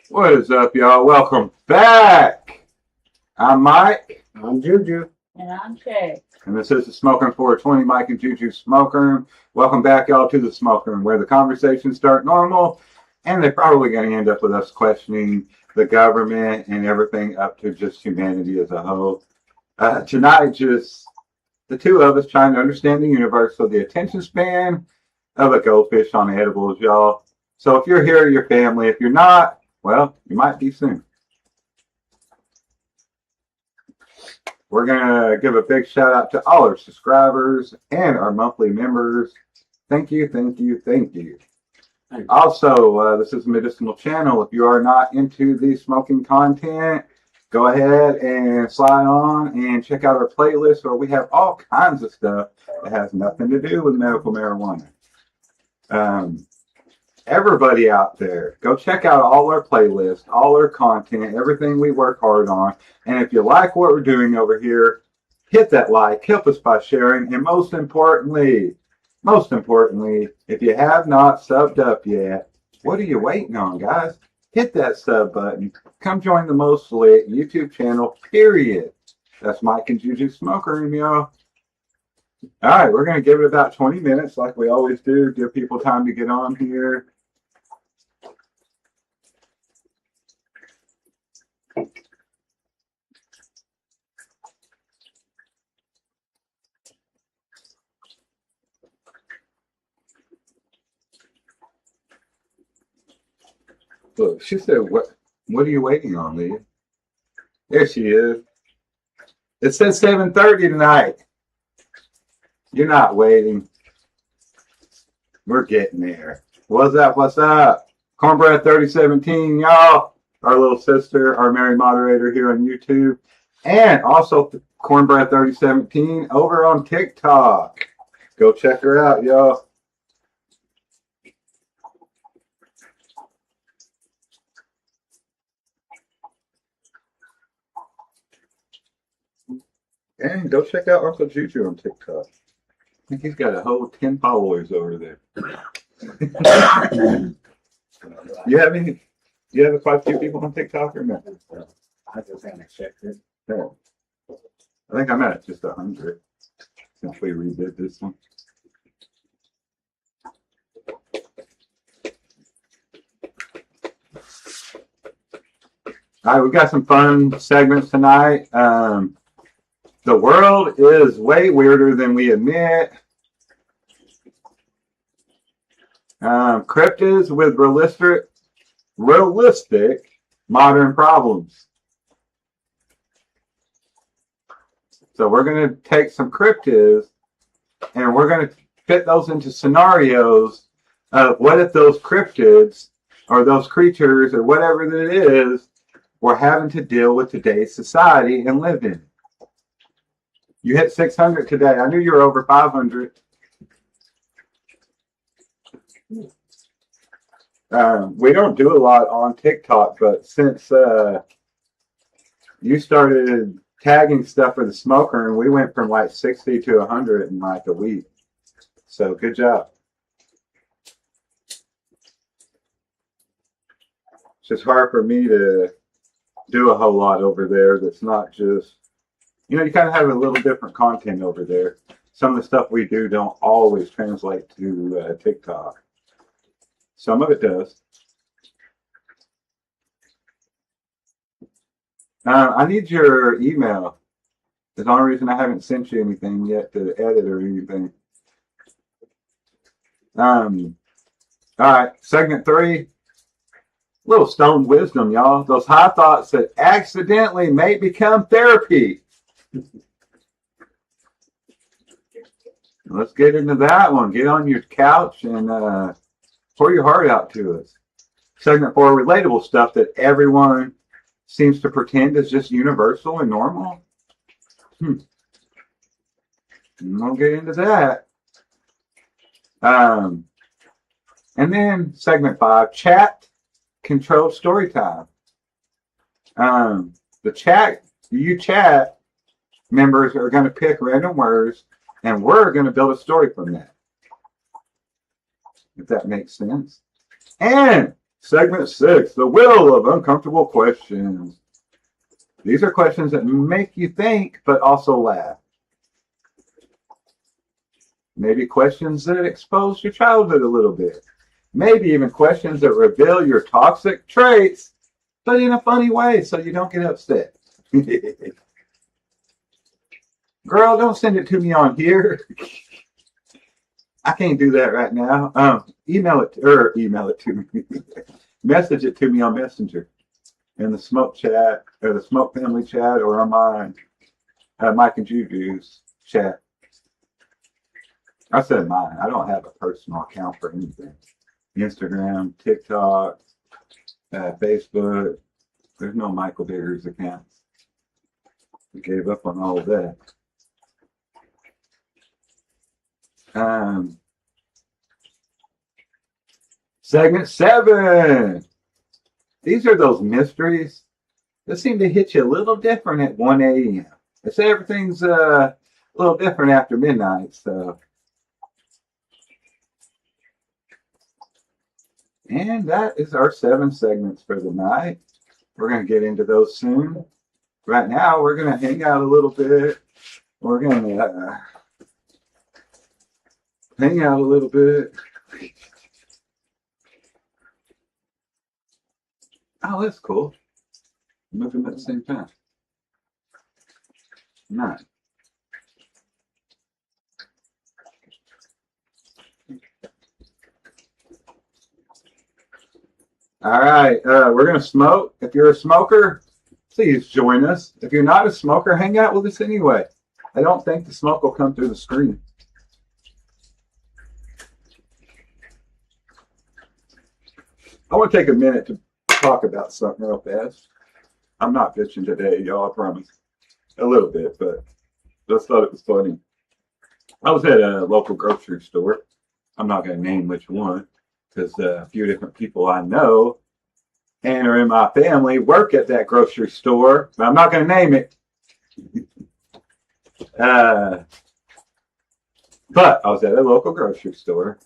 What is up, y'all? Welcome back. I'm Mike. I'm Juju. And I'm Shay. And this is the Smoking 420 Mike and Juju Smoke Room. Welcome back, y'all, to the Smoke Room, where the conversations start normal, and they're probably going to end up with us questioning the government and everything up to just humanity as a whole. Tonight, just the two of us trying to understand the universe, so the attention span of a goldfish on edibles, y'all. So if you're here, your family. If you're not, well, you might be soon. We're going to give a big shout out to all our subscribers and our monthly members. Thank you, thank you, thank you. Also, this is a medicinal channel. If you are not into the smoking content, go ahead and slide on and check out our playlist where we have all kinds of stuff that has nothing to do with medical marijuana. Everybody out there, go check out all our playlists, all our content, everything we work hard on. And if you like what we're doing over here, hit that like, help us by sharing, and most importantly, if you have not subbed up yet, what are you waiting on, guys? Hit that sub button. Come join the most lit YouTube channel, period. That's Mike and Juju Smoke Room, y'all. All right, we're going to give it about 20 minutes like we always do, give people time to get on here. Look, she said, what are you waiting on, Leah? There she is. It says 7:30 tonight. You're not waiting. We're getting there. What's up? What's up? Cornbread 3017, y'all. Our little sister, our married moderator here on YouTube. And also Cornbread 3017 over on TikTok. Go check her out, y'all. And go check out Uncle Juju on TikTok. I think he's got a whole 10 followers over there. You have quite a few people on TikTok or no? I just haven't checked it. No. I think I'm at just 100 since we redid this one. All right, we got some fun segments tonight. The world is way weirder than we admit. Cryptids with realistic modern problems. So we're going to take some cryptids and we're going to fit those into scenarios of what if those cryptids or those creatures or whatever that it is were having to deal with today's society and live in. You hit 600 today. I knew you were over 500. We don't do a lot on TikTok, but since you started tagging stuff for the smoker, and we went from like 60 to 100 in like a week. So good job. It's just hard for me to do a whole lot over there that's not just, you kind of have a little different content over there. Some of the stuff we do don't always translate to TikTok. Some of it does. I need your email. That's the only reason I haven't sent you anything yet to edit or anything. All right, segment 3. Little stoned wisdom, y'all. Those high thoughts that accidentally may become therapy. Let's get into that one. Get on your couch and pour your heart out to us. Segment 4, relatable stuff that everyone seems to pretend is just universal and normal. We'll get into that. And then segment 5, chat control story time. The chat members are going to pick random words, and we're going to build a story from that. If that makes sense. And Segment 6, the wheel of uncomfortable questions. These are questions that make you think, but also laugh. Maybe questions that expose your childhood a little bit. Maybe even questions that reveal your toxic traits, but in a funny way so you don't get upset. Girl, don't send it to me on here. I can't do that right now. Email it to me. Message it to me on Messenger in the smoke chat or the smoke family chat or on my Mike and Jujus chat. I said mine. I don't have a personal account for anything. Instagram, TikTok, Facebook. There's no Michael Biggers account. We gave up on all of that. Segment 7. These are those mysteries that seem to hit you a little different at 1 a.m. They say everything's a little different after midnight, so. And that is our 7 segments for the night. We're going to get into those soon. Right now, we're going to hang out a little bit. We're going to hang out a little bit. Oh, that's cool. Moving at the same time. Nice. All right, we're going to smoke. If you're a smoker, please join us. If you're not a smoker, hang out with us anyway. I don't think the smoke will come through the screen. I want to take a minute to talk about something real fast. I'm not bitching today, y'all, I promise. A little bit, but just thought it was funny. I was at a local grocery store. I'm not going to name which one because a few different people I know and are in my family work at that grocery store, but I'm not going to name it. But I was at a local grocery store.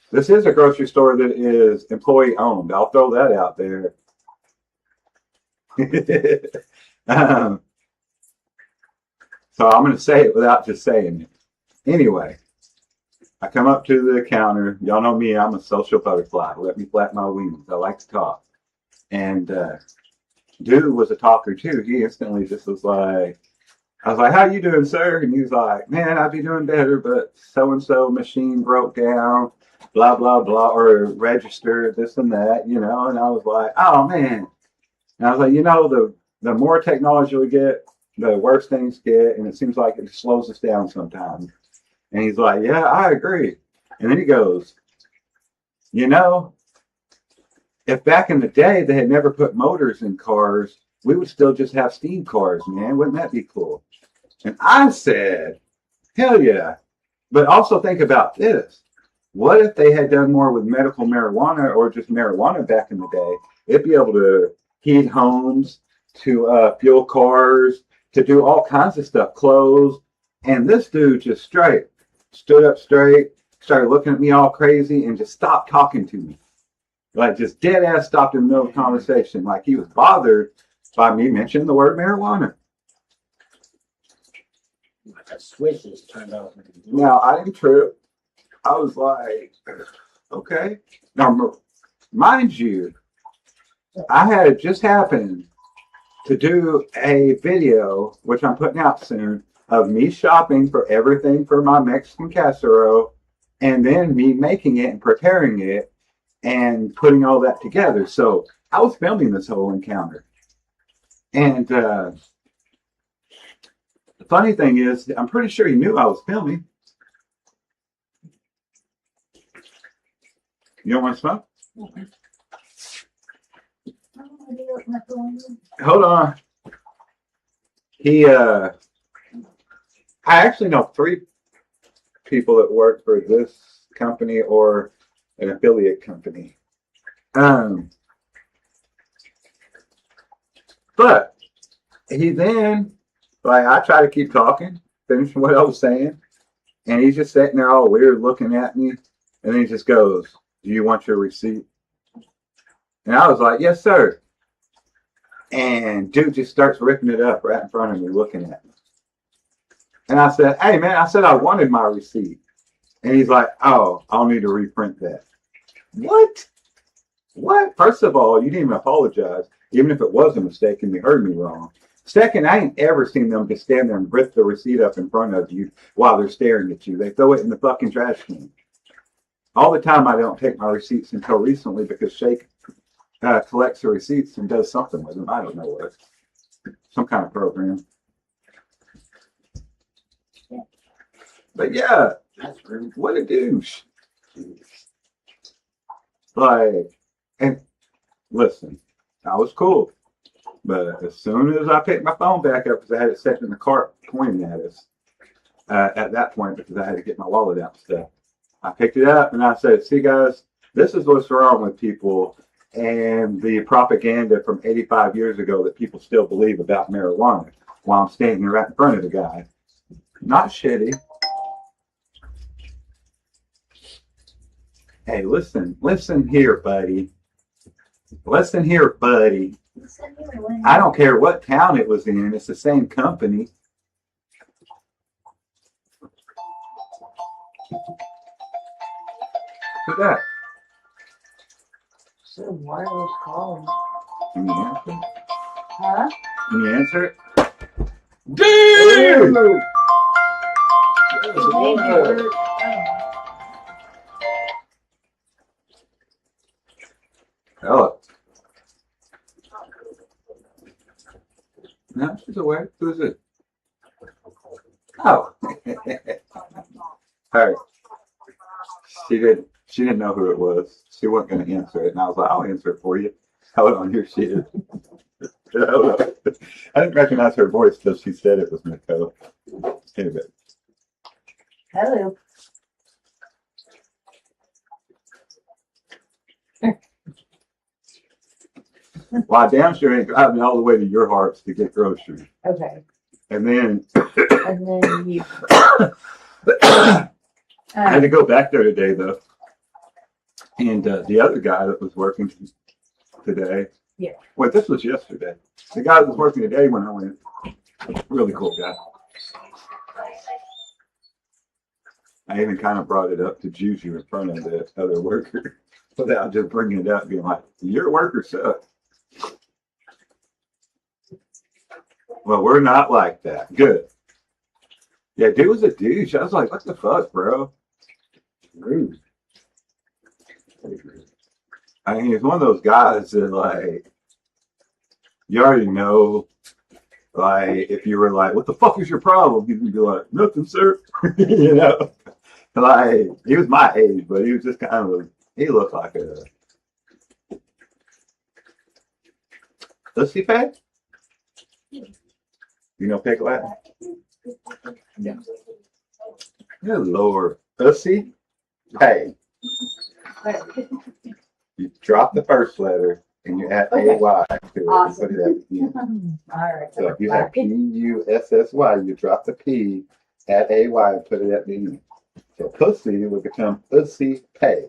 This is a grocery store that is employee owned. I'll throw that out there. So I'm going to say it without just saying it. Anyway, I come up to the counter. Y'all know me. I'm a social butterfly. Let me flap my wings. I like to talk. And dude was a talker too. He instantly just was like, I was like, how you doing, sir? And he was like, man, I'd be doing better, but so-and-so machine broke down, blah, blah, blah, or registered this and that, you know. And I was like, oh, man. And I was like, you know, the more technology we get, the worse things get. And it seems like it slows us down sometimes. And he's like, yeah, I agree. And then he goes, you know, if back in the day they had never put motors in cars, we would still just have steam cars, man. Wouldn't that be cool? And I said, hell yeah. But also think about this. What if they had done more with medical marijuana or just marijuana back in the day? It'd be able to heat homes, to fuel cars, to do all kinds of stuff, clothes. And this dude just stood up straight, started looking at me all crazy, and just stopped talking to me. Like just dead ass stopped in the middle of the conversation. Like he was bothered by me mentioning the word marijuana. That switch is turned off. Now, I didn't trip. I was like, okay. Now, mind you, I had just happened to do a video, which I'm putting out soon, of me shopping for everything for my Mexican casserole, and then me making it and preparing it and putting all that together. So I was filming this whole encounter. And the funny thing is, I'm pretty sure he knew I was filming. You don't want to smoke? Hold on. I actually know 3 people that work for this company or an affiliate company. But he then, like, I try to keep talking, finishing what I was saying, and he's just sitting there all weird looking at me, and then he just goes, do you want your receipt? And I was like, yes, sir. And dude just starts ripping it up right in front of me, looking at me. And I said, hey, man, I said I wanted my receipt. And he's like, oh, I'll need to reprint that. What? What? First of all, you didn't even apologize, even if it was a mistake and you heard me wrong. Second, I ain't ever seen them just stand there and rip the receipt up in front of you while they're staring at you. They throw it in the fucking trash can. All the time, I don't take my receipts until recently because Shake collects the receipts and does something with them. I don't know what. Some kind of program. But yeah, That's rude. what a douche. Like, and listen, I was cool. But as soon as I picked my phone back up, because I had it set in the cart pointing at us, at that point, because I had to get my wallet out and stuff, I picked it up and I said, see, guys, this is what's wrong with people and the propaganda from 85 years ago that people still believe about marijuana while I'm standing right in front of the guy. Not shitty. Hey, listen here, buddy. Listen here, buddy. I don't care what town it was in. It's the same company. Who's that? It's a wireless call. Can you answer it? Huh? Can you answer it? Dude! Oh. No, she's away. Who's it? Oh. All right. She didn't know who it was. She wasn't going to answer it. And I was like, I'll answer it for you. Hold on, here she is. Hold on. I didn't recognize her voice till she said it was Nicole. Anyway. Hello. Well, I damn sure ain't driving all the way to your hearts to get groceries. Okay. And then And then you. I had to go back there today, though. And the other guy that was working today. Yeah. Wait, this was yesterday. The guy that was working today when I went. Really cool guy. I even kind of brought it up to Jujus in front of the other worker without just bringing it up, being like, your worker sucks. Well, we're not like that. Good. Yeah, dude was a douche. I was like, what the fuck, bro? Rude. I mean, he's one of those guys that, like, you already know, like, if you were like, what the fuck is your problem? He'd be like, nothing, sir. You know? Like, he was my age, but he was just kind of, he looked like a, pussy peg? You know pig Latin? Yeah. Good Lord. Pussy peg. You drop the first letter and you add Okay. AY to it Awesome. and put it at the end. All right. So if you have PUSSY, you drop the P, add AY and put it at the end. So pussy would become pussy pay.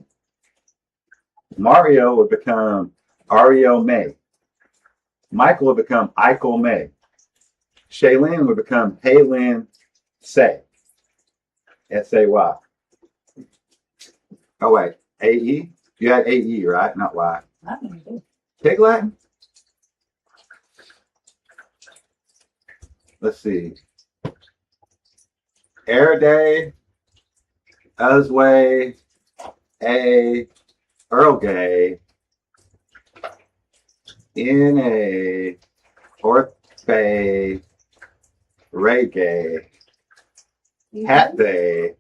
Mario would become Ario May. Michael would become Eichel May. Shaylin would become Haylin Say. S-A-Y. Oh, wait. A-E? You had A-E, right? Not Y. Pig Latin? Let's see. Erday, Usway, A, Earlgay, N-A, Orthbay, Reggae, Hatbay,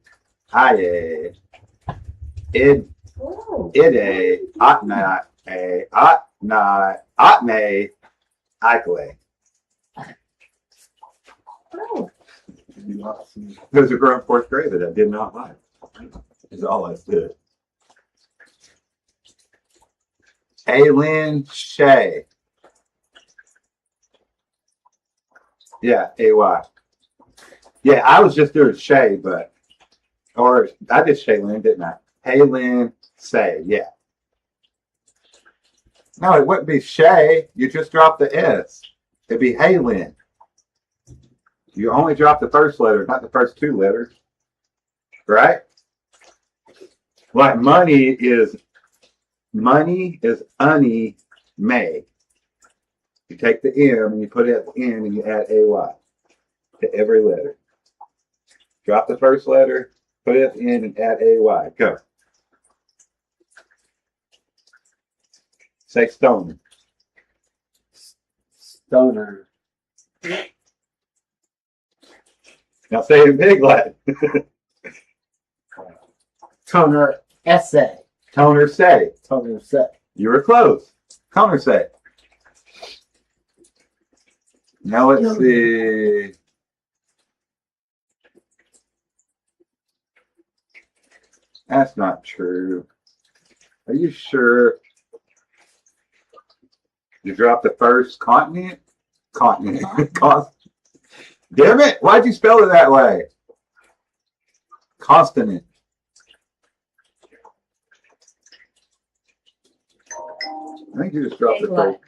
Aye, Id, Ide, Otnat, A, Otnat, Otne, Ikele. Oh, There was a girl in fourth grade that I did not like. Is all I did. Aylin Shay. Yeah, A-Y. Yeah, I was just doing Shay, but, or I did Shaylin, didn't I? Haylin Say, yeah. No, it wouldn't be Shay. You just drop the S. It'd be Haylin. You only drop the first letter, not the first two letters. Right? Like money is unny may. You take the M and you put it at the end and you add AY to every letter. Drop the first letter, put it at the end and add AY. Go. Say stoner. Stoner. Now say it in big Latin. Toner essay. Toner say. Toner set. You were close. Toner say. Now let's see. That's not true. Are you sure? You dropped the first continent? Continent. Damn it! Why'd you spell it that way? Consonant. I think you just dropped the first.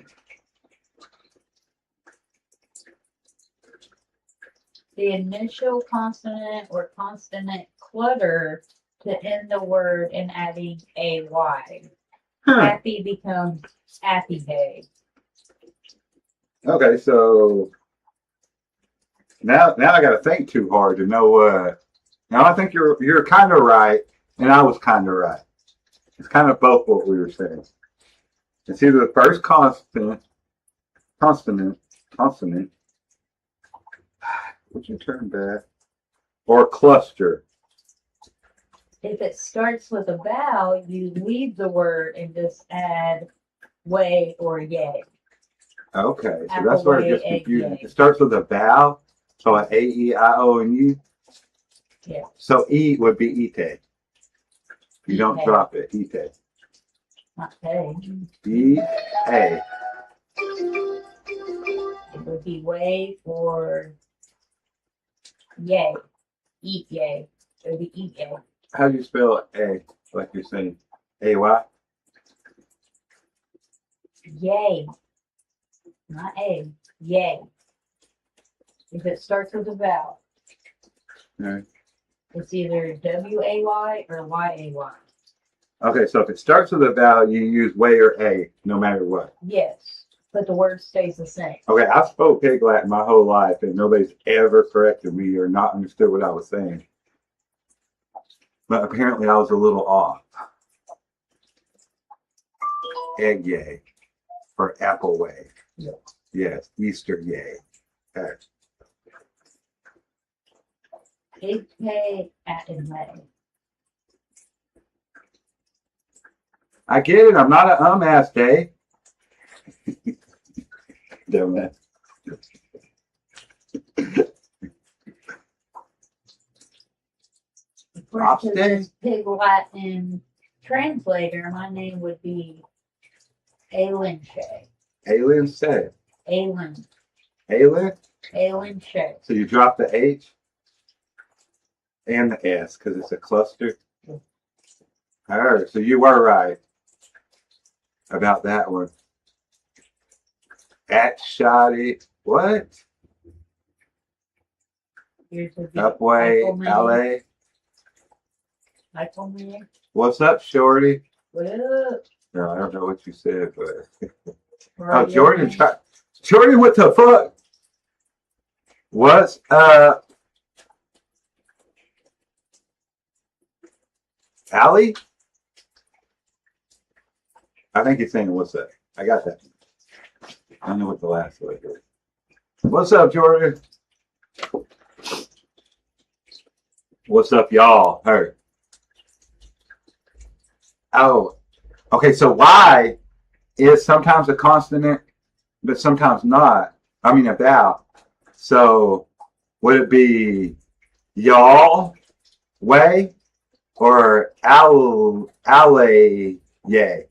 The initial consonant or consonant clutter to end the word and adding a Y. Happy becomes happy day. Okay, so now I got to think too hard to know. Now I think you're kind of right, and I was kind of right. It's kind of both what we were saying. It's either the first consonant. Would you turn back? Or cluster. If it starts with a vowel, you leave the word and just add way or yay. Okay, so Apple, that's where it way, gets egg, confusing. yay. It starts with a vowel, so an A, E, I, O, and U. Yeah. So E would be ite. You don't Ite. drop it. Ite. Not pay. E, A. It would be way or yay. Eat yay. It would be eat yay. How do you spell A? Like you're saying A-Y? Yay. Not A. Yay. If it starts with a vowel, Alright. it's either W-A-Y or Y-A-Y. Okay, so if it starts with a vowel, you use way or A, no matter what. Yes, but the word stays the same. Okay, I spoke Pig Latin my whole life, and nobody's ever corrected me or not understood what I was saying. But apparently I was a little off. Egg yay. Or apple way. Yeah. Yes, Easter yay. Okay. Big pay at in May. I get it. I'm not an ass day. Dumbass. According to this Pig Latin translator, my name would be Aylin Shay. Alien say. Aylin. Alien? Aylin Shay. So you drop the H and the S because it's a cluster. All right, so you were right about that one. At shoddy. What? Yours would be Upway, Michael May. LA. Michael May. What's up, Shorty? What up? No, I don't know what you said, but Right, Jordan, yeah. Jordan, what the fuck? What's up, Allie? I think he's saying what's up. I got that. I don't know what the last word is. What's up, Jordan? What's up, y'all? Hey. Oh, okay. So Y is sometimes a consonant, but sometimes not. I mean, a vowel. So would it be y'all way or alley yay?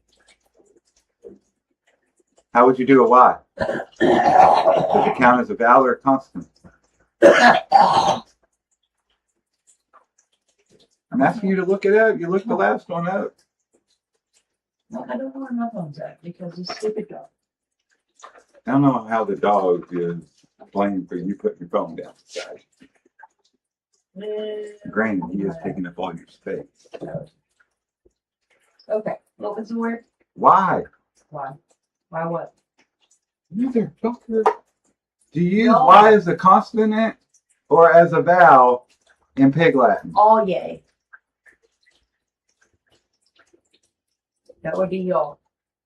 How would you do a Y? Does it count as a vowel or a consonant? I'm asking you to look it up. You looked the last one up. Well, I don't know where my phone's at because this stupid dog. I don't know how the dog is blamed for you putting your phone down, guys. Granted, he is taking up all your space. Okay, what was the word? Why? Why? Why what? Motherfucker. Do you use No. Y as a consonant or as a vowel in Pig Latin? All yay. That would be y'all.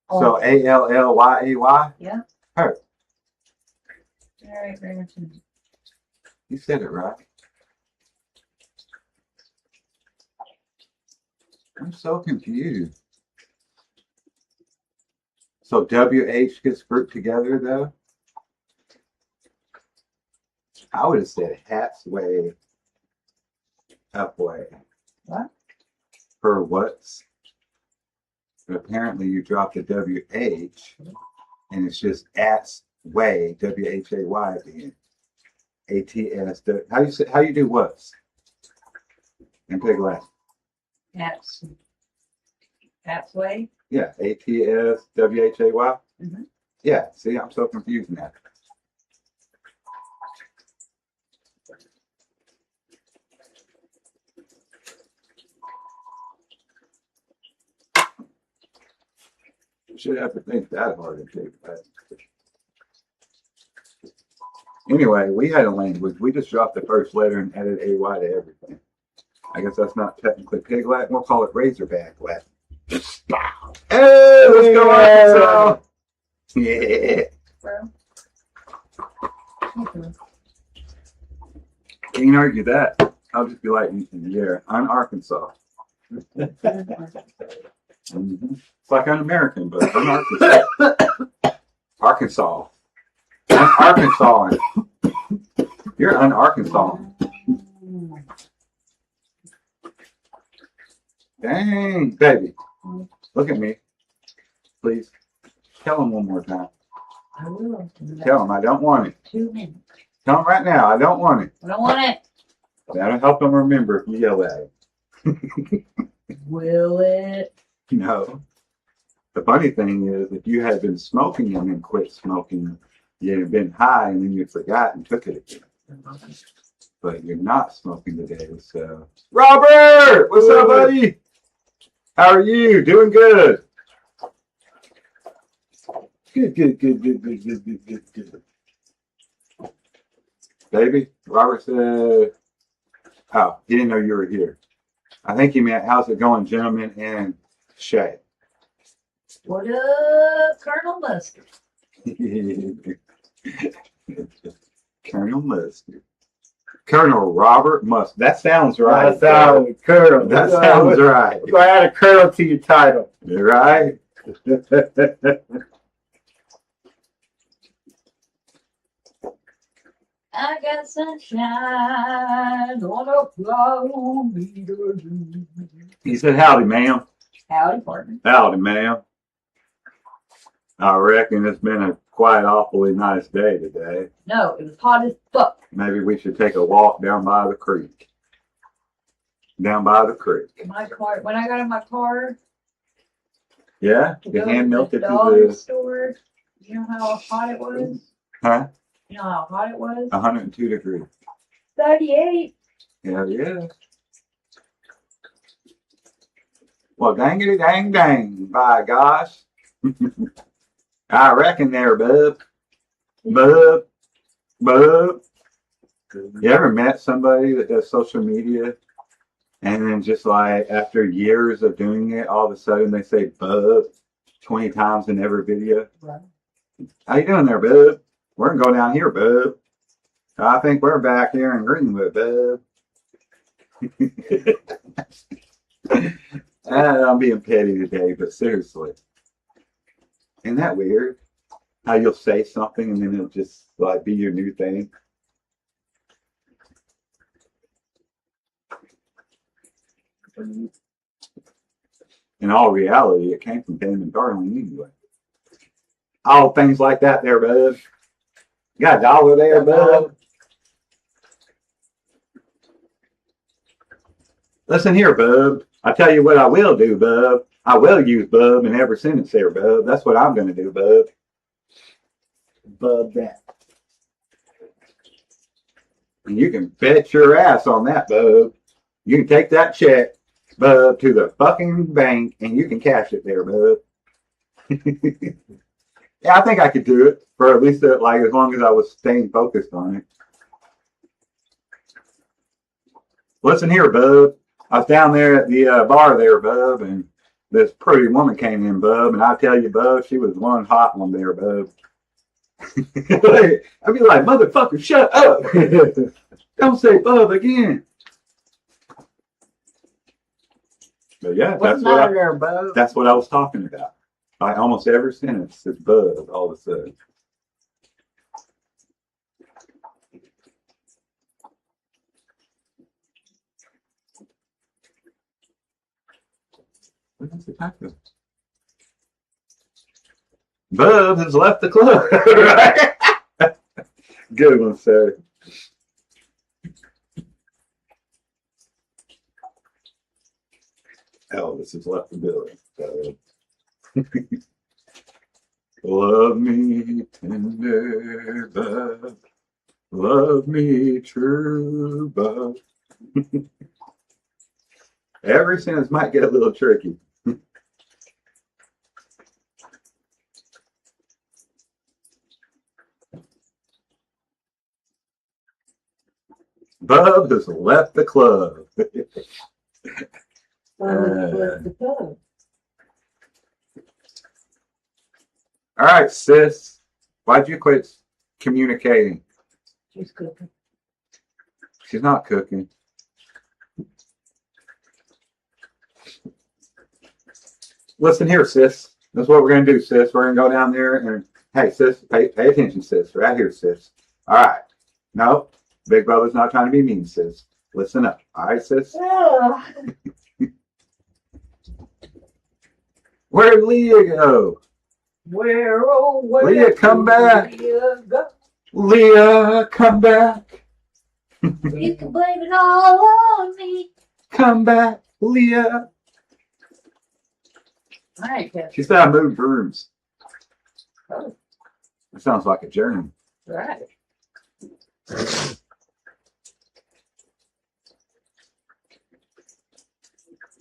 So ALLYAY? Yeah. Her. All right, very much. You said it right. I'm so confused. So WH gets grouped together though? I would have said hats way, up way. What? For what's? But apparently you dropped the WH and it's just ats way, WHAY then. ATS. How you do what's? In Pig Latin. That's way. Yeah, ATS, WHAY. Mhm. Yeah, see, I'm so confused now. Should have to think that hard and take that. Anyway, we had a language. We just dropped the first letter and added AY to everything. I guess that's not technically Pig Latin. We'll call it Razorback Latin. Hey, let's go Arkansas. Yeah. Bro. Can't argue that. I'll just be like, yeah, I'm Arkansas. Mm-hmm. It's like I'm American, but I'm Arkansas. Arkansas. I'm Arkansas. You're an Arkansas. Dang, baby. Look at me. Please. Tell him one more time. I will. Tell him I don't want it. 2 minutes. Tell him right now I don't want it. I don't want it. That'll help him remember if you yell at him. Will it? No. The funny thing is, if you had been smoking and then quit smoking, you'd have been high and then you forgot and took it again. But you're not smoking today, so. Robert! What's up, buddy? How are you? Doing good. Good. Baby, Robert said, oh, he didn't know you were here. I think he meant, how's it going, gentlemen and Shay? What up, Colonel Mustard? Colonel Mustard. Colonel Robert Mustard. That sounds right. That sounds Colonel. That sounds right. We're going to add a Colonel to your title. You're right. I got sunshine on a cloud. He said, howdy, ma'am. Howdy, partner. Howdy, ma'am. I reckon it's been a quite awfully nice day today. No, it was hot as fuck. Maybe we should take a walk down by the creek. Down by the creek. My car, when I got in my car Yeah? to You go hand to milked the it to dollar the, store, you know how hot it was? huh? You know how hot it was? 102 degrees. 38. Hell yeah. Well, dangity dang, by gosh. I reckon there, bub. Bub. You ever met somebody that does social media and then just like after years of doing it, all of a sudden they say bub 20 times in every video? Right. How you doing there, bub? We're going to go down here, bub. I think we're back here in Greenwood, bub. I'm being petty today, but seriously. Isn't that weird? How you'll say something and then it'll just like be your new thing. In all reality, it came from Damon Darling anyway. All things like that there, bub. You got a dollar there, bub? Listen here, bub. I tell you what I will do, bub. I will use bub in every sentence there, bub. That's what I'm going to do, bub. Bub that. And you can bet your ass on that, bub. You can take that check, bub, to the fucking bank, and you can cash it there, bub. Yeah, I think I could do it for at least like as long as I was staying focused on it. Listen here, bub. I was down there at the bar there, bub, and this pretty woman came in, bub, and I tell you, bub, she was one hot one there, bub. I'd be like, motherfucker, shut up. Don't say bub again. But yeah, What's the matter there, bub? that's what I was talking about. Like almost every sentence is bub all of a sudden. What is the taco? Bub has left the club. Right? Good one, sir. Elvis has left the building. Love me tender, bub. Love me true, bub. Every sentence might get a little tricky. Bub has left the club. All right, sis. Why'd you quit communicating? She's cooking. She's not cooking. Listen here, sis. That's what we're going to do, sis. We're going to go down there and, hey, sis, pay attention, sis. Right here, sis. All right. No, Big Brother's not trying to be mean, sis. Listen up. All right, sis? Where'd Leah go? Where, oh, where Leah, come back. Leah go? Leah, come back. You can blame it all on me. Come back, Leah. All right, Kevin. She said I moved rooms. Oh, That sounds like a journey. right.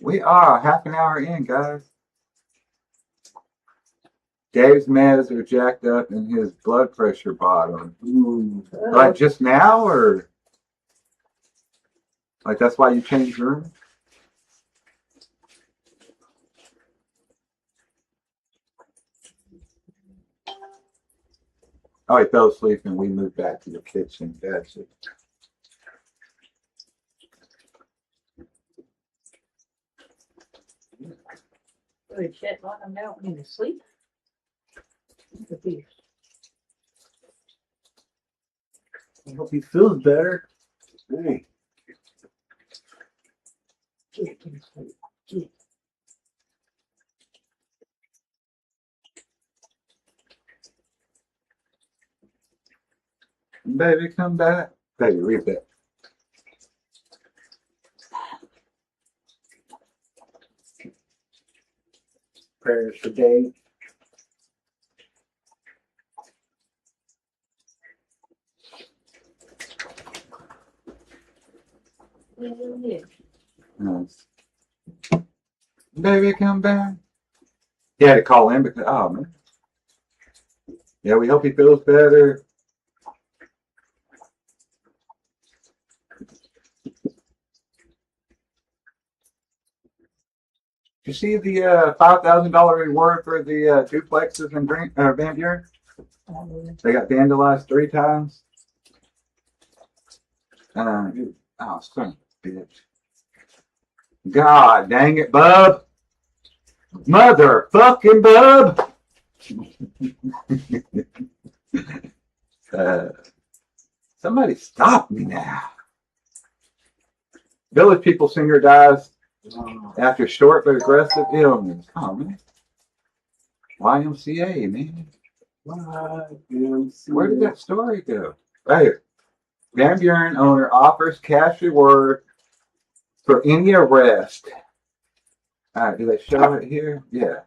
We are half an hour in, guys. Dave's meds are jacked up and his blood pressure bottom. Like just now, or like that's why you changed room? Oh, he fell asleep and we moved back to the kitchen. That's it. Holy shit, let them know when to sleep. Confused. I hope he feels better. Hey. Baby, come back. Baby, read that. Prayers for Dave. Nice. Baby, come back. He had to call in because, oh man. Yeah, we hope he feels better. Did you see the $5,000 reward for the duplexes in Van Buren? They got vandalized 3 times. Oh, son of a bitch. God dang it, bub. Motherfucking bub. Somebody stop me now. Village People singer dies after short but aggressive illness. Oh, man. YMCA, man. Where did that story go? Right here. Van Buren owner offers cash reward for any arrest All right, do they show it here? Yeah.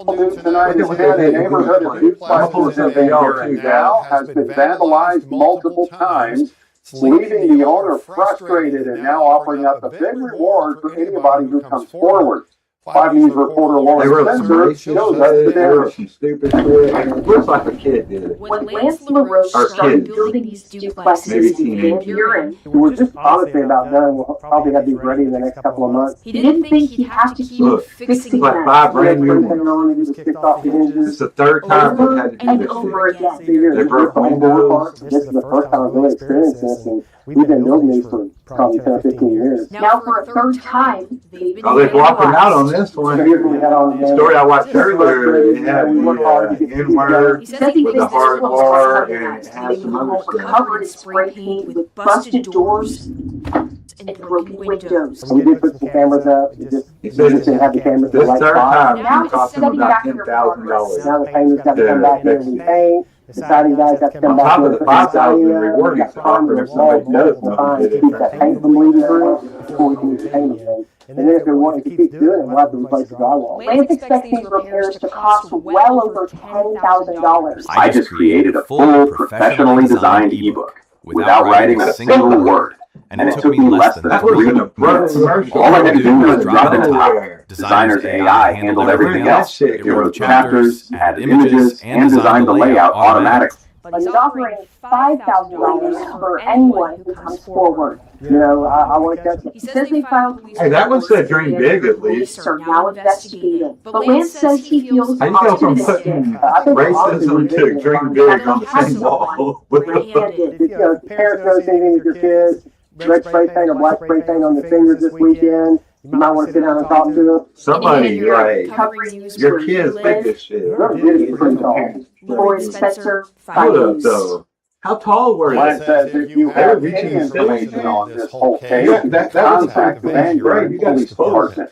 News tonight is Look at what that they a did. neighborhood of duplexes in Van Buren now has been vandalized multiple times, leaving the owner frustrated and now offering up a big reward for anybody who comes forward. 5 News reporter They Lauren wrote some Spencer racist shows us shit. the They wrote damage. some stupid shit. And it looks like a kid did it. When Lance LaRoche Our started kids. building these Maybe duplexes in teenagers. Van Buren, We're just honestly about done. We'll probably have these ready in the next couple of months. he didn't think he'd have to keep Look, fixing it's like them 5 brand new Everything ones. on it is kicked off the It's hinges. the third time we've had to do and this over shit. again. They broke windows. This is the first time I've really experienced this, and we've been building these for probably 10 or 15 years. Now for a third time, they've been Oh, they blocked him out on vandalized. this So one. here's what we had on The story I watched earlier, it had the N-word He says he with thinks the this hard was bar, something and else, it has leaving some the other home stuff. covered in spray paint with busted doors and broken windows. So we did put some cameras up. We just He said it's didn't have the cameras in the this right third spot. time, Now it it's cost him setting about back their $10,000. Now the painters got to come back in and repaint. The siding guys got to come On back top in of and the put the siding $5,000 in. reward We he's got time offering to if somebody wall does to keep nothing. that paint from leaving through before we can paint anything. And then if it keeps doing it, we'll have to replace the drywall. Lance expects these repairs to cost well over $10,000. I just created a full, professionally designed ebook without writing a single word. And it took me less than That 3 wasn't a brother minutes. commercial. All I had to do was drop it in Nowhere. Designer's AI handled everything else. It It wrote chapters, added images, and designed the layout automatically. But he's offering $5,000 for anyone who comes forward. You know, I want that. He says they filed police Hey, that one said dream reports big at police least. are now investigating. But Lance says he feels How you go from optimistic. putting racism to dream big on the same wall? Red-handed. You know, parents notice anything with your kids, red spray paint or black spray paint on the fingers this weekend, you might want to sit down and talk to them. Somebody, like, Covering news your where you kids live. think this shit. Whoever did it is pretty tall. Lauren Spencer, 5 Hold up, News. though. How tall were Lance they? says if you have any information on this whole case, Yeah, that was contact the Van Buren You gotta be Police close. Department.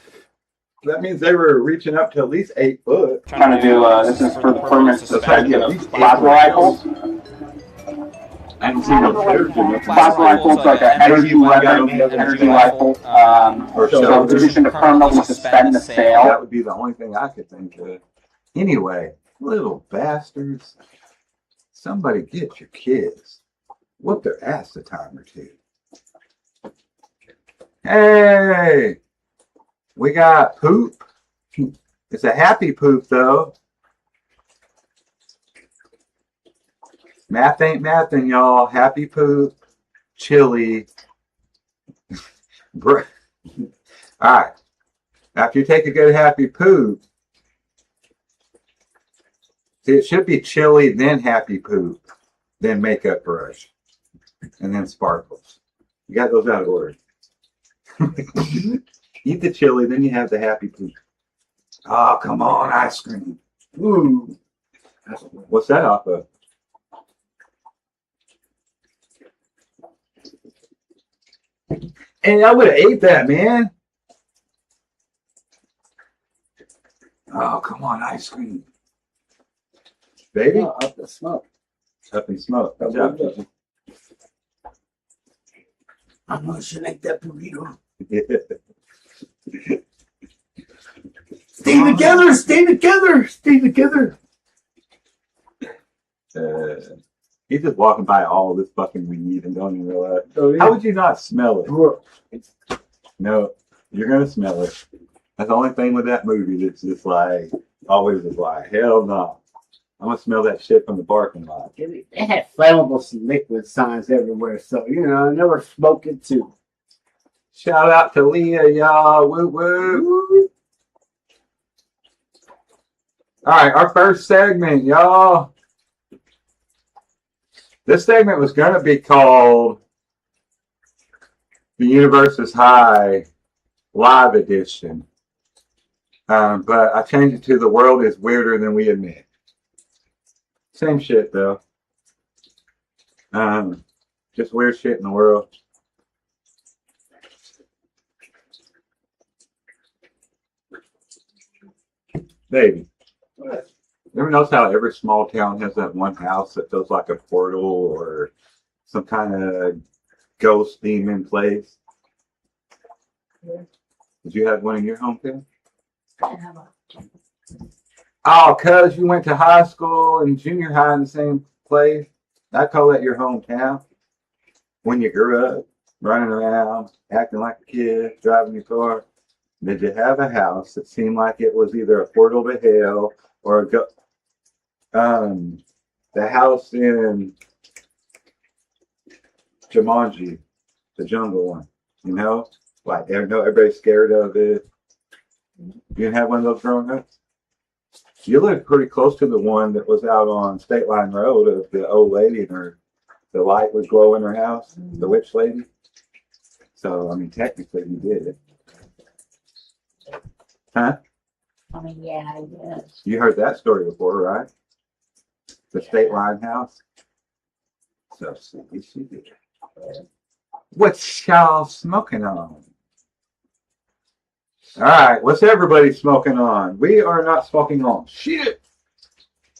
That means they were reaching up to at least 8 foot. Trying to do, this is for permits to suspend plasma rifles. I haven't seen no pictures of Plasma rifles, like an energy weapon, energy rifle. Or So so. in addition to permanently suspend the sale. That would be the only thing I could think of. Anyway, little bastards. Somebody get your kids. Whoop their ass a time or two. Hey! We got poop. It's a happy poop, though. Math ain't mathin', y'all. Happy poop. Chili. All right. After you take a good happy poop, see, it should be chili, then happy poop, then makeup brush, and then sparkles. You got those out of order. Eat the chili, then you have the happy poop. Oh, come on, ice cream. Ooh. What's that off of? Hey, I would have ate that, man. Oh, come on, ice cream. Baby? Oh, up the smoke. Up in smoke. Good job, Jujus. I'm gonna select that burrito. Stay together, stay together, stay together. He's just walking by all this fucking weed and don't even realize. Oh, yeah. How would you not smell it? No, you're gonna smell it. That's the only thing with that movie that's just like always is like, hell no. I'm gonna smell that shit from the parking lot. They had flammable liquid signs everywhere, so you know, I never smoke it too. Shout out to Leah, y'all. Woo woo. All right, our first segment, y'all. This segment was going to be called The Universe is High Live Edition. But I changed it to The World is Weirder Than We Admit. Same shit, though. Just weird shit in the world. Baby. You ever notice how every small town has that one house that feels like a portal or some kind of ghost demon place? Did you have one in your hometown? Oh, cuz you went to high school and junior high in the same place. I call that your hometown. When you grew up, running around, acting like a kid, driving your car. Did you have a house that seemed like it was either a portal to hell or the house in Jumanji, the jungle one, you know? Like, everybody's scared of it. You didn't have one of those growing up? You lived pretty close to the one that was out on State Line Road of the old lady and the light would glow in her house, the witch lady. So, I mean, technically you did it. Huh? I mean, yeah, I guess. You heard that story before, right? The State Line house. So, she did. What's y'all smoking on? All right, what's everybody smoking on? We are not smoking on shit,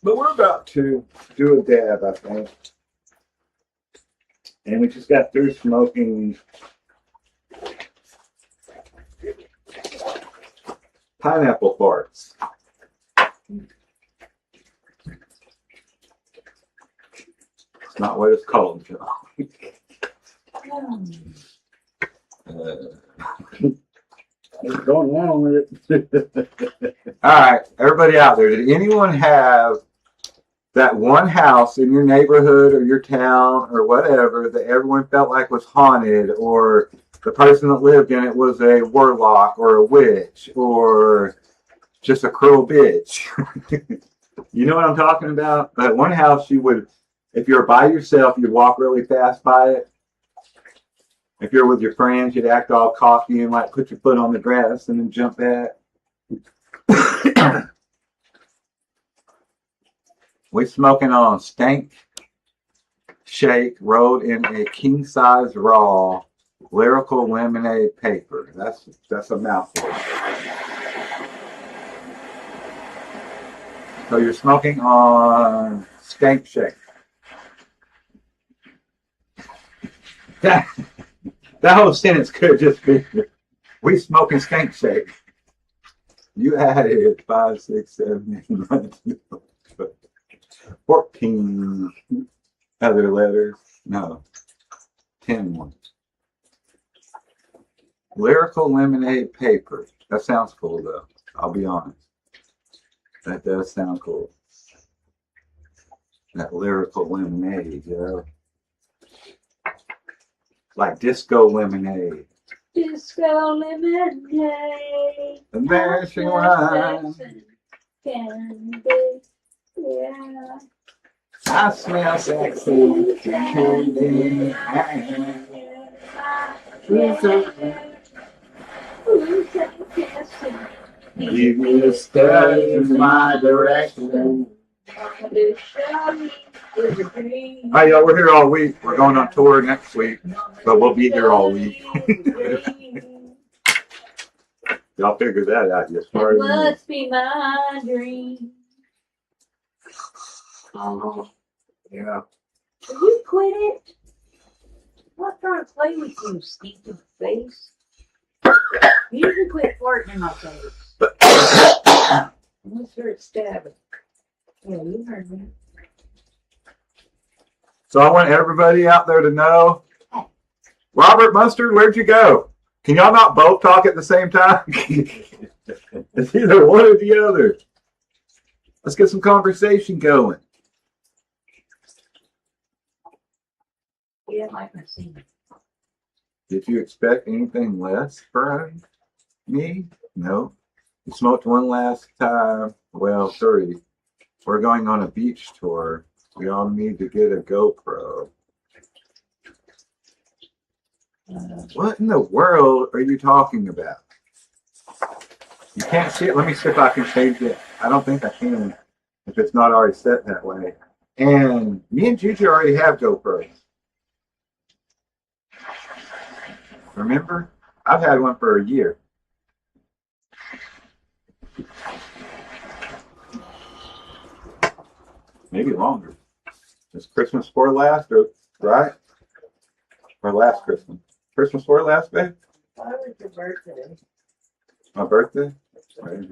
but we're about to do a dab, I think. And we just got through smoking pineapple farts. It's not what it's called, Joe. What's going on with it? All right, everybody out there, did anyone have that one house in your neighborhood or your town or whatever that everyone felt like was haunted, or the person that lived in it was a warlock or a witch or just a cruel bitch? You know what I'm talking about? That one house you would, if you're by yourself, you'd walk really fast by it. If you're with your friends, you'd act all cocky and like put your foot on the grass and then jump back. We smoking on Stank Shake rolled in a king size raw lyrical lemonade paper. That's a mouthful. So you're smoking on Stank Shake. That whole sentence could just be, we smoking Stank Shake. You added 5, 6, 7, 8, 9, 10, 14 other letters. No, 10 ones. Lyrical lemonade paper. That sounds cool, though. I'll be honest. That does sound cool. That lyrical lemonade, you know? Like disco lemonade. Disco lemonade. American wine. Candy. Yeah. I smell sexy candy. Give me a step in my direction. Hi, y'all. We're here all week. We're going on tour next week, but we'll be here all week. Y'all figure that out. Yes, It must be my dream. Yeah. Will you quit it? I'm not trying to play with you, stinking face. You can quit farting in my face. Unless you're stabbing. Yeah, you heard me. So I want everybody out there to know, Robert Mustard, where'd you go? Can y'all not both talk at the same time? It's either one or the other. Let's get some conversation going. Yeah, like I see. Did you expect anything less from me? No. You smoked one last time. Well, 3. We're going on a beach tour. We all need to get a GoPro. What in the world are you talking about? You can't see it. Let me see if I can change it. I don't think I can if it's not already set that way. And me and Juju already have GoPros. Remember? I've had one for a year. Maybe longer. Is Christmas for last, or right? Or last Christmas? Christmas for last, babe? Why was your birthday? My birthday? Right.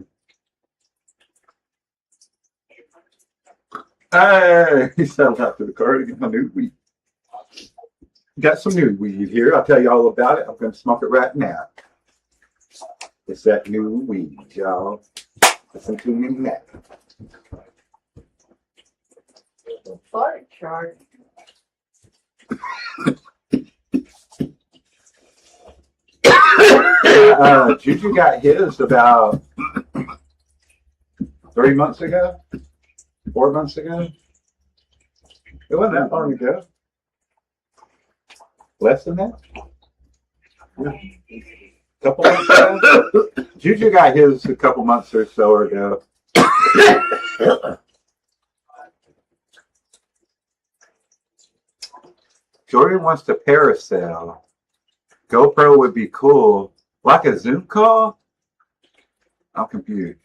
Hey, he settled out to the car to get my new weed. Got some new weed here. I'll tell you all about it. I'm going to smoke it right now. It's that new weed, y'all. Listen to me now. Fart chart. Juju got his about 3 months ago, 4 months ago. It wasn't that long ago. Less than that? Couple months ago? Juju got his a couple months or so ago. Jordan wants to parasail. GoPro would be cool. Like a Zoom call? I'm confused.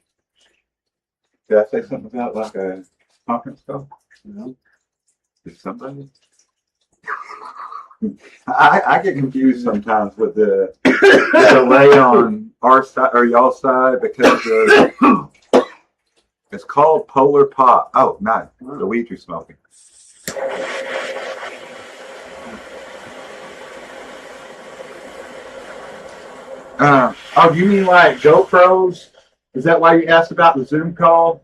Did I say something about like a conference call? No. Is somebody? I get confused sometimes with the delay on our side or y'all's side because it's called Polar Pop. Oh, not the weed you're smoking. Oh, you mean like GoPros? Is that why you asked about the Zoom call?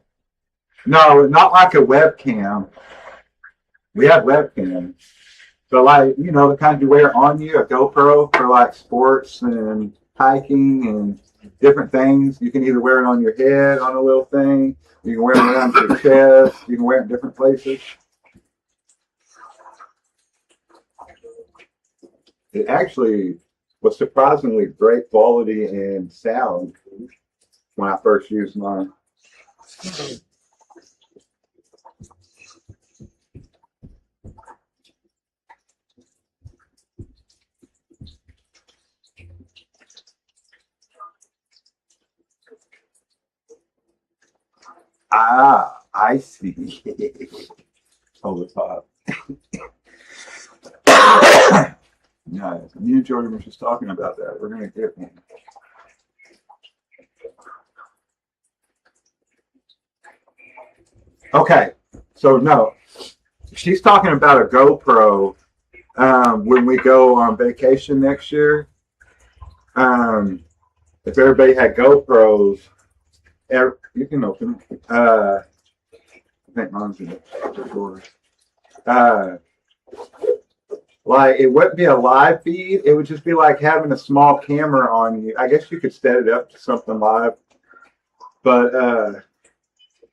No, not like a webcam. We have webcams. But like, you know, the kind you wear on you, a GoPro for like sports and hiking and different things. You can either wear it on your head on a little thing. You can wear it around your chest. You can wear it in different places. It actually was surprisingly great quality and sound when I first used mine. Ah, I see. Hold the top. No, me and Jordan were just talking about that. We're gonna get one. Okay, so no, she's talking about a GoPro when we go on vacation next year. If everybody had GoPros, you can open it. I think mine's in the door. Like it wouldn't be a live feed. It would just be like having a small camera on you. I guess you could set it up to something live, but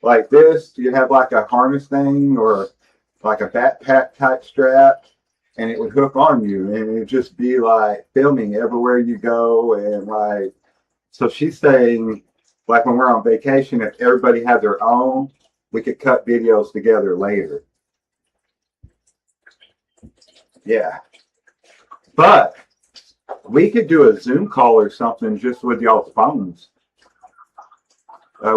like this, you have like a harness thing or like a backpack type strap, and it would hook on you, and it'd just be like filming everywhere you go, and like. So she's saying, like when we're on vacation, if everybody had their own, we could cut videos together later. Yeah. But we could do a Zoom call or something just with y'all's phones.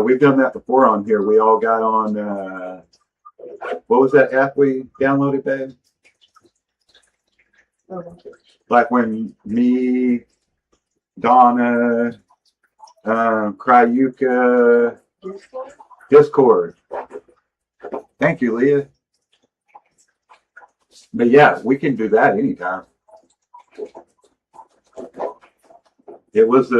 We've done that before on here. We all got on, what was that app we downloaded, babe? Like when me, Donna, Cryuka, Discord. Thank you, Leah. But yeah, we can do that anytime. It was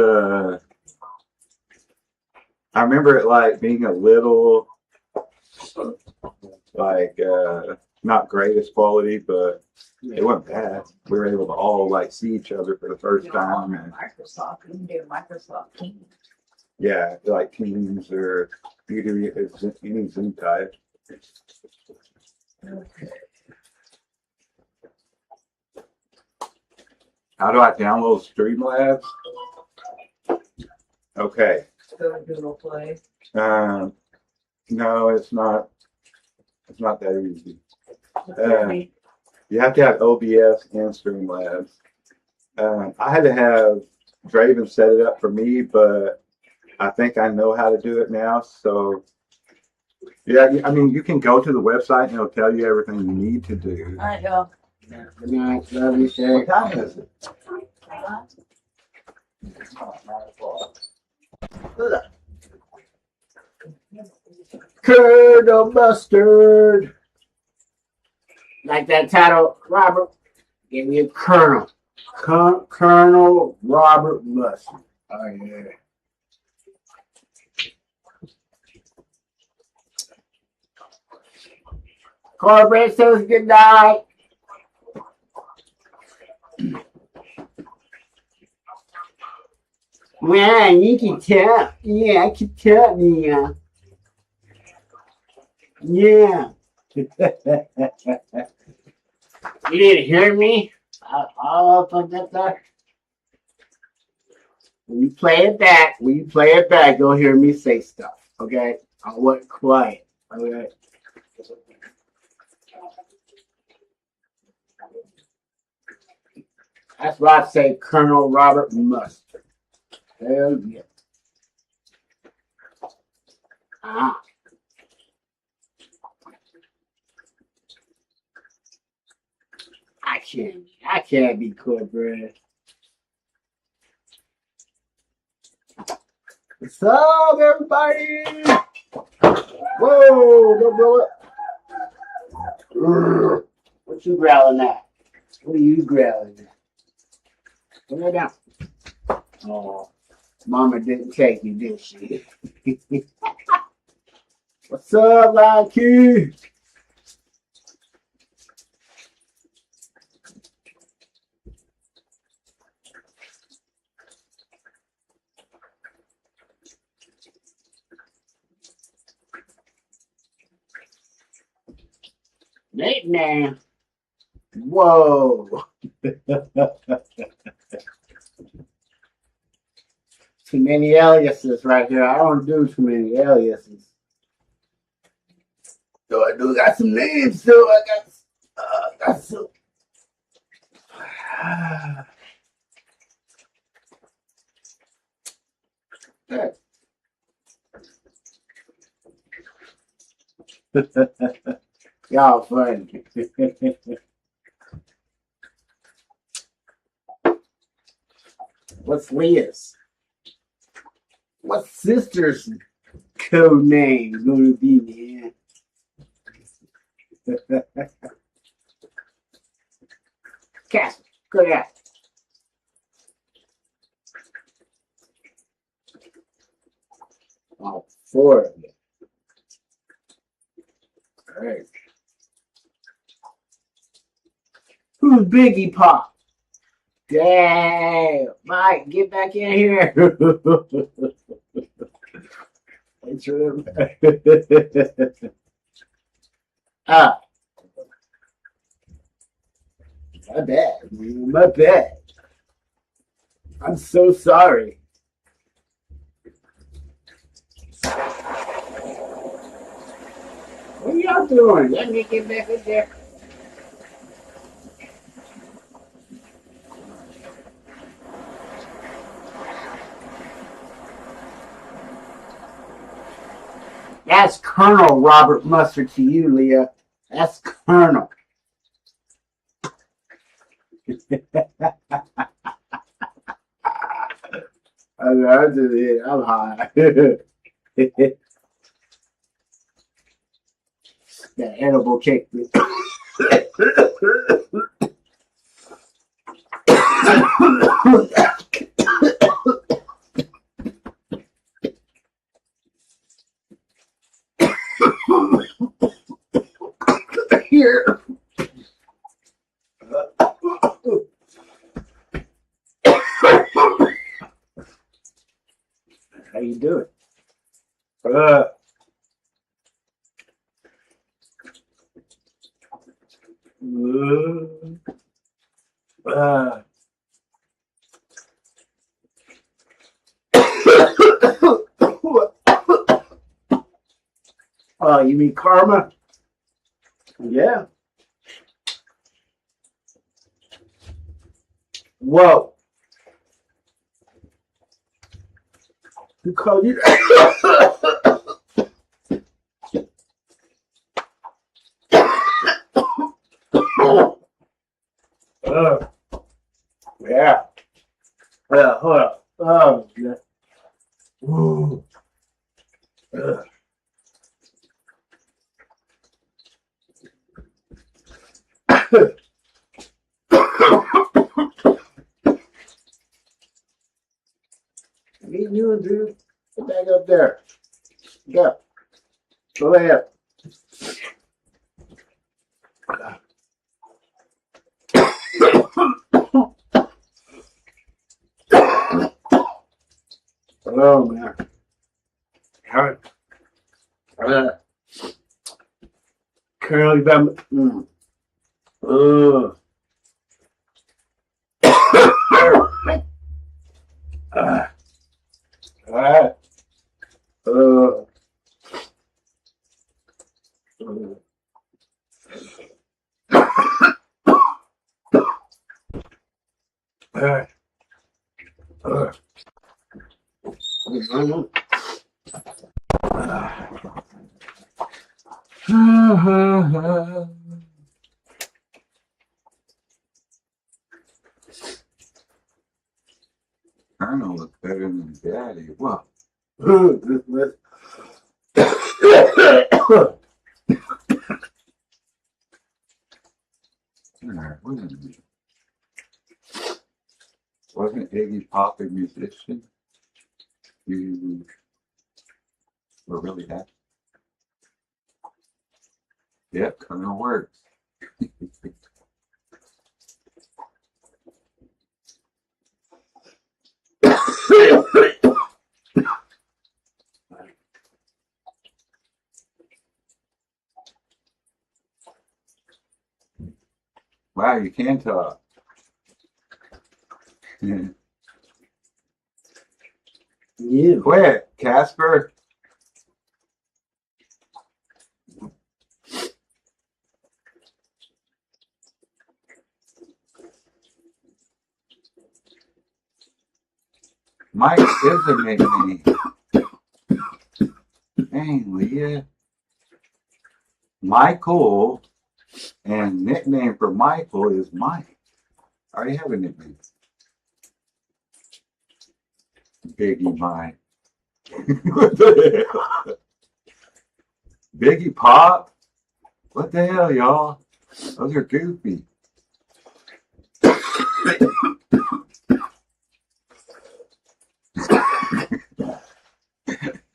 I remember it like being a little like not greatest quality, but it wasn't bad. We were able to all like see each other for the first time. And Microsoft, you can do Microsoft Teams. yeah, like Teams or you can do any Zoom type. How do I download Streamlabs? Okay. Go to Google Play. No, it's not. It's not that easy. You have to have OBS and Streamlabs. I had to have Draven set it up for me, but I think I know how to do it now. So, yeah, I mean, you can go to the website and it'll tell you everything you need to do. All right, y'all. Good night. Love you, Shay. What time is it? Colonel Mustard. Like that title, Robert? Give me a Colonel. Colonel Robert Mustard. Oh, yeah. Corporate says good night. Man, you can tell. Yeah, I can tell. Yeah. Yeah. You didn't hear me? All up on that there? When you play it back, you'll hear me say stuff. Okay? I wasn't quiet. Okay? That's why I say Colonel Robert Mustard. Hell yeah. Ah. I can't be corporate. What's up, everybody? Whoa, don't blow it. What you growling at? What are you growling at? Put that down. Oh, Mama didn't take you, did she? What's up, Lucky? Nate now. Whoa. Too many aliases right here. I don't do too many aliases. So I do got some names too. I got some. Y'all funny. What's Leah's? What's sister's code name going to be, man? Casper, go ahead. All four of them. All right. Who's Biggie Pop? Damn, Mike, get back in here. It's true. My bad. My bad. I'm so sorry. What are y'all doing? Let me get back in there. That's Colonel Robert Mustard to you, Leah. That's Colonel. I'm high. That edible cake. Here. How you doing? Oh, you mean karma? Yeah. Whoa. Who called you? Yeah. Hold up. Oh, yeah. Ooh. What are you doing, Drew? Get back up there. Go. Go ahead. Oh, man. Curly bum. Ugh. Alright. Alright. Colonel looks better than Daddy. What? Wasn't Iggy Pop a musician? You were really happy. Yep, Colonel works. Wow, you can talk. Yeah. Quit, Casper. Mike is a nickname. Dang, Leah. Michael, and nickname for Michael is Mike. I already have a nickname. Biggie Mike. What the hell? Biggie Pop? What the hell, y'all? Those are goofy.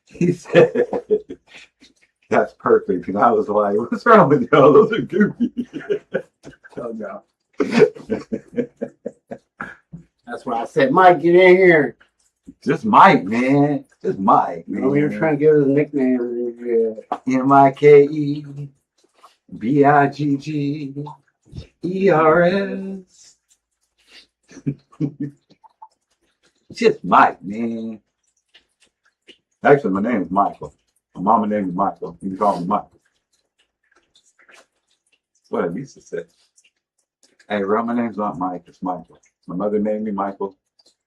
He said, that's perfect. And I was like, what's wrong with y'all? Those are goofy. Oh, no. That's why I said, Mike, get in here. Just Mike, man. Just Mike, man. We were trying to give us a nickname. Mikebbiggeres. Just Mike, man. Actually, my name is Michael. My mama named me Michael. You can call me Michael. That's what I used to say. Hey, bro, my name's not Mike. It's Michael. My mother named me Michael.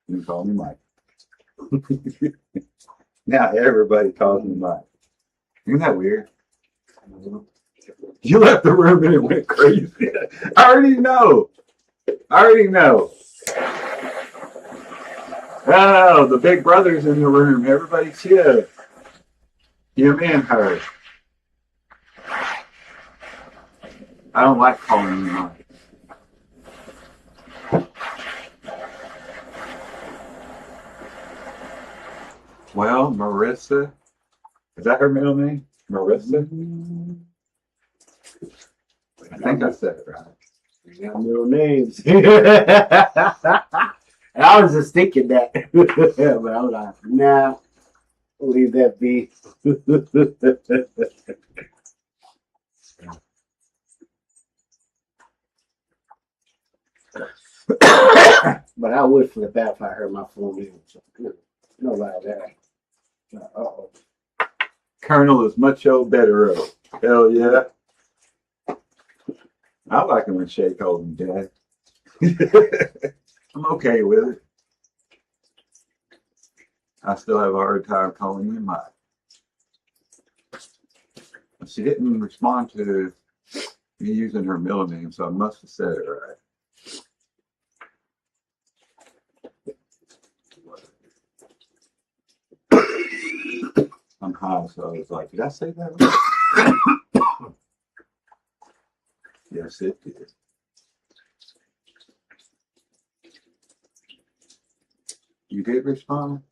You can call me Mike. Now everybody calls me Mike. Isn't that weird? You left the room and it went crazy. I already know. Oh, the big brother's in the room. Everybody chill. Him and her. I don't like calling him Mike. Well, Marissa. Is that her middle name? Marissa? I think I said it right. We got middle names. And I was just thinking that. But I was like, nah, we'll leave that be. But I would flip out if I heard my full name. So, no about that. Uh-oh. Colonel is much better. Hell yeah. I like him when Shay calls him Dad. I'm okay with it. I still have a hard time calling him Mike. She didn't respond to me using her middle name, so I must have said it right. I'm high, so I was like, did I say that right? Yes, it did. You did respond?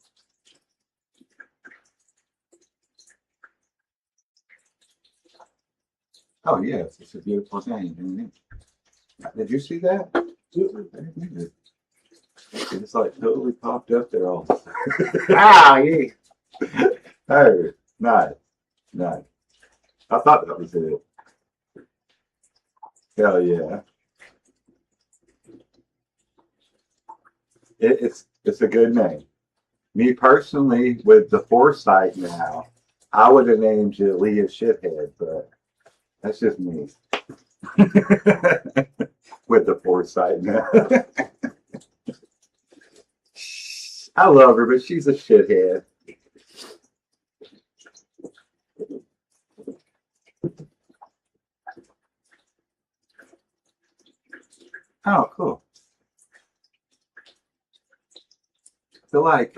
Oh, yes. It's a beautiful thing, isn't it? Did you see that? I didn't either. It just like totally popped up there all of a sudden. Ah, yeah. Hey, nice. Nice. I thought that was it. Hell yeah. It's a good name. Me personally, with the foresight now, I would have named you Leah Shithead, but that's just me. With the foresight now. I love her, but she's a shithead. Oh, cool. I feel like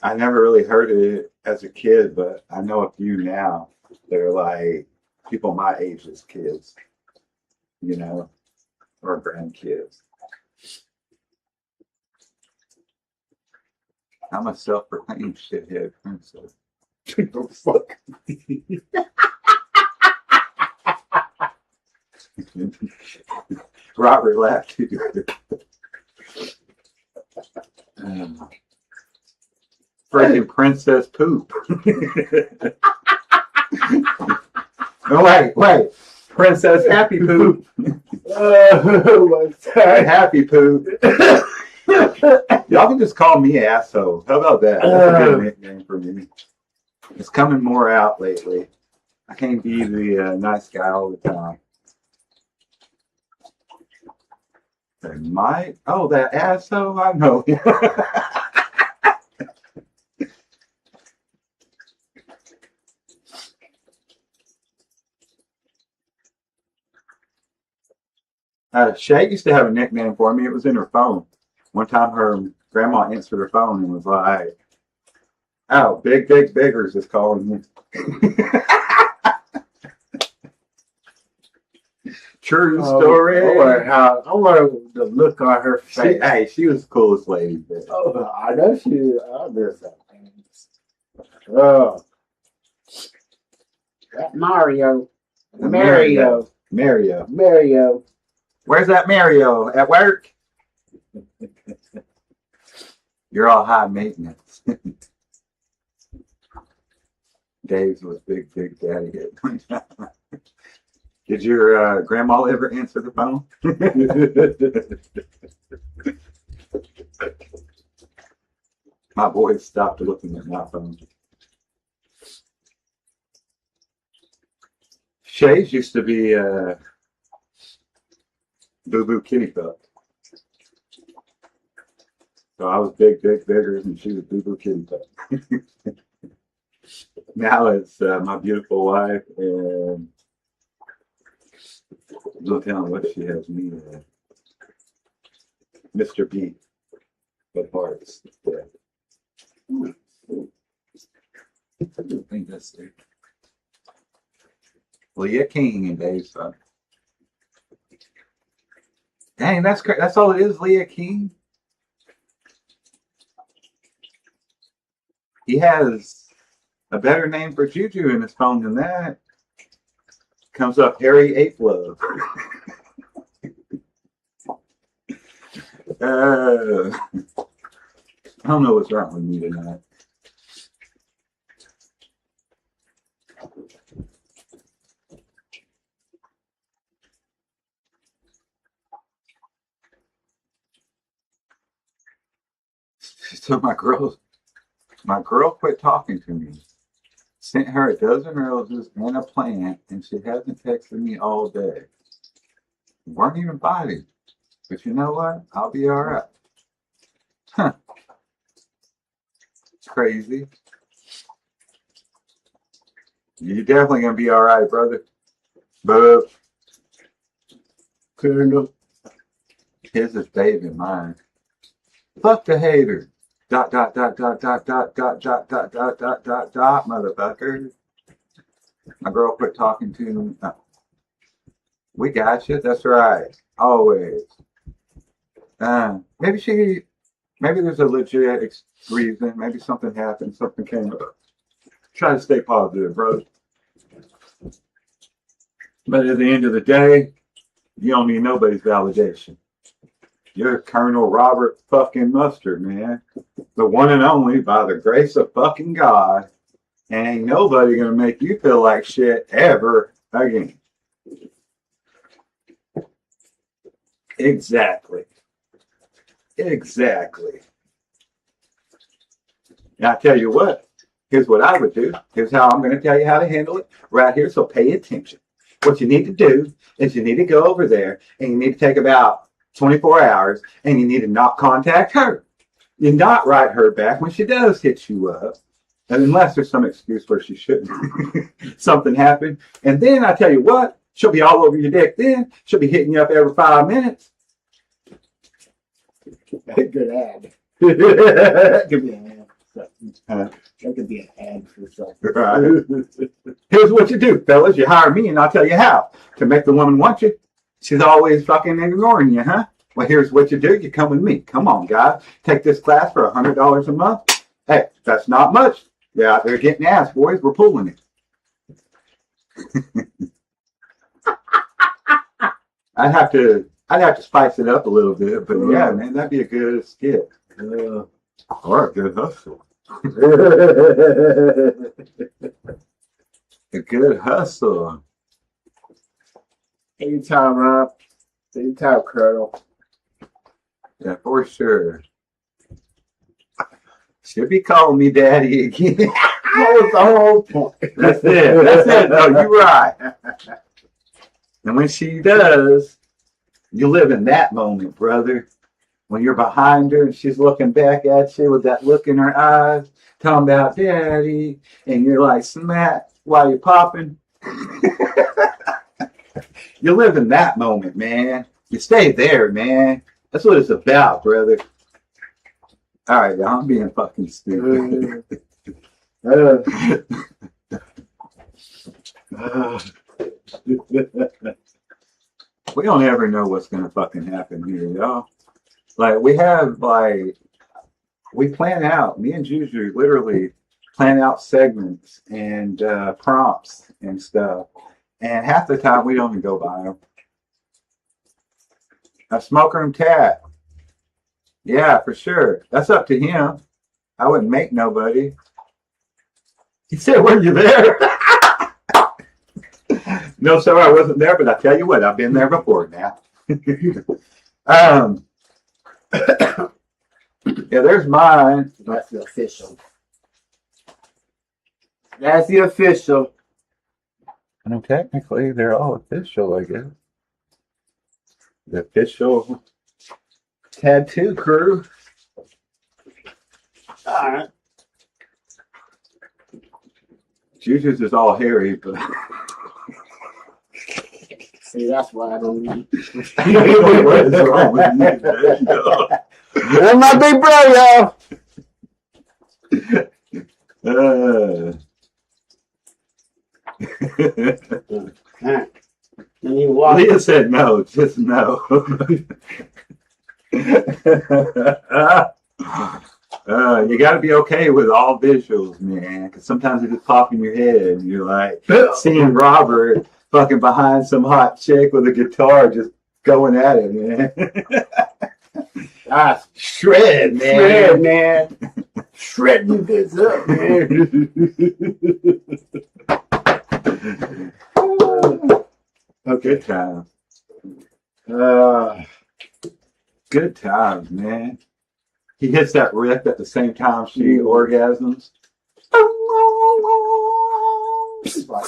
I never really heard it as a kid, but I know a few now. They're like people my age as kids, you know, or grandkids. I'm a self-proclaimed shithead princess. Oh, fuck. Robert laughed too. Freaking princess poop. No, wait. Princess happy poop. What's that? Happy poop. Y'all can just call me asshole. How about that? That's a good nickname for me. It's coming more out lately. I can't be the nice guy all the time. They might. Oh, that asshole. I know. Shay used to have a nickname for me. It was in her phone. One time her grandma answered her phone and was like, "Oh, Big Biggers is calling me." True story. I wonder the look on her face. She was the coolest lady. Oh, I know she is. I know something. Oh. That Mario. Mario. Where's that Mario? At work? You're all high maintenance. Dave's was big daddy hit. Did your grandma ever answer the phone? My boys stopped looking at my phone. Shay's used to be Boo Boo Kitty Pup. So I was Big Biggers and she was Boo Boo Kitty Pup. Now it's my beautiful wife and look down what she has me at. Mr. B. But hearts. Yeah. I think that's it. Leah King and Dave's son. Dang, that's great. That's all it is, Leah King. He has a better name for Juju in his phone than that. Comes up Harry Ape Love. I don't know what's wrong with me tonight. So my girl quit talking to me. Sent her a dozen roses and a plant, and she hasn't texted me all day. Weren't even fighting. But you know what? I'll be all right. Huh. It's crazy. You're definitely going to be all right, brother. But Colonel. His is Dave and mine. Fuck the hater. ... motherfucker. My girl quit talking to me. Oh. We got you. That's right. Always. Maybe she Maybe there's a legit reason. Maybe something happened. Something came up. Try to stay positive, bro. But at the end of the day, you don't need nobody's validation. You're Colonel Robert fucking Mustard, man. The one and only by the grace of fucking God. And ain't nobody gonna make you feel like shit ever again. Exactly. Exactly. Now I tell you what, here's what I would do. Here's how I'm gonna tell you how to handle it right here, so pay attention. What you need to do is you need to go over there and you need to take about 24 hours and you need to not contact her. You not write her back when she does hit you up. And unless there's some excuse where she shouldn't. Something happened. And then I tell you what, she'll be all over your dick then. She'll be hitting you up every 5 minutes. Good ad. That could be an ad. That could be an ad for something. Right. Here's what you do, fellas. You hire me and I'll tell you how. To make the woman want you, she's always fucking ignoring you, huh? Well, here's what you do. You come with me. Come on, guys. Take this class for $100 a month. Hey, that's not much. They're out there getting ass, boys. We're pulling it. I'd have to spice it up a little bit, but yeah, man, that'd be a good skit. Or a good hustle. A good hustle. Anytime, Rob. Anytime, Colonel. Yeah, for sure. Should be calling me daddy again. That was the whole point. That's it. That's it. No, you're right. And when she does, you live in that moment, brother. When you're behind her and she's looking back at you with that look in her eyes, talking about daddy, and you're like, smack while you're popping. You live in that moment, man. You stay there, man. That's what it's about, brother. All right, y'all, I'm being fucking stupid. We don't ever know what's gonna fucking happen here, y'all. Like we plan out. Me and Jujus literally plan out segments and prompts and stuff. And half the time we don't even go by them. A smoke room tat. Yeah, for sure. That's up to him. I wouldn't make nobody. He said, were you there? No, sir, I wasn't there, but I tell you what, I've been there before now. Yeah, there's mine. That's the official. That's the official. I know technically they're all official, I guess. The official tattoo crew. All right. Jujus is all hairy, but See, that's why I don't need. what is wrong with you? There you go. That's my big bro, y'all. And you walk. Leah said no, just no. You got to be okay with all visuals, man, because sometimes it just pop in your head and you're like seeing Robert fucking behind some hot chick with a guitar just going at it, man. Shred, man. Shred, man. Shredding this up, man. Good times. Good times, man. He hits that riff at the same time she orgasms.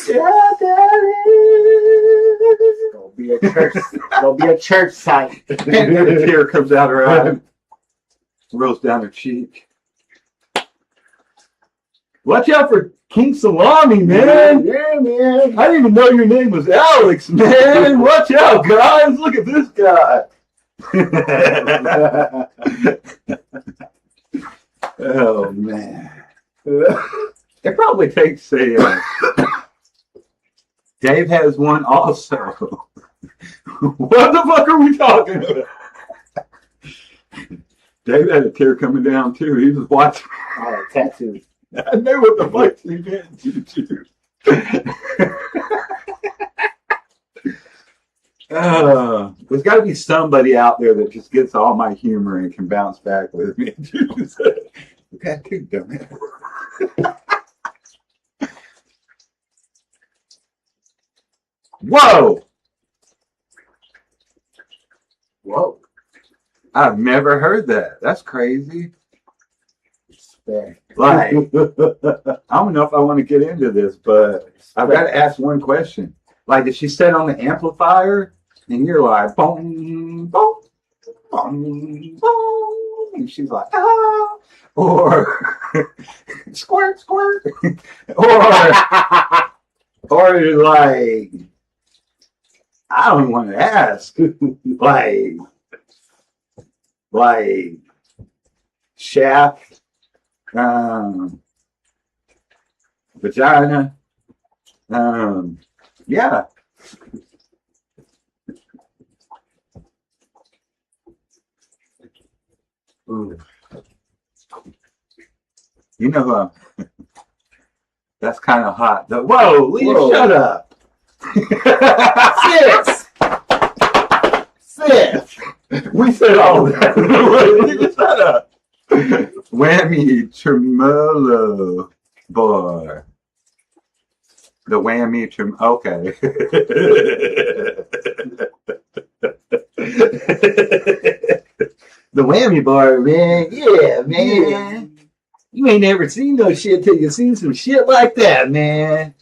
Yeah, daddy. It'll be a church site. And then a tear comes out her eye, rolls down her cheek. Watch out for King Salami, man. Yeah, man. I didn't even know your name was Alex, man. Watch out, guys. Look at this guy. Oh, man. It probably takes a... Dave has one also. What the fuck are we talking about? Dave had a tear coming down too. He was watching. Oh, tattoos. I knew what the fuck he meant, Juju. There's got to be somebody out there that just gets all my humor and can bounce back with me. Okay, too dumb. Whoa! Whoa. I've never heard that. That's crazy. Respect. Like, I don't know if I want to get into this, but I've got to ask one question. Like, if she said on the amplifier, and you're like, boom, boom, boom, boom, and she's like, ah, or squirt, squirt, or you're like, I don't want to ask, like shaft, vagina, yeah. Ooh. You know, that's kind of hot. Whoa, Leah, shut up. Sis. We said all that. Leah, shut up. Whammy tremolo bar. The whammy okay. The whammy bar, man. Yeah, man. You ain't never seen no shit till you seen some shit like that, man.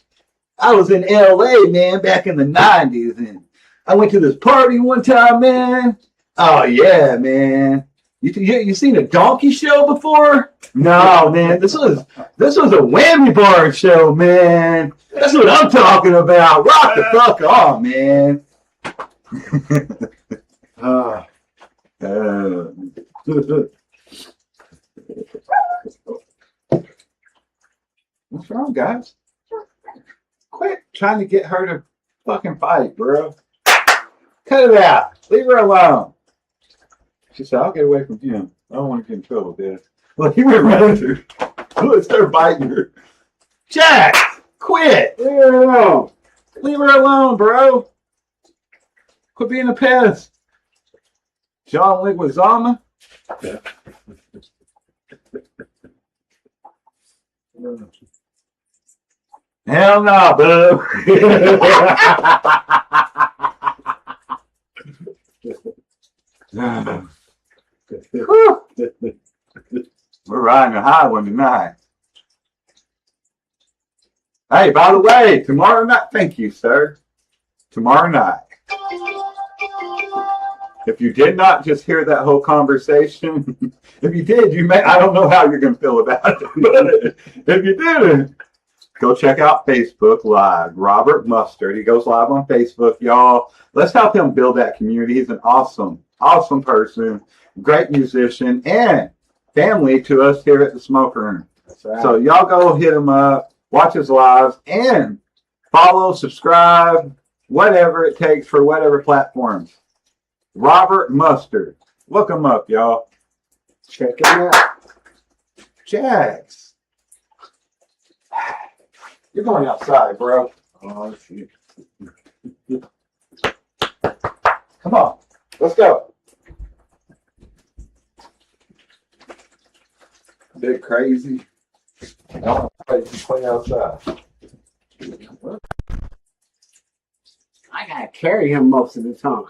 I was in LA, man, back in the 90s, and I went to this party one time, man. Oh, yeah, man. You seen a donkey show before? No, man. This was a whammy bar show, man. That's what I'm talking about. Rock the fuck on, man. What's wrong, guys? Quit trying to get her to fucking fight, bro. Cut it out. Leave her alone. She said, I'll get away from him. I don't want to get in trouble, Dad. Well, he went around her. Let's start biting her. Jack! Quit! Leave her alone. Leave her alone, bro. Quit being a pest. John Leguizamo? Hell no, boo. We're riding a high one tonight. Hey, by the way, tomorrow night, thank you, sir. Tomorrow night. If you did not just hear that whole conversation, if you did, I don't know how you're going to feel about it, but if you didn't, go check out Facebook Live. Robert Mustard. He goes live on Facebook, y'all. Let's help him build that community. He's an awesome, awesome person, great musician, and family to us here at the Smoker Room. That's right. So y'all go hit him up, watch his lives, and follow, subscribe, whatever it takes for whatever platforms. Robert Mustard. Look him up, y'all. Check him out. Jax. You're going outside, bro. Oh, shit. Come on. Let's go. Big crazy. I don't know if you play outside. I gotta carry him most of the time.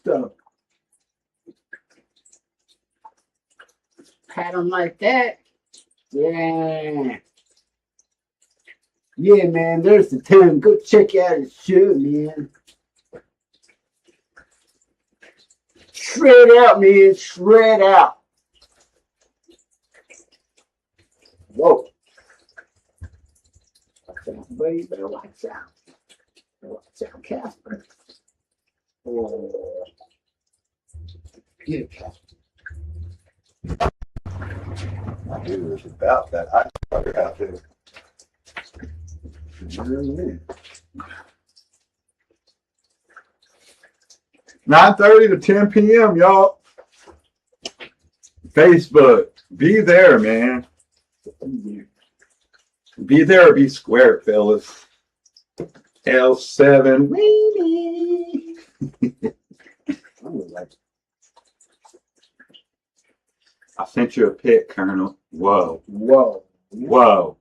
So, Pat him like that. Yeah. Yeah, man, there's the time. Go check out his show, man. Shred out, man. Shred out. Whoa. Watch out, buddy. Better watch out. Better watch out, Casper. Oh. Get it, Casper. I knew it was about that. I got her out there. 9:30 to 10 p.m., y'all. Facebook, be there, man. Be there or be square, fellas. L7 weenie. I sent you a pic, Colonel. Whoa. Whoa. Whoa.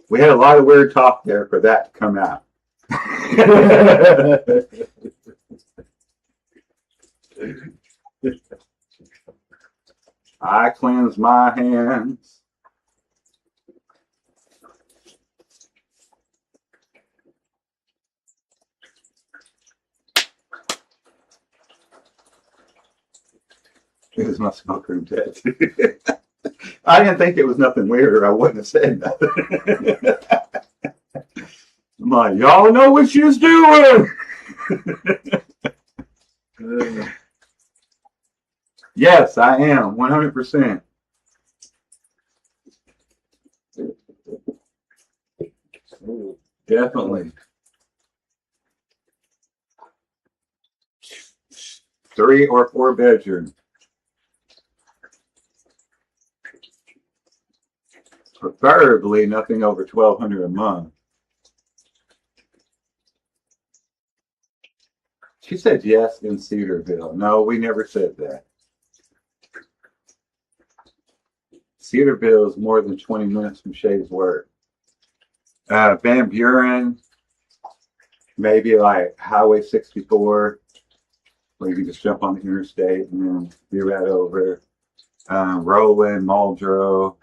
We had a lot of weird talk there for that to come out. I cleanse my hands. It was my smoke room tattoo. I didn't think it was nothing weird or I wouldn't have said nothing. I'm like, y'all know what she's doing. Yes, I am, 100%. Definitely. 3 or 4 bedroom. Preferably nothing over $1,200 a month. She said yes in Cedarville. No, we never said that. Cedarville is more than 20 minutes from Shade's work. Van Buren, maybe like Highway 64, where you can just jump on the interstate and then be right over. Roland, Muldrow.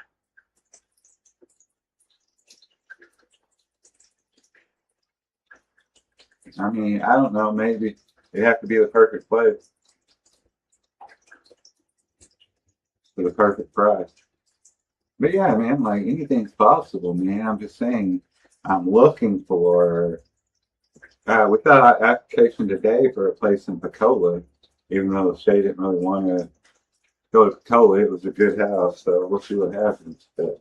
I mean, I don't know, maybe it'd have to be the perfect place for the perfect price. But yeah, man, like anything's possible, man. I'm just saying, I'm looking for, we got an application today for a place in Pecola, even though Shay didn't really want to go to Pecola. It was a good house, so we'll see what happens. But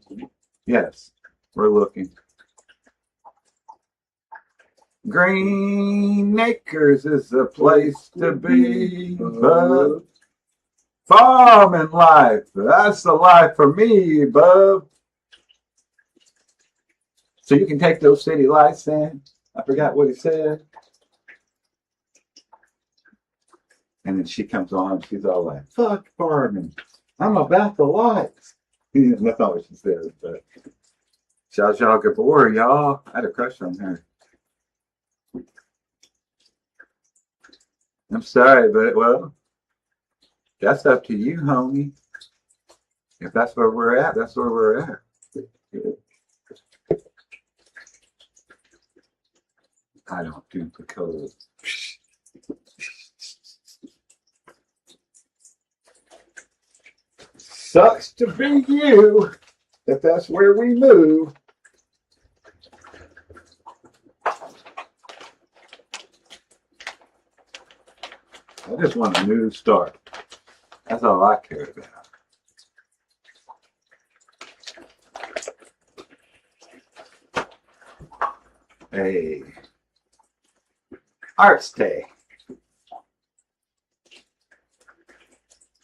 yes, we're looking. Green Acres is the place to be, bub. Farming life, that's the life for me, bub. So you can take those city lights in. I forgot what he said. And then she comes on and she's all like, fuck farming. I'm about the lights. That's not what she says, but Zsa Zsa Gabor, y'all. I had a crush on her. I'm sorry, but well, that's up to you, homie. If that's where we're at, that's where we're at. I don't do Pecola. Sucks to be you, if that's where we move. I just want a new start. That's all I care about. Hey, Arts Day.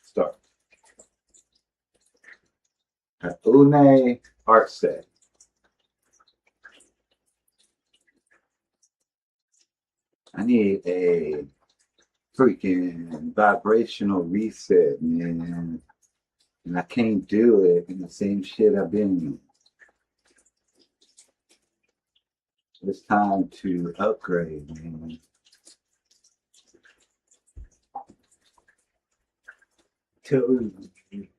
Start. Une Arts Day. I need a freaking vibrational reset, man. And I can't do it in the same shit I've been in. It's time to upgrade, man.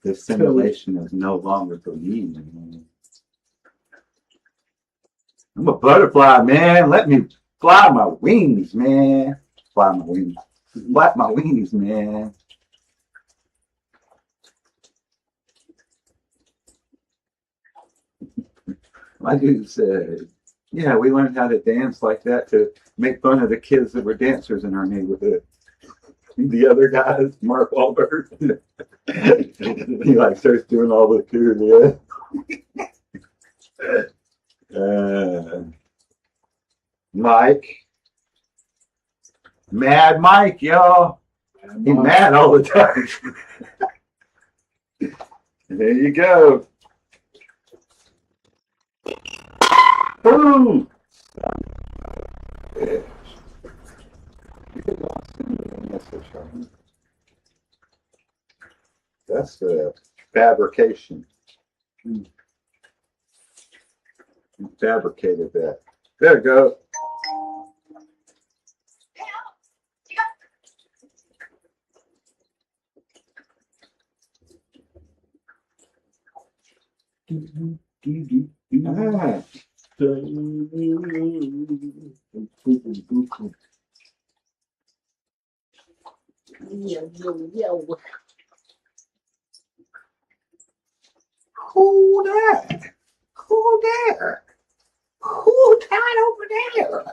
The simulation is no longer for me, man. I'm a butterfly, man. Let me fly my wings, man. Fly my wings. Flap my wings, man. My dude said, yeah, we learned how to dance like that to make fun of the kids that were dancers in our neighborhood. The other guys, Mark Wahlberg, he like starts doing all the cool, yeah. Mike. Mad Mike, y'all. He's mad all the time. There you go. Boom. That's the fabrication. You fabricated that. There you go. Ah. Who that? Who there? Who that over there?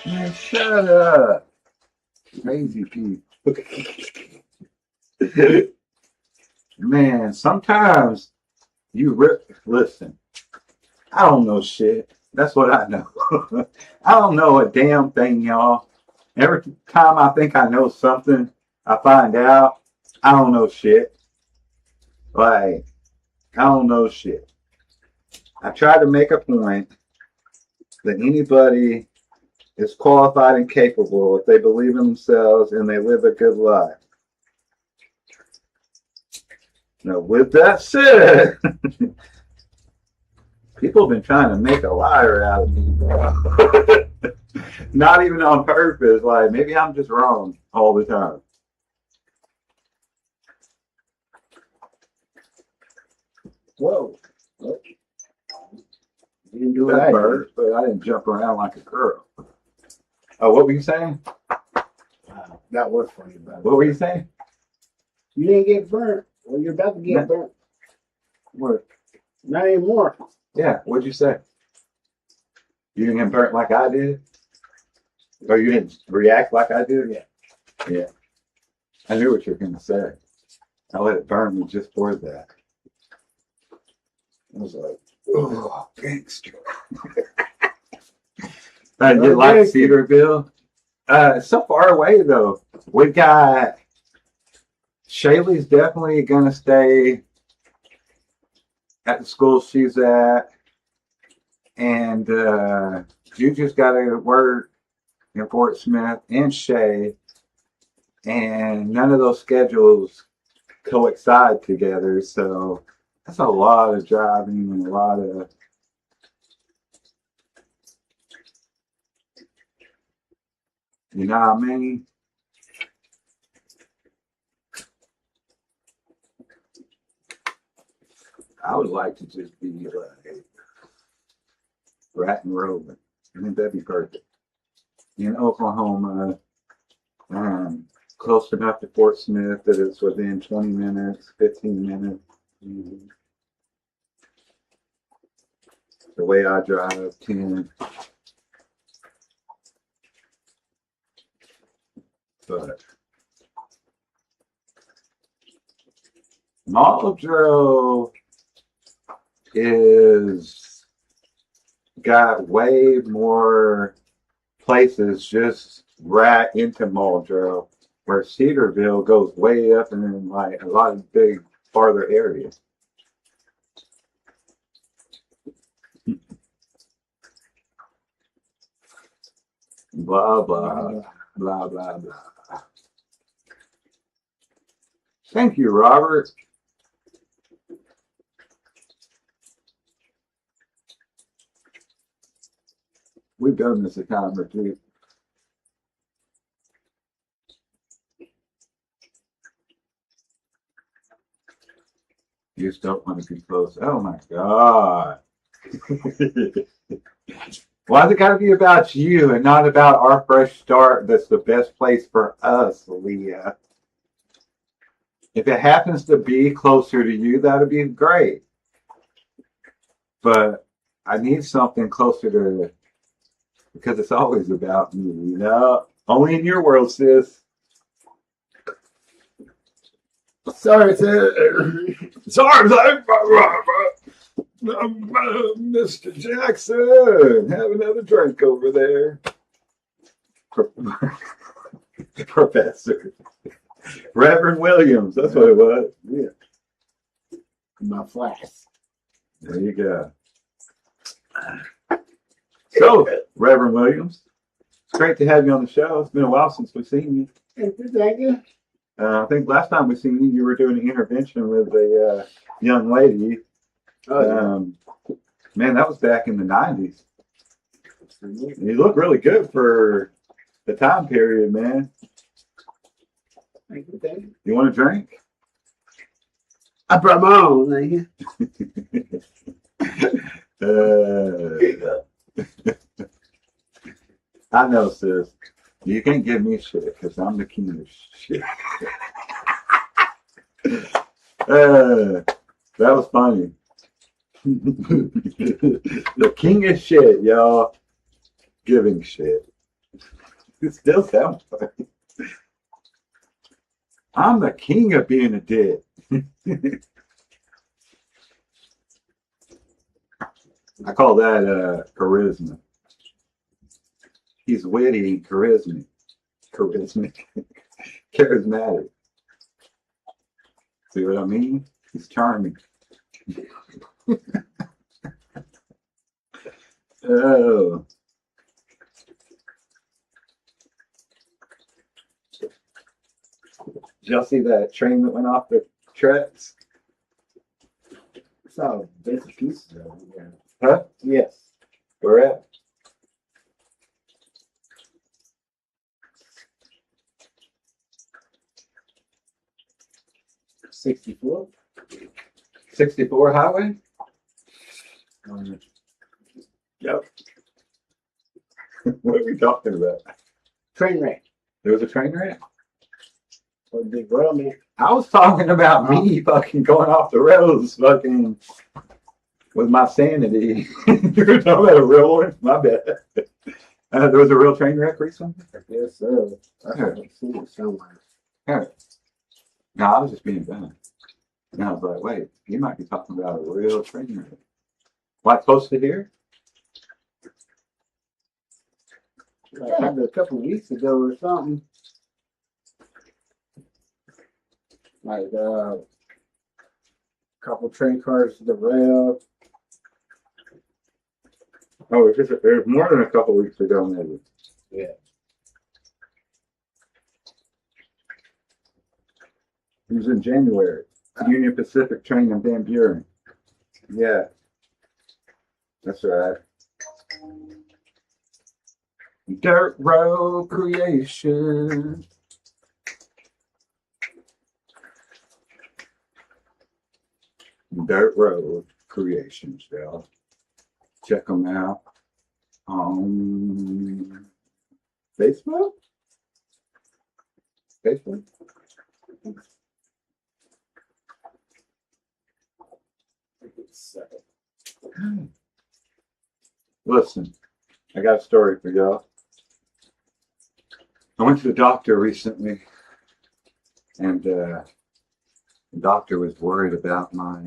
Man, shut up. Crazy people. Man, sometimes you listen. I don't know shit. That's what I know. I don't know a damn thing, y'all. Every time I think I know something, I find out I don't know shit. Like, I don't know shit. I try to make a point that anybody is qualified and capable if they believe in themselves and they live a good life. Now, with that said, people have been trying to make a liar out of me. Not even on purpose. Like, maybe I'm just wrong all the time. Whoa. You didn't do That that. first, but I didn't jump around like a girl. Oh, what were you saying? That was funny, brother. What were you saying? You didn't get burnt. Well, you're about to get burnt. What? Not anymore. Yeah, what'd you say? You didn't get burnt like I did? Or you didn't react like I did? Yeah. Yeah. I knew what you were going to say. I let it burn me just for that. I was like, oh, gangster. You like Cedarville? It's so far away, though. We got Shaylee's definitely going to stay at the school she's at. And Jujus got to work in Fort Smith and Shay. And none of those schedules coincide together. So that's a lot of driving and a lot of you know what I mean? I would like to just be like rat and rolling. I think that'd be perfect. In Oklahoma, close enough to Fort Smith that it's within 20 minutes, 15 minutes. The way I drive, 10. But Muldrow is got way more places just right into Muldrow, where Cedarville goes way up and in like a lot of big farther areas. Blah blah blah blah blah. Thank you, Robert. We've done this a time or two. You just don't want to be close. Oh my God. Why's it got to be about you and not about our fresh start that's the best place for us, Leah? If it happens to be closer to you, that'd be great. But I need something closer to, because it's always about me, you know? Only in your world, sis. Sorry, sis. Sorry, Mr. Jackson. Have another drink over there. Professor. Reverend Williams. That's what it was. Yeah. My flask. There you go. So, Reverend Williams, it's great to have you on the show. It's been a while since we've seen you. Thank you. I think last time we seen you, you were doing an intervention with a young lady. Man, that was back in the 90s. You look really good for the time period, man. Thank you. Thank you. You want a drink? I brought my own. Thank you. I know, sis. You can't give me shit because I'm the king of shit. That was funny. The king of shit, y'all. Giving shit. It still sounds funny. I'm the king of being a dick. I call that charisma. He's witty and charismatic. Charismatic. See what I mean? He's charming. Oh. Did y'all see that train that went off the tracks? So, bits and pieces of it. Yeah. Huh? Yes. Where at? $64. 64 highway? Yep. What are we talking about? Train wreck. There was a train wreck? Or big world, man. I was talking about me fucking going off the rails fucking with my sanity. You were talking about a real one? My bad. There was a real train wreck recently? Yes, sir. I haven't seen it somewhere. No, I was just being dumb. And I was like, wait, you might be talking about a real train wreck. Like close to here? Like maybe a couple of weeks ago or something. Like couple train cars to the rail. Oh, it's just there's more than a couple weeks ago, maybe. Yeah. It was in January. Union Pacific train in Van Buren. Yeah. That's right. Dirt Road Creation. Dirt Road Creations, y'all. Check them out on Facebook. Facebook. Listen, I got a story for y'all. I went to the doctor recently, and the doctor was worried about my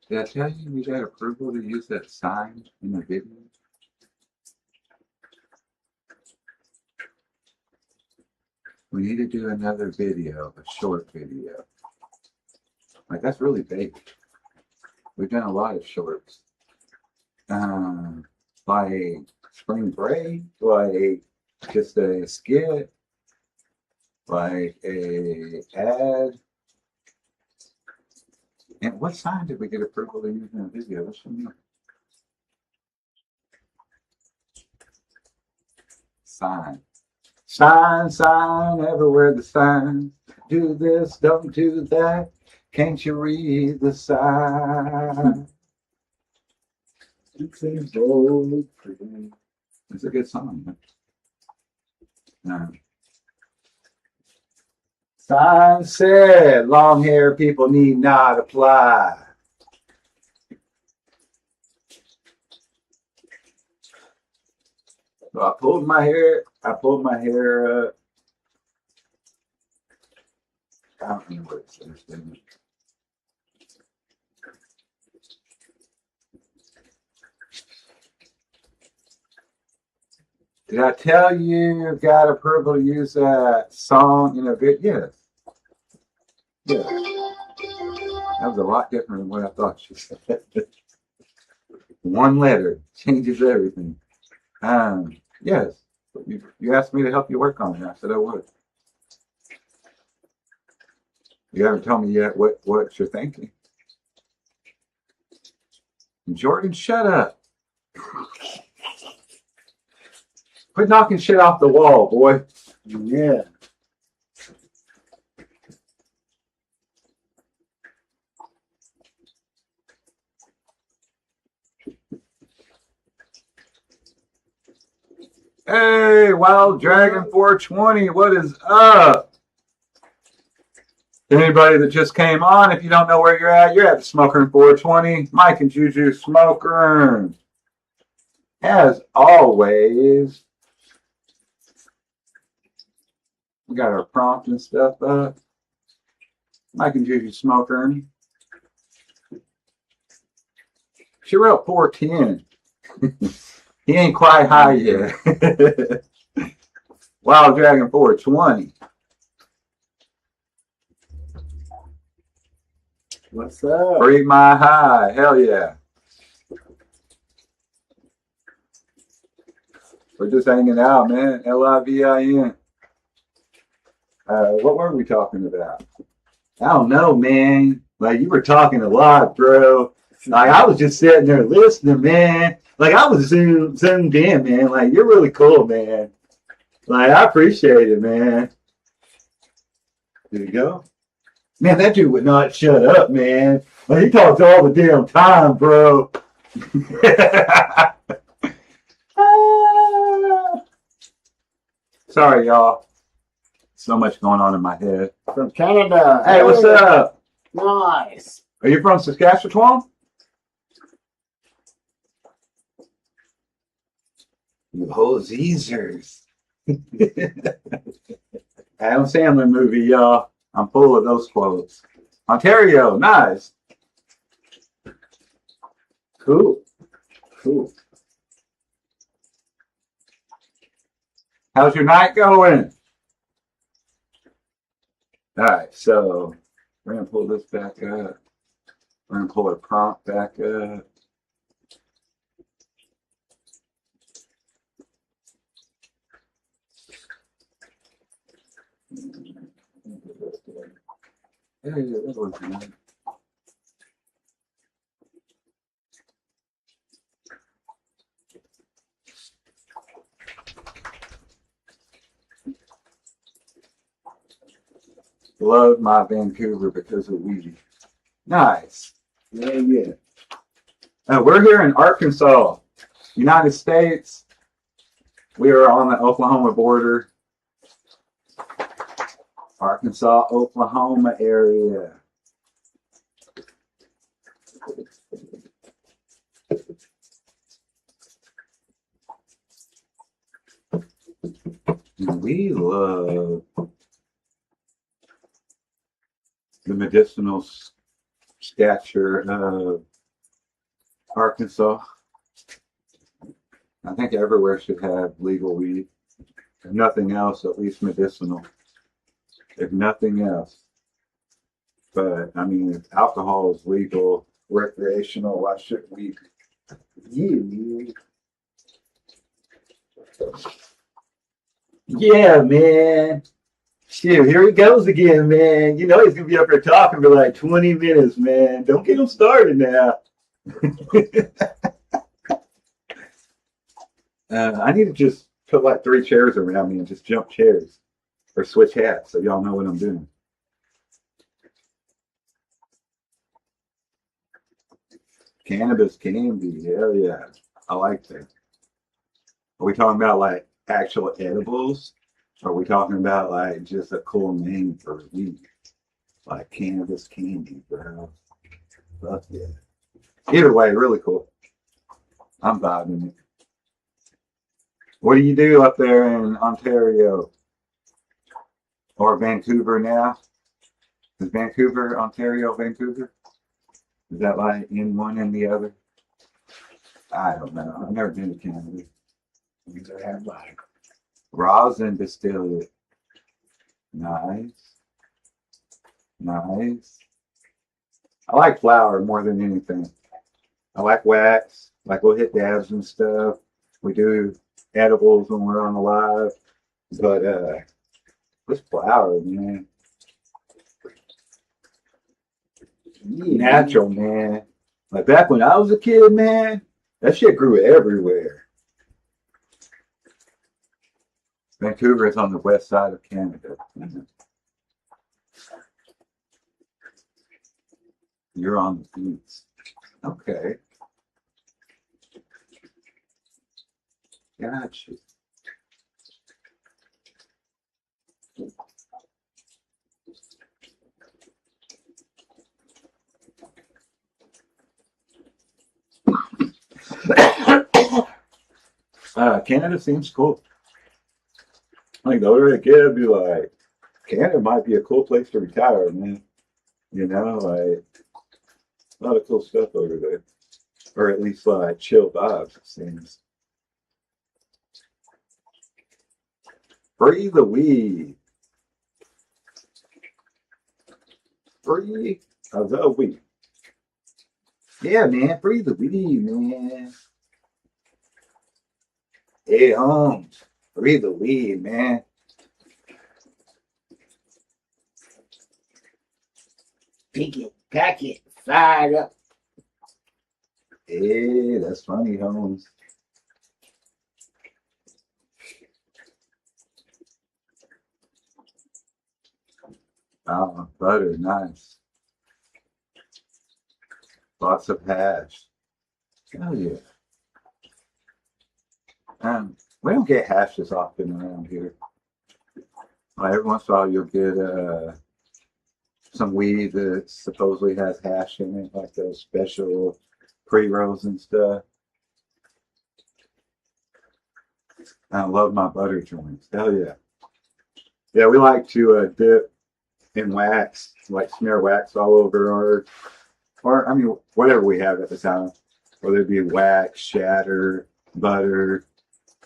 did I tell you we got approval to use that sign in the video? We need to do another video, a short video. Like, that's really big. We've done a lot of shorts. Like spring break, like just a skit, like a ad. And what sign did we get approval to use in a video? What's the name? Sign. Sign, sign, everywhere the sign. Do this, don't do that. Can't you read the sign? It seems so pretty. It's a good song. No. Sign said, long hair people need not apply. So I pulled my hair up. I don't know what it says. Did I tell you got approval to use that song in a video? Yes. That was a lot different than what I thought she said. One letter changes everything. Yes. You asked me to help you work on it. I said I would. You haven't told me yet what you're thinking. Jordan, shut up. Quit knocking shit off the wall, boy. Yeah. Hey, Wild Dragon 420, what is up? Anybody that just came on, if you don't know where you're at the Smoker 420. Mike and Jujus Smoker. As always, we got our prompt and stuff up. Mike and Jujus Smoker. She wrote 410. He ain't quite high yet. Wild Dragon 420. What's up? Breathe my high. Hell yeah. We're just hanging out, man. Livin. What were we talking about? I don't know, man. Like, you were talking a lot, bro. Like, I was just sitting there listening, man. Like, I was zoomed in, man. Like, you're really cool, man. Like, I appreciate it, man. There you go. Man, that dude would not shut up, man. Like, he talks all the damn time, bro. Sorry, y'all. So much going on in my head. From Canada. Hey, what's up? Nice. Are you from Saskatchewan? You Hoseezers. Adam Sandler movie, y'all. I'm full of those quotes. Ontario, nice. Cool. Cool. How's your night going? All right, so we're going to pull this back up. We're going to pull our prompt back up. Hey, that was good. Love my Vancouver because of weed. Nice. Yeah. We're here in Arkansas, United States. We are on the Oklahoma border. Arkansas, Oklahoma area. We love the medicinal stature of Arkansas. I think everywhere should have legal weed. If nothing else, at least medicinal. If nothing else. But, I mean, if alcohol is legal, recreational, why shouldn't we? Yeah, man. Shit, here he goes again, man. You know he's going to be up here talking for like 20 minutes, man. Don't get him started now. I need to just put like 3 chairs around me and just jump chairs. Or switch hats so y'all know what I'm doing. Cannabis candy, hell yeah. I like that. Are we talking about like actual edibles? Or are we talking about like just a cool name for weed? Like cannabis candy, bro. Fuck yeah. Either way, really cool. I'm vibing it. What do you do up there in Ontario? Or Vancouver now? Is Vancouver, Ontario, Vancouver? Is that like in one and the other? I don't know. I've never been to Canada. You gotta have butter. Rosin distilled. Nice. Nice. I like flour more than anything. I like wax. Like we'll hit dabs and stuff. We do edibles when we're on the live. But this flour, man. Natural, man. Like back when I was a kid, man, that shit grew everywhere. Vancouver is on the west side of Canada. You're on the east. Okay. Got you. Canada seems cool. Like the older I get, I'd be like, Canada might be a cool place to retire, man. You know, like a lot of cool stuff over there, or at least like chill vibes. It seems. Free the weed. Free the weed. Yeah, man. Free the weed, man. Hey, Holmes. Free the weed, man. Pick it, pack it, fire it up. Hey, that's funny, Holmes. Oh, butter, nice. Lots of hash. Oh yeah. We don't get hash as often around here. Every once in a while, you'll get some weed that supposedly has hash in it, like those special pre-rolls and stuff. I love my butter joints. Hell yeah. Yeah, we like to dip in wax, like smear wax all over or I mean, whatever we have at the time, whether it be wax, shatter, butter,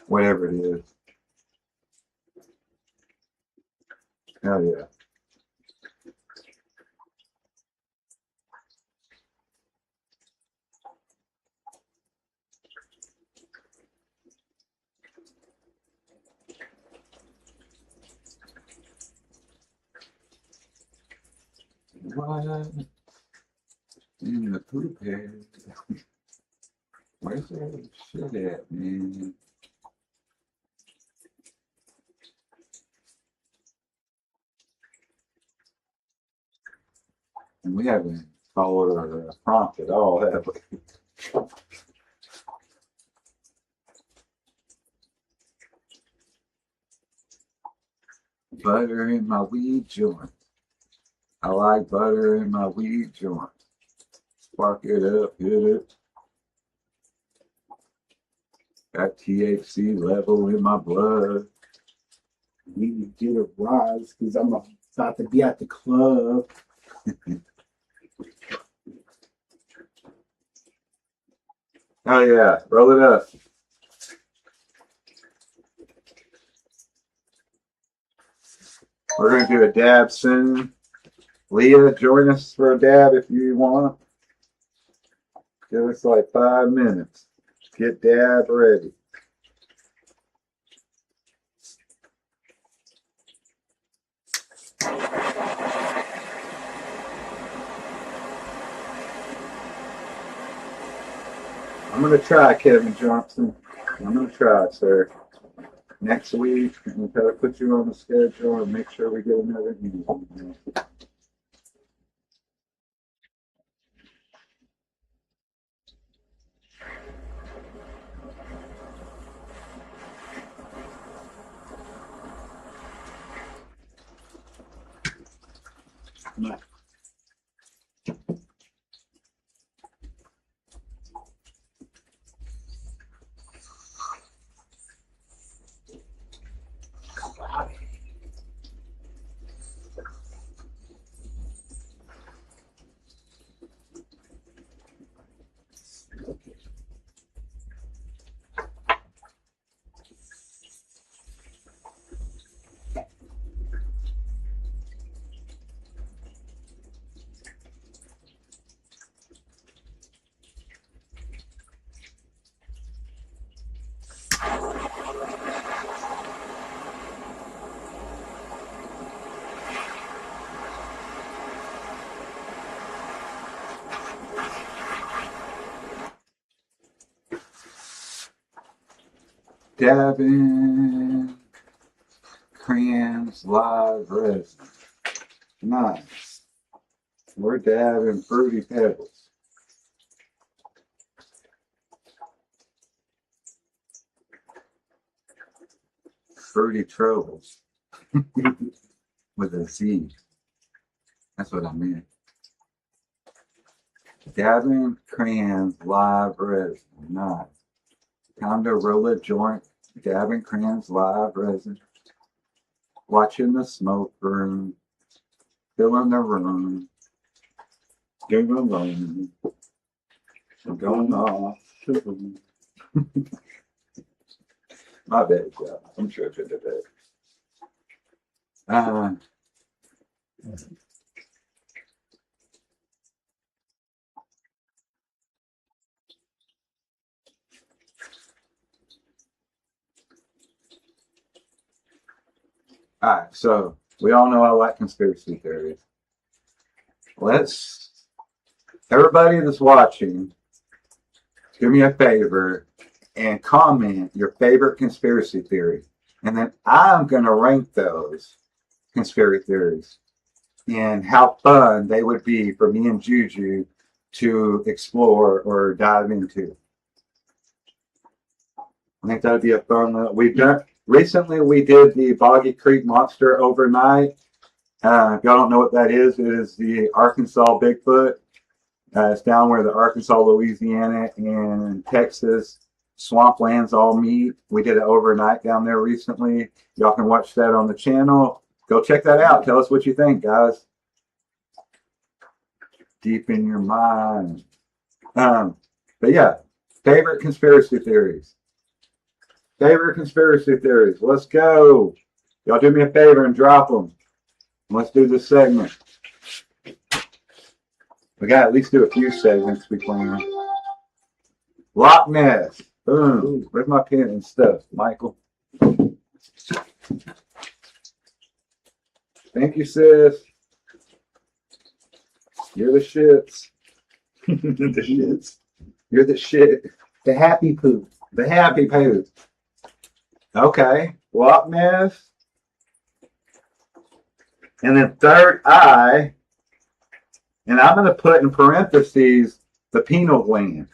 whatever it is. Hell yeah. What in the poop head? Where's that shit at, man? And we haven't followed our prompt at all, have we? Butter in my weed joint. I like butter in my weed joint. Spark it up, hit it. Got THC level in my blood. Need to get a rise because I'm about to be at the club. Oh yeah, roll it up. We're gonna do a dab soon. Leah, join us for a dab if you want. Give us like 5 minutes. Get dab ready. I'm gonna try, Kevin Johnson. I'm gonna try, sir. Next week, we'll try to put you on the schedule and make sure we get another meeting. Dabbing crayons live resin. Nice. We're dabbing fruity pebbles. Fruity troubles. With a Z. That's what I meant. Dabbing crayons live resin. Nice. Time to roll a joint. Dabbing crayons live resin. Watching the smoke room. Filling the room. Going alone. Going off. My bad, yeah. I'm sure it's in the bed. Alright, so we all know I like conspiracy theories. Everybody that's watching, do me a favor and comment your favorite conspiracy theory. And then I'm going to rank those conspiracy theories and how fun they would be for me and Juju to explore or dive into. I think that'd be a fun one. Recently we did the Boggy Creek Monster overnight. If y'all don't know what that is, it is the Arkansas Bigfoot. It's down where the Arkansas, Louisiana, and Texas swamplands all meet. We did it overnight down there recently. Y'all can watch that on the channel. Go check that out. Tell us what you think, guys. Deep in your mind. But yeah, favorite conspiracy theories. Favorite conspiracy theories. Let's go. Y'all do me a favor and drop them. Let's do this segment. We got to at least do a few segments we plan. Loch Ness. Boom. Where's my pen and stuff, Michael? Thank you, sis. You're the shits. The shits. You're the shit. The happy poo. The happy poo. Okay. Loch Ness. And then third eye. And I'm going to put in parentheses the pineal gland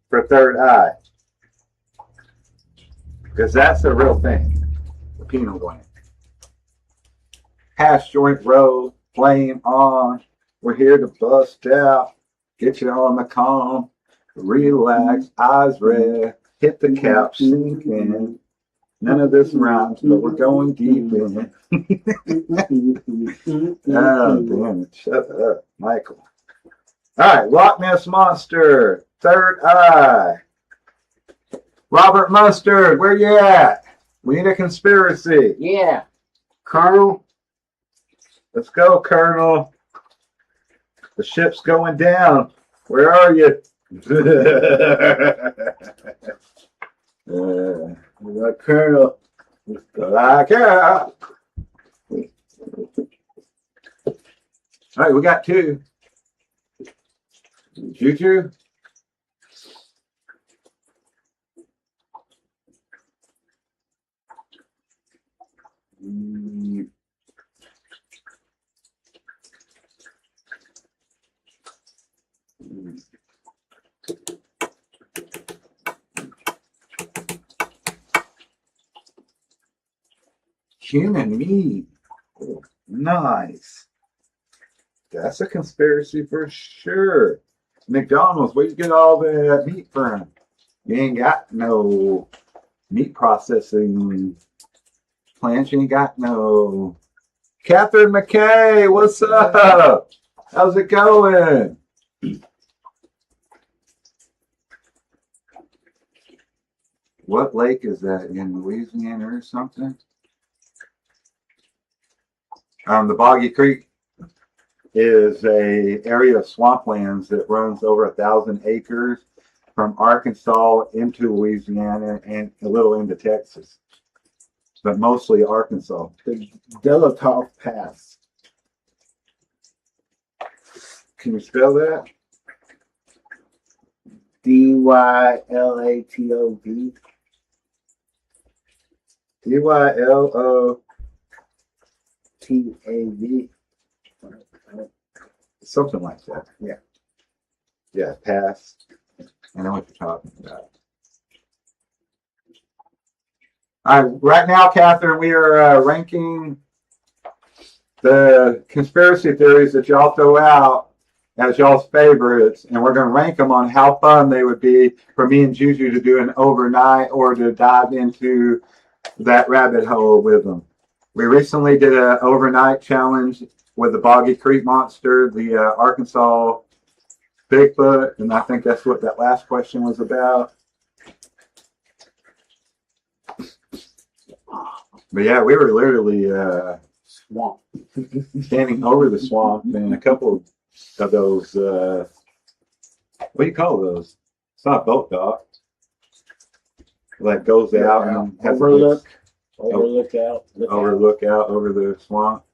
for third eye. Because that's the real thing. The pineal gland. Hash joint road, playing on. We're here to bust out. Get you on the calm. Relax, eyes red. Hit the cap, sink in. None of this rhymes, but we're going deep in it. Oh, damn it. Shut up, Michael. All right, Loch Ness Monster, third eye. Robert Mustard, where you at? We need a conspiracy. Yeah. Colonel. Let's go, Colonel. The ship's going down. Where are you? The Colonel. Like out. All right, we got two. Juju. Human meat. Nice. That's a conspiracy for sure. McDonald's, where you get all the meat from? You ain't got no meat processing plants. You ain't got no. Catherine McKay, what's up? How's it going? What lake is that, in Louisiana or something? The Boggy Creek is a area of swamplands that runs over 1,000 acres from Arkansas into Louisiana and a little into Texas, but mostly Arkansas. The Delatoff Pass. Can you spell that? DYLATOV. DYLOTAV. Something like that. Yeah. Yeah, pass. I know what you're talking about. All right, right now, Catherine, we are ranking the conspiracy theories that y'all throw out as y'all's favorites, and we're going to rank them on how fun they would be for me and Juju to do an overnight or to dive into that rabbit hole with them. We recently did an overnight challenge with the Boggy Creek Monster, the Arkansas Bigfoot, and I think that's what that last question was about. But yeah, we were literally Swamp. standing over the swamp, and a couple of those, what do you call those? It's not boat dock. Like goes out and has Overlook. a Overlook out. overlook out over the swamp.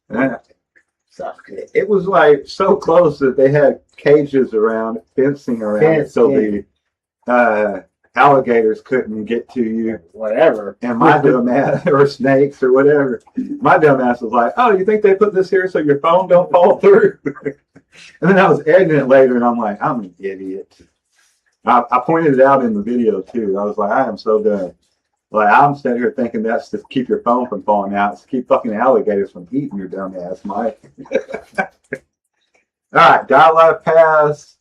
And So, it was like so close that they had cages around, fencing around it, so the alligators couldn't get to you. whatever. And my dumb ass, or snakes or whatever, my dumb ass was like, "Oh, you think they put this here so your phone don't fall through?" And then I was editing it later, and I'm like, "I'm an idiot." I pointed it out in the video too. I was like, "I am so dumb." Like I'm sitting here thinking that's to keep your phone from falling out. It's to keep fucking alligators from eating your dumb ass, Mike. All right, Dialogue Pass.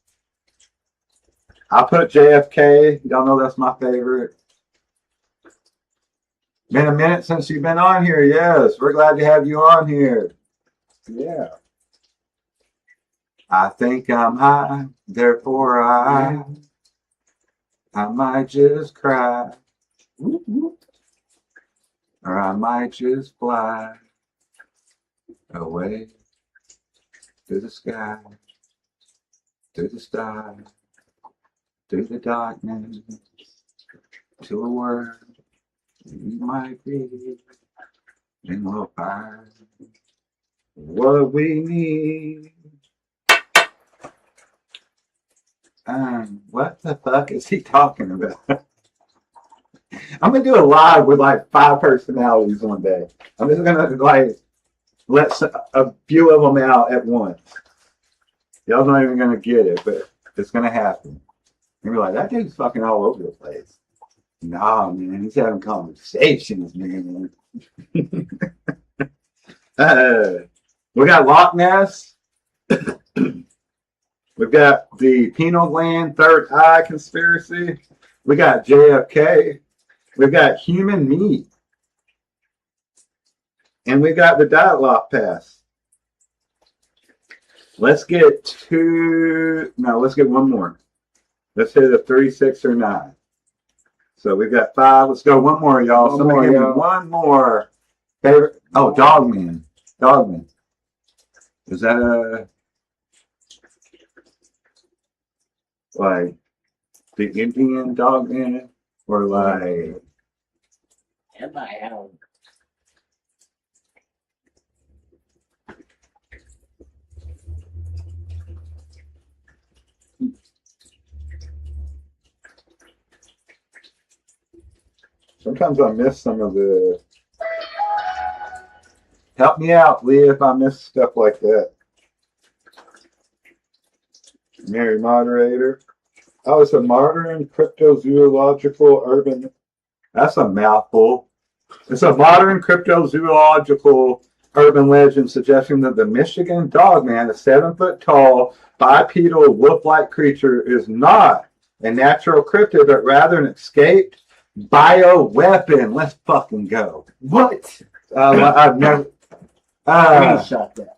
I put JFK. Y'all know that's my favorite. Been a minute since you've been on here. Yes, we're glad to have you on here. Yeah. I think I'm high, therefore I might just cry. Or I might just fly away to the sky, to the stars, through the darkness, to a world you might be, and we'll find what we need. What the fuck is he talking about? I'm gonna do a live with like 5 personalities one day. I'm just gonna like let a few of them out at once. Y'all's not even gonna get it, but it's gonna happen. You're like, that dude's fucking all over the place. Nah, man, he's having conversations, man. We got Loch Ness. We've got the Pineal Gland Third Eye Conspiracy. We got JFK. We've got human meat. And we got the Dialogue Pass. Let's get let's get one more. Let's hit a 3, 6, or 9. So we've got 5. Let's go one more, y'all. Somebody give me one more favorite. Oh, Dogman. Dogman. Is that like the Indian Dogman? Or like Everybody sometimes I miss some of the. Help me out, Leah, if I miss stuff like that. Mary Moderator. Oh, it's a modern cryptozoological urban. That's a mouthful. It's a modern cryptozoological urban legend suggesting that the Michigan Dogman, a 7-foot tall, bipedal wolf-like creature, is not a natural cryptid, but rather an escaped bioweapon. Let's fucking go. What? I've never. Screenshot that.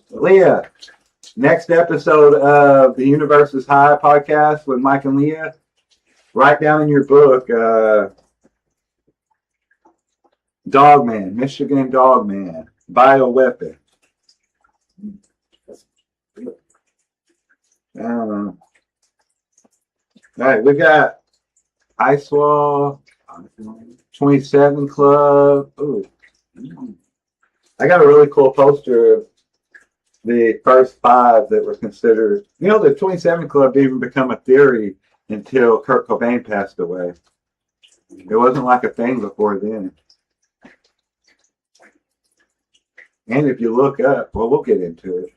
Leah. Next episode of the Universe is High podcast with Mike and Leah. Write down in your book, Dogman, Michigan Dogman, bioweapon. All right, we got Ice Wall, 27 Club. Ooh. I got a really cool poster of the first 5 that were considered. You know, the 27 Club didn't even become a theory until Kurt Cobain passed away. It wasn't like a thing before then. And if you look up, well, we'll get into it.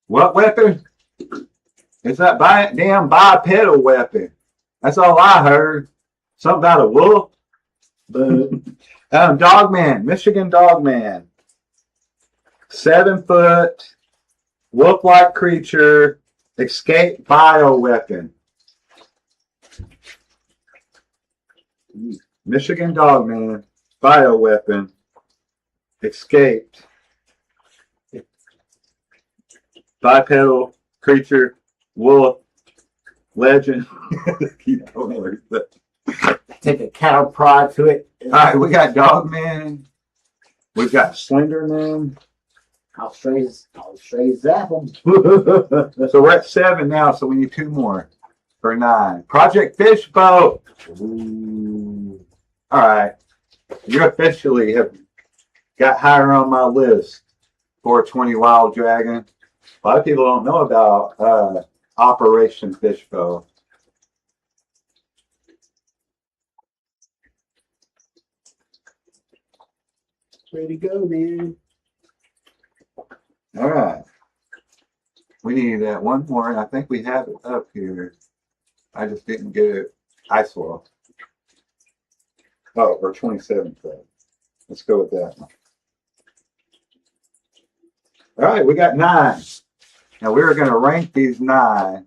What weapon? It's that damn bipedal weapon. That's all I heard. Something about a wolf. But Dogman, Michigan Dogman. 7 foot, wolf-like creature, escape bioweapon. Michigan Dogman, bioweapon, escaped. Bipedal creature, wolf, legend. Keep going. Take a cattle prod to it. All right, we got Dogman. We've got Slenderman. I'll straight zap them. So we're at 7 now, so we need 2 more for 9. Project Fishboat. Ooh. All right. You officially have got higher on my list for 20 Wild Dragon. A lot of people don't know about Operation Fishboat. Way to go, man. All right. We need that one more, and I think we have it up here. I just didn't get it. Ice Wall. Oh, or 27 Club. Let's go with that one. All right, we got 9. Now we're going to rank these 9.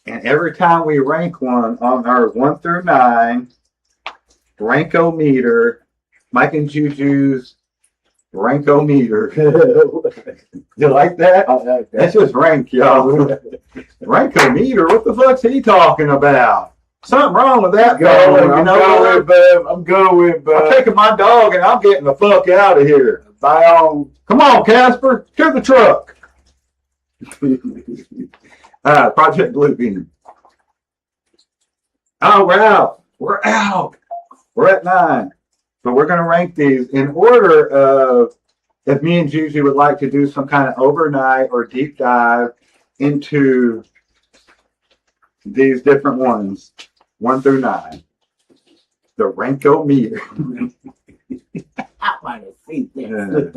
And every time we rank one on our 1 through 9, Rankometer, Mike and Jujus, Rankometer. You like that? I like that. That's just rank, y'all. Rankometer? What the fuck's he talking about? Something wrong with that dog. You know what? I'm going, I'm taking my dog and I'm getting the fuck out of here. Bye on. Come on, Casper, to the truck. Project Bluebeam. Oh, we're out. We're out. We're at 9. But we're going to rank these in order of if me and Juju would like to do some kind of overnight or deep dive into these different ones, 1 through 9. The Rankometer. I want to see this.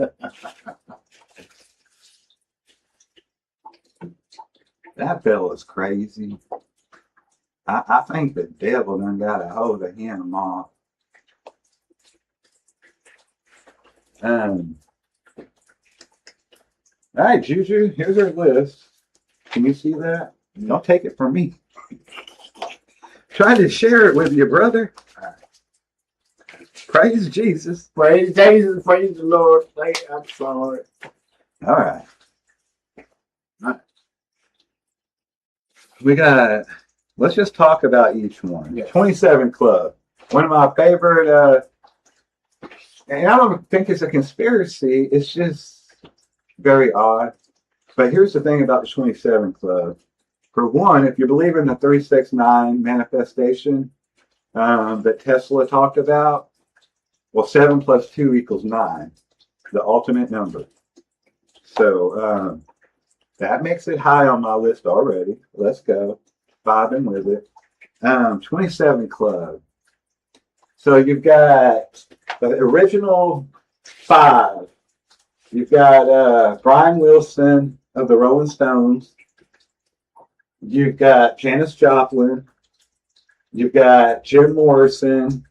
That fella's crazy. I think the devil done got a hold of him off. All right, Juju, here's our list. Can you see that? Don't take it from me. Trying to share it with you, brother. Right. Praise Jesus. Praise Jesus. Praise the Lord. I'm sorry. All right. We got, let's just talk about each one. Yes. 27 Club. One of my favorite, and I don't think it's a conspiracy. It's just very odd. But here's the thing about the 27 Club. For one, if you believe in the 369 manifestation that Tesla talked about, well, 7 plus 2 equals 9, the ultimate number. So that makes it high on my list already. Let's go. Vibing with it. 27 Club. So you've got the original 5. You've got Brian Wilson of the Rolling Stones. You've got Janis Joplin. You've got Jim Morrison.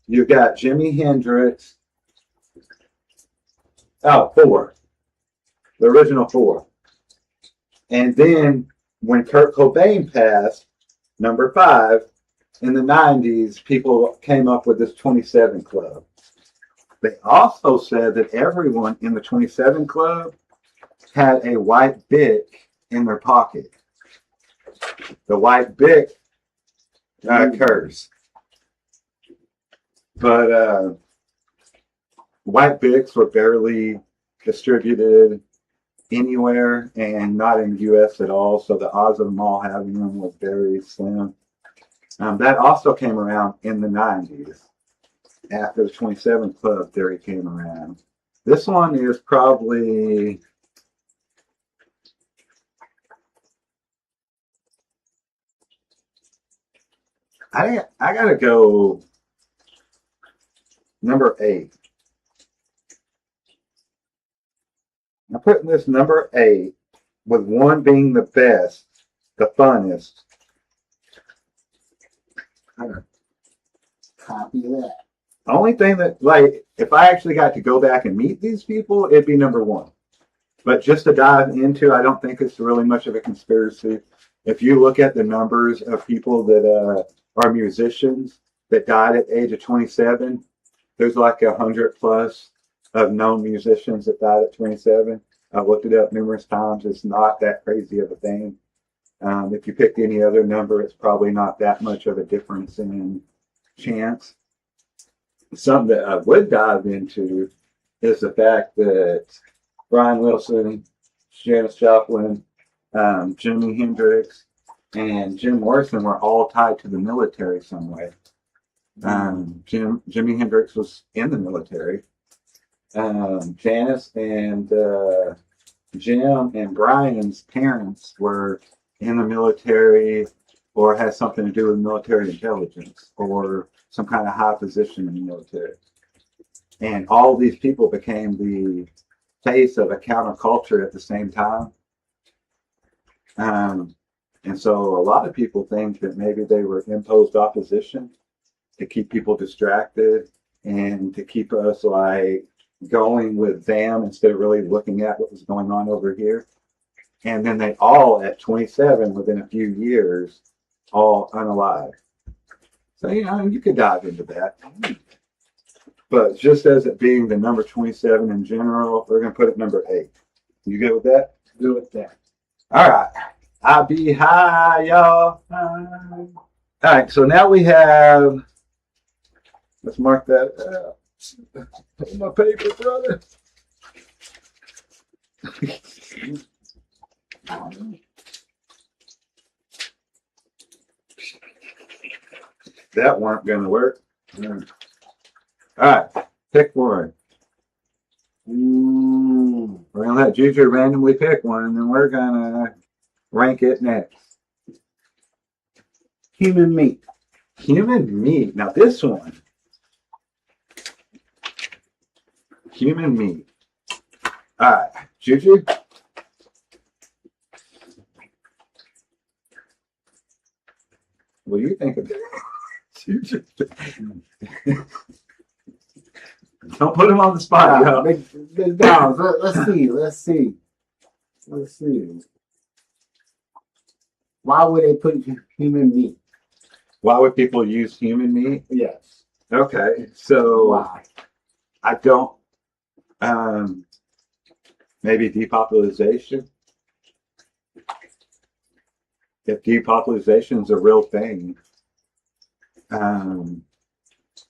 You've got Jimi Hendrix. Oh, 4. The original 4. And then when Kurt Cobain passed, number 5, in the 90s, people came up with this 27 Club. They also said that everyone in the 27 Club had a white Bic in their pocket. The white Bic curse. But white Bics were barely distributed anywhere and not in the U.S. at all, so the odds of them all having them was very slim. That also came around in the 90s after the 27 Club theory came around. This one is probably I gotta go number 8. I'm putting this number 8 with 1 being the best, the funnest. Copy that. Only thing that, like, if I actually got to go back and meet these people, it'd be number 1. But just to dive into, I don't think it's really much of a conspiracy. If you look at the numbers of people that are musicians that died at the age of 27, there's like 100 plus of known musicians that died at 27. I've looked it up numerous times. It's not that crazy of a thing. If you picked any other number, it's probably not that much of a difference in chance. Something that I would dive into is the fact that Brian Wilson, Janis Joplin, Jimi Hendrix, and Jim Morrison were all tied to the military some way. Jimi Hendrix was in the military. Janis and Jim and Brian's parents were in the military or had something to do with military intelligence or some kind of high position in the military. And all these people became the face of a counterculture at the same time. And so a lot of people think that maybe they were imposed opposition to keep people distracted and to keep us like going with them instead of really looking at what was going on over here. And then they all at 27 within a few years, all unalive. So, you know, you could dive into that. But just as it being the number 27 in general, we're going to put it number 8. You good with that? Good with that. All right. I be high, y'all. All right. So now we have, let's mark that out. My paper, brother. That weren't going to work. All right, pick one. We're going to let Juju randomly pick one, and then we're going to rank it next. Human meat. Human meat. Now this one. Human meat. All right, Juju. What do you think of it? Juju. Don't put him on the spot, yo. Big dogs. Let's see. Why would they put human meat? Why would people use human meat? Yes. Okay, so Why? I don't. Maybe depopulation. If depopulation is a real thing,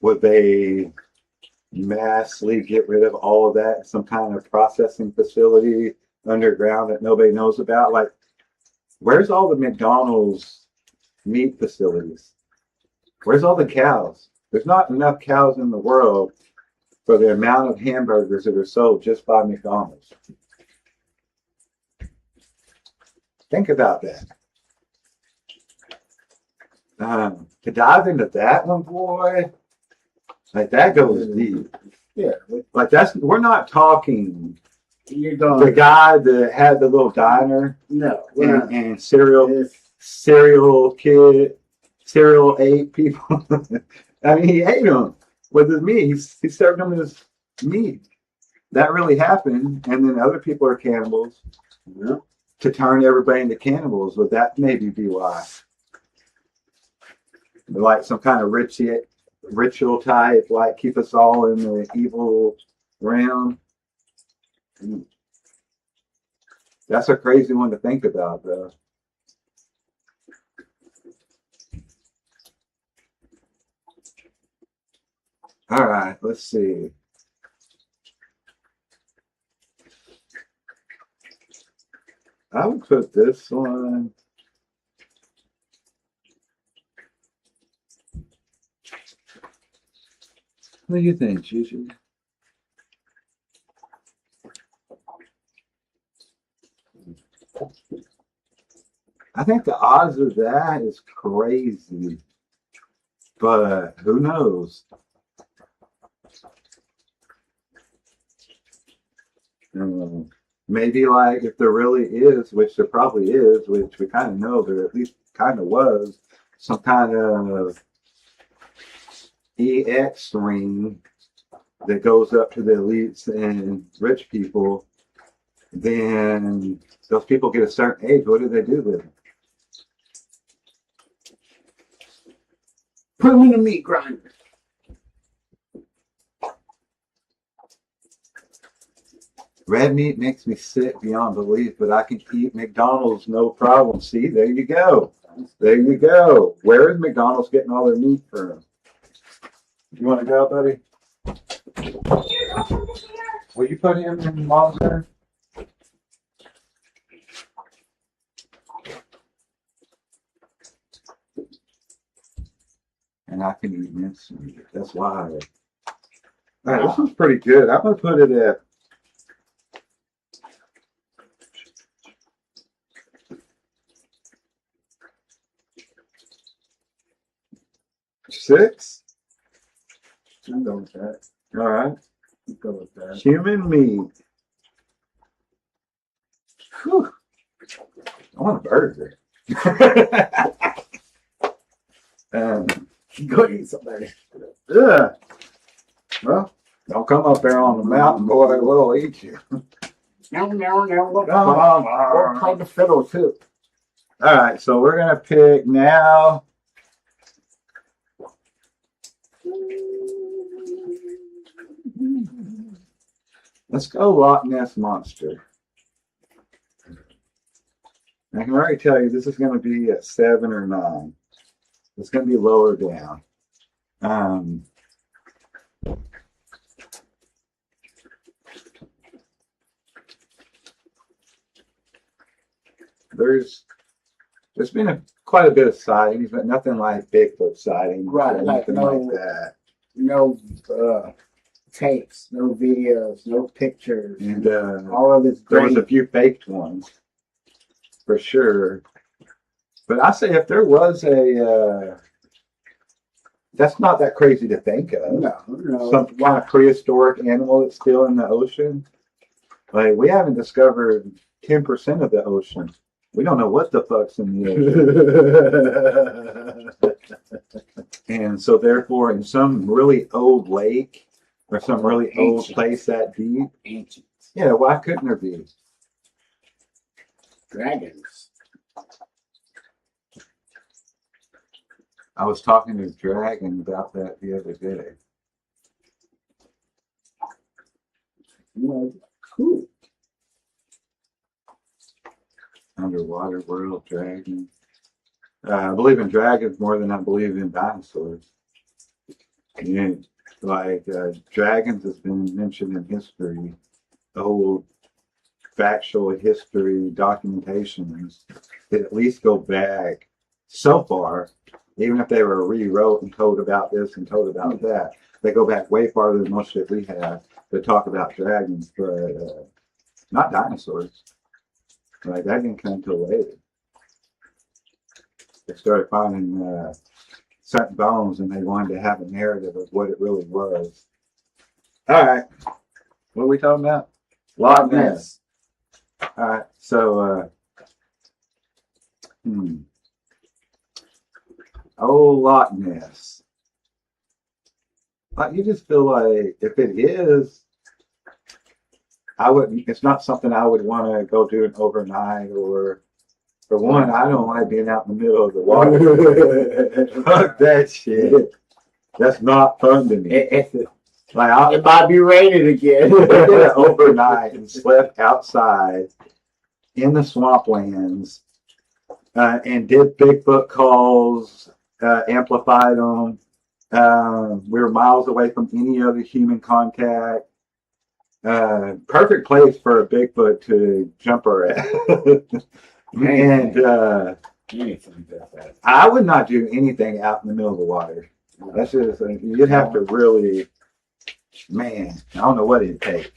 would they massively get rid of all of that in some kind of processing facility underground that nobody knows about? Like, where's all the McDonald's meat facilities? Where's all the cows? There's not enough cows in the world for the amount of hamburgers that are sold just by McDonald's. Think about that. To dive into that one, boy, like that goes deep. Yeah. Like we're not talking You're going. the guy that had the little diner No. and cereal ate people. I mean, he ate them with his meat. He served them as meat. That really happened. And then other people are cannibals. Yeah. To turn everybody into cannibals, would that maybe be why? Like some kind of ritual type, like keep us all in the evil realm. That's a crazy one to think about, though. All right, let's see. I would put this one. What do you think, Jujus? I think the odds of that is crazy, but who knows? Maybe like if there really is, which there probably is, which we kind of know there at least kind of was, some kind of EX ring that goes up to the elites and rich people, then those people get a certain age. What do they do with it? Put them in the meat grinder. Red meat makes me sick beyond belief, but I can eat McDonald's no problem. See, there you go. There you go. Where is McDonald's getting all their meat from? You want to go, buddy? Will you put him in mom's room? And I can eat mincemeat. That's why. All right, this one's pretty good. I'm going to put it at 6. I'll go with that. All right. I'll go with that. Human meat. Whew. I want a burger. Go eat somebody. Yeah. Well, don't come up there on the mountain, boy. They will eat you. No. We'll Come play the fiddle too. All right, so we're gonna pick now. Let's go Loch Ness Monster. I can already tell you this is going to be at 7 or 9. It's going to be lower down. There's been quite a bit of sightings, but nothing like Bigfoot sightings, Right, or like nothing no- like that. No tapes, no videos, no pictures. And All of it's there was great. a few faked ones, for sure. But I say if there was a, that's not that crazy to think of. No. Some kind of prehistoric animal that's still in the ocean. Like we haven't discovered 10% of the ocean. We don't know what the fuck's in the ocean. And so therefore in some really old lake or some really old place that deep, Ancient yeah, why couldn't there be? dragons. I was talking to Dragon about that the other day. Cool. Underwater world dragon. I believe in dragons more than I believe in dinosaurs. Yeah, like dragons has been mentioned in history, the whole factual history documentations that at least go back so far, even if they were rewrote and told about this and told about that, they go back way farther than most shit we have to talk about dragons, but not dinosaurs. Like that didn't come until later. They started finding certain bones, and they wanted to have a narrative of what it really was. All right, what are we talking about? Loch Ness. All right, so oh, Loch Ness. Like you just feel like if it is, I wouldn't. It's not something I would want to go do an overnight. Or for one, I don't like being out in the middle of the water. Fuck that shit. That's not fun to me. Like It might be raining again. overnight and slept outside in the swamplands and did Bigfoot calls, amplified them. We were miles away from any other human contact. Perfect place for a Bigfoot to jump her at. And I would not do anything out in the middle of the water. That's just you'd have to really Man, I don't know what it'd take.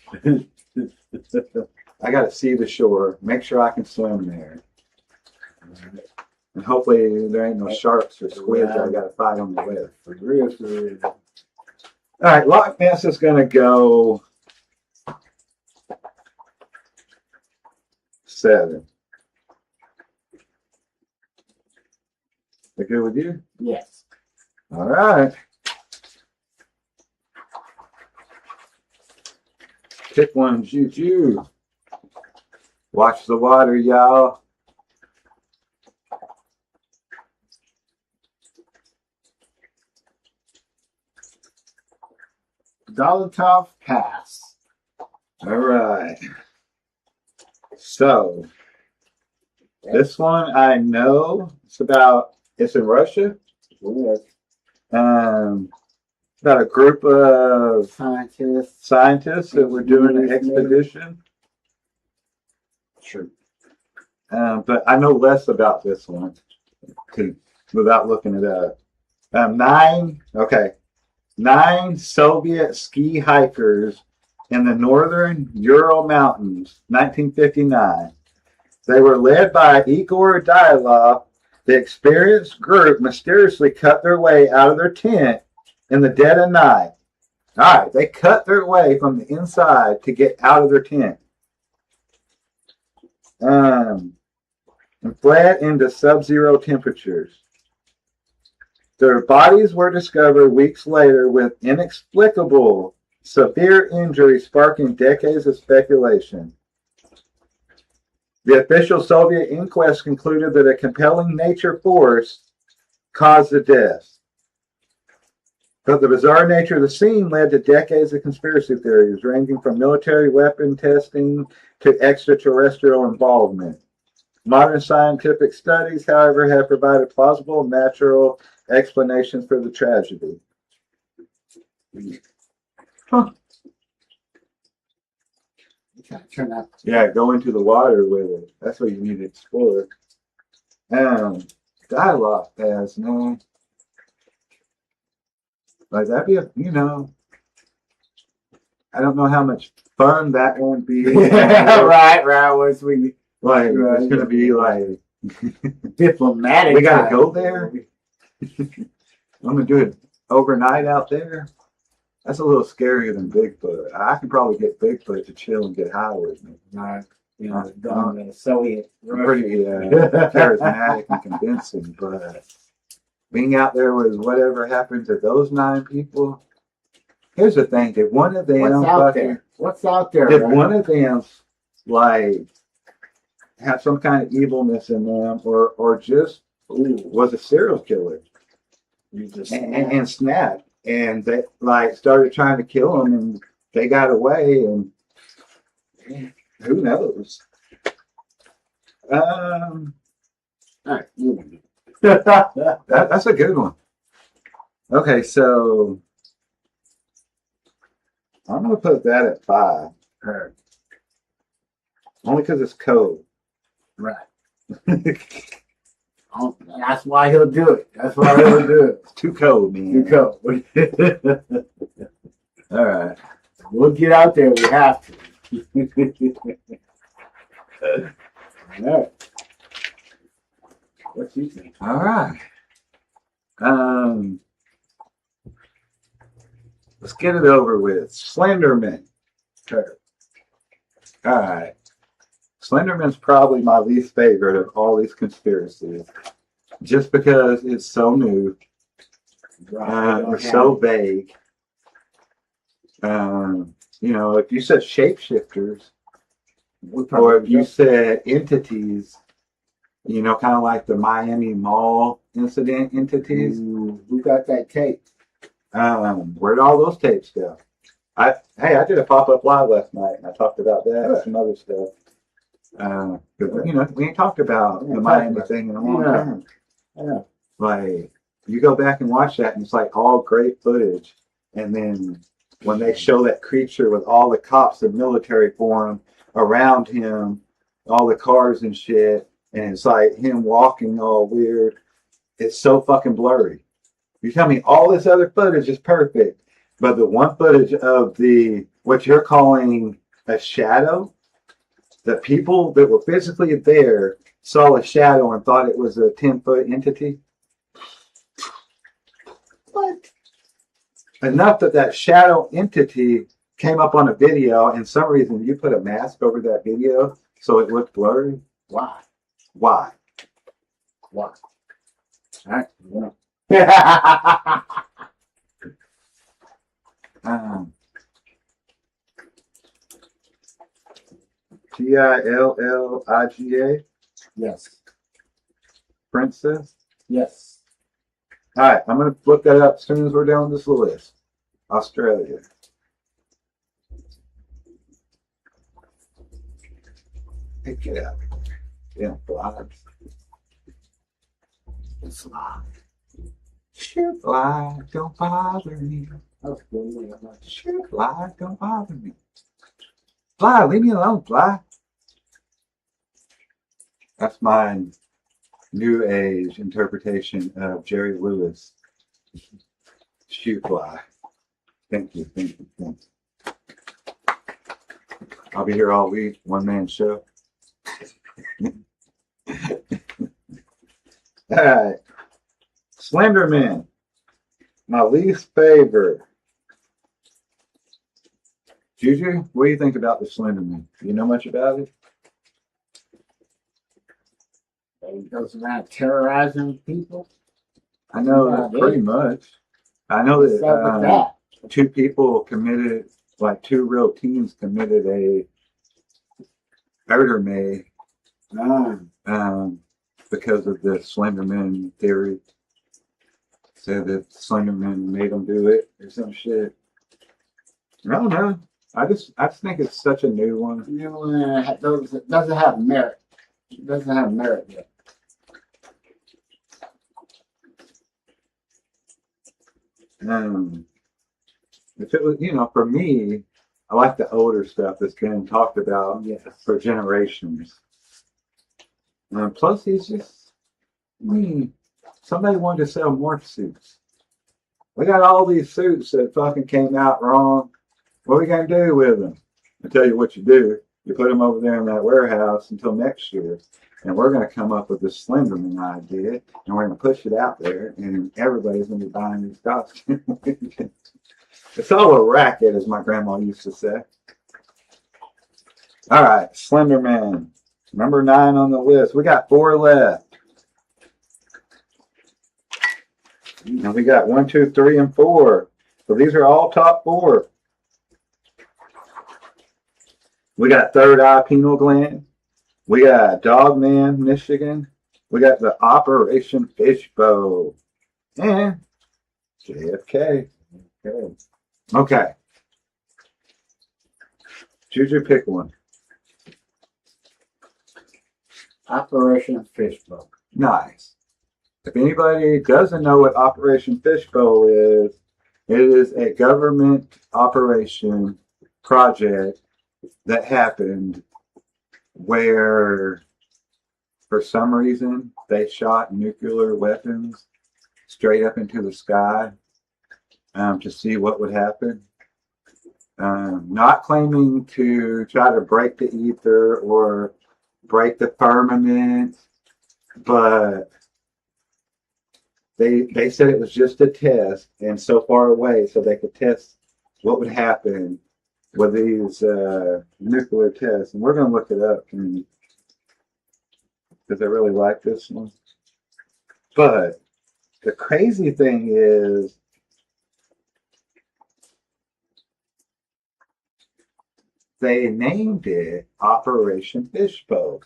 I got to see the shore, make sure I can swim there. And hopefully there ain't no sharks or squids that I got to fight on the way. For real. All right, Loch Ness is going to go 7. That good with you? Yes. All right. Pick one, Juju. Watch the water, y'all. Dolotov Pass. All right. So, this one I know. It's in Russia. Yes. About a group of Scientists. that were doing an expedition. Sure. But I know less about this one without looking it up. 9 Soviet ski hikers in the northern Ural Mountains, 1959. They were led by Igor Dyatlov. The experienced group mysteriously cut their way out of their tent in the dead of night. All right, they cut their way from the inside to get out of their tent. And fled into sub-zero temperatures. Their bodies were discovered weeks later with inexplicable severe injuries, sparking decades of speculation. The official Soviet inquest concluded that a compelling nature force caused the deaths. But the bizarre nature of the scene led to decades of conspiracy theories, ranging from military weapon testing to extraterrestrial involvement. Modern scientific studies, however, have provided plausible natural explanations for the tragedy. Huh. Yeah, go into the water with it. That's what you need to explore. Dialogue pass, man. Like that'd be I don't know how much fun that won't be. right. Once we Like it's gonna be like diplomatic. We gotta go there. I'm gonna do it overnight out there. That's a little scarier than Bigfoot. I can probably get Bigfoot to chill and get high with me. Right. The Soviet. I'm pretty charismatic and convincing, but being out there with whatever happened to those 9 people. Here's the thing: did one of them? What's out there? Did one of them like have some kind of evilness in them, or just was a serial killer? And snapped, and they like started trying to kill him, and they got away, and who knows? All right. That's a good one. Okay, so I'm gonna put that at 5. Her. Only because it's cold. Right. That's why he'll do it. It's too cold, man. You go. All right. We'll get out there. We have to. All right. What you think? All right. Let's get it over with. Slenderman. Sure. All right. Slenderman's probably my least favorite of all these conspiracies, just because it's so new, or so vague. If you said shapeshifters, or if you said entities, kind of like the Miami Mall incident entities. Who got that tape? Where'd all those tapes go? I did a pop-up live last night, and I talked about that and some other stuff. We ain't talked about the Miami thing in a long time. Yeah. Like, you go back and watch that, and it's like all great footage. And then when they show that creature with all the cops in military form around him, all the cars and shit, and it's like him walking all weird. It's so fucking blurry. You tell me all this other footage is perfect. But the one footage of what you're calling a shadow, the people that were physically there saw a shadow and thought it was a 10-foot entity. What? Enough that shadow entity came up on a video, and some reason you put a mask over that video so it looked blurry. Why? Why? Why? Yeah. Tilliga, Yes. Princess. Yes. All right, I'm going to look that up as soon as we're done with this list. Australia. Hey, get out. Yeah, flies. Fly. Shoot, fly, don't bother me. Shoot, fly, don't bother me. Fly, leave me alone, fly. That's my new age interpretation of Jerry Lewis. Shoot, fly. Thank you, thank you, thank you. I'll be here all week, one-man show. All right. Slender Man. My least favorite. Juju, what do you think about the Slender Man? Do you know much about it? He goes around terrorizing people. I know pretty much. I know What's up with that that? two people committed, like two real teens committed a murder May because of the Slender Man theory. Said that Slender Man made them do it or some shit. I don't know. I just think it's such a new one. You know, it doesn't have merit. It doesn't have merit yet. If it was, for me, I like the older stuff that's been talked about for generations. Plus, he's just, somebody wanted to sell morph suits. We got all these suits that fucking came out wrong. What are we going to do with them? I tell you what you do. You put them over there in that warehouse until next year. And we're going to come up with this Slenderman idea. And we're going to push it out there. And everybody's going to be buying these costumes. It's all a racket, as my grandma used to say. All right. Slender Man. Number 9 on the list. We got 4 left. And we got 1, 2, 3, and 4. So these are all top 4. We got Third Eye Pineal Gland. We got Dogman, Michigan. We got the Operation Fishbowl. And JFK. Okay. Juju, pick one. Operation Fishbowl. Nice. If anybody doesn't know what Operation Fishbowl is, it is a government operation project that happened where, for some reason, they shot nuclear weapons straight up into the sky to see what would happen. Not claiming to try to break the ether or break the firmament, but they said it was just a test and so far away so they could test what would happen with these nuclear tests. And we're going to look it up because I really like this one. But the crazy thing is, they named it Operation Fishbowl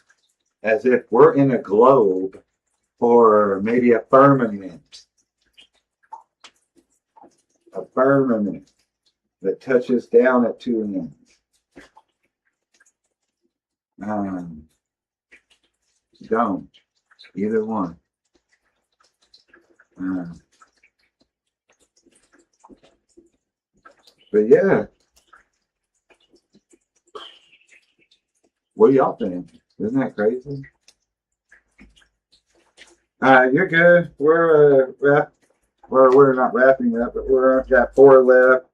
as if we're in a globe or maybe a firmament. A firmament that touches down at 2 ends. Don't. Either one. But yeah. What do y'all think? Isn't that crazy? You're good. We're not wrapping up, but we're got 4 left.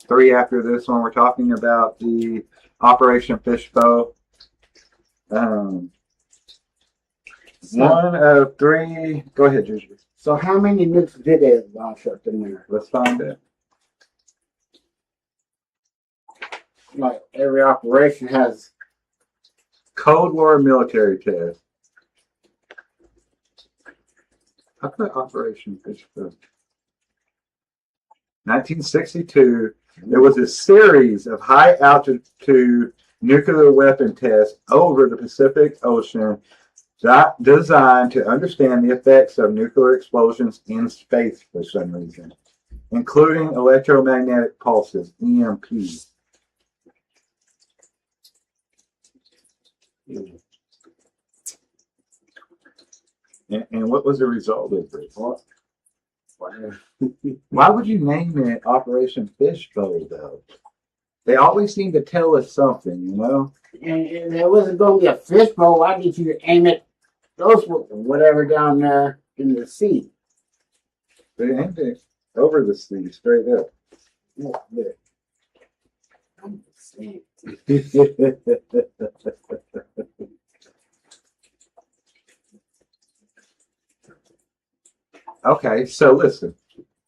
3 after this one. We're talking about the Operation Fishbowl. 1 of 3. Go ahead, Jujus. So how many nukes did they launch up in there? Let's find it. Like every operation has. Cold War military test. I put Operation Fishbowl. 1962. There was a series of high altitude nuclear weapon tests over the Pacific Ocean designed to understand the effects of nuclear explosions in space for some reason, including electromagnetic pulses, EMP. And what was the result of this? Why would you name it Operation Fishbowl, though? They always seem to tell us something, you know? And there wasn't going to be a fishbowl. Why did you aim it, those whatever down there in the sea? They aimed it over the sea, straight up. Yeah. I'm saying. Okay, so listen.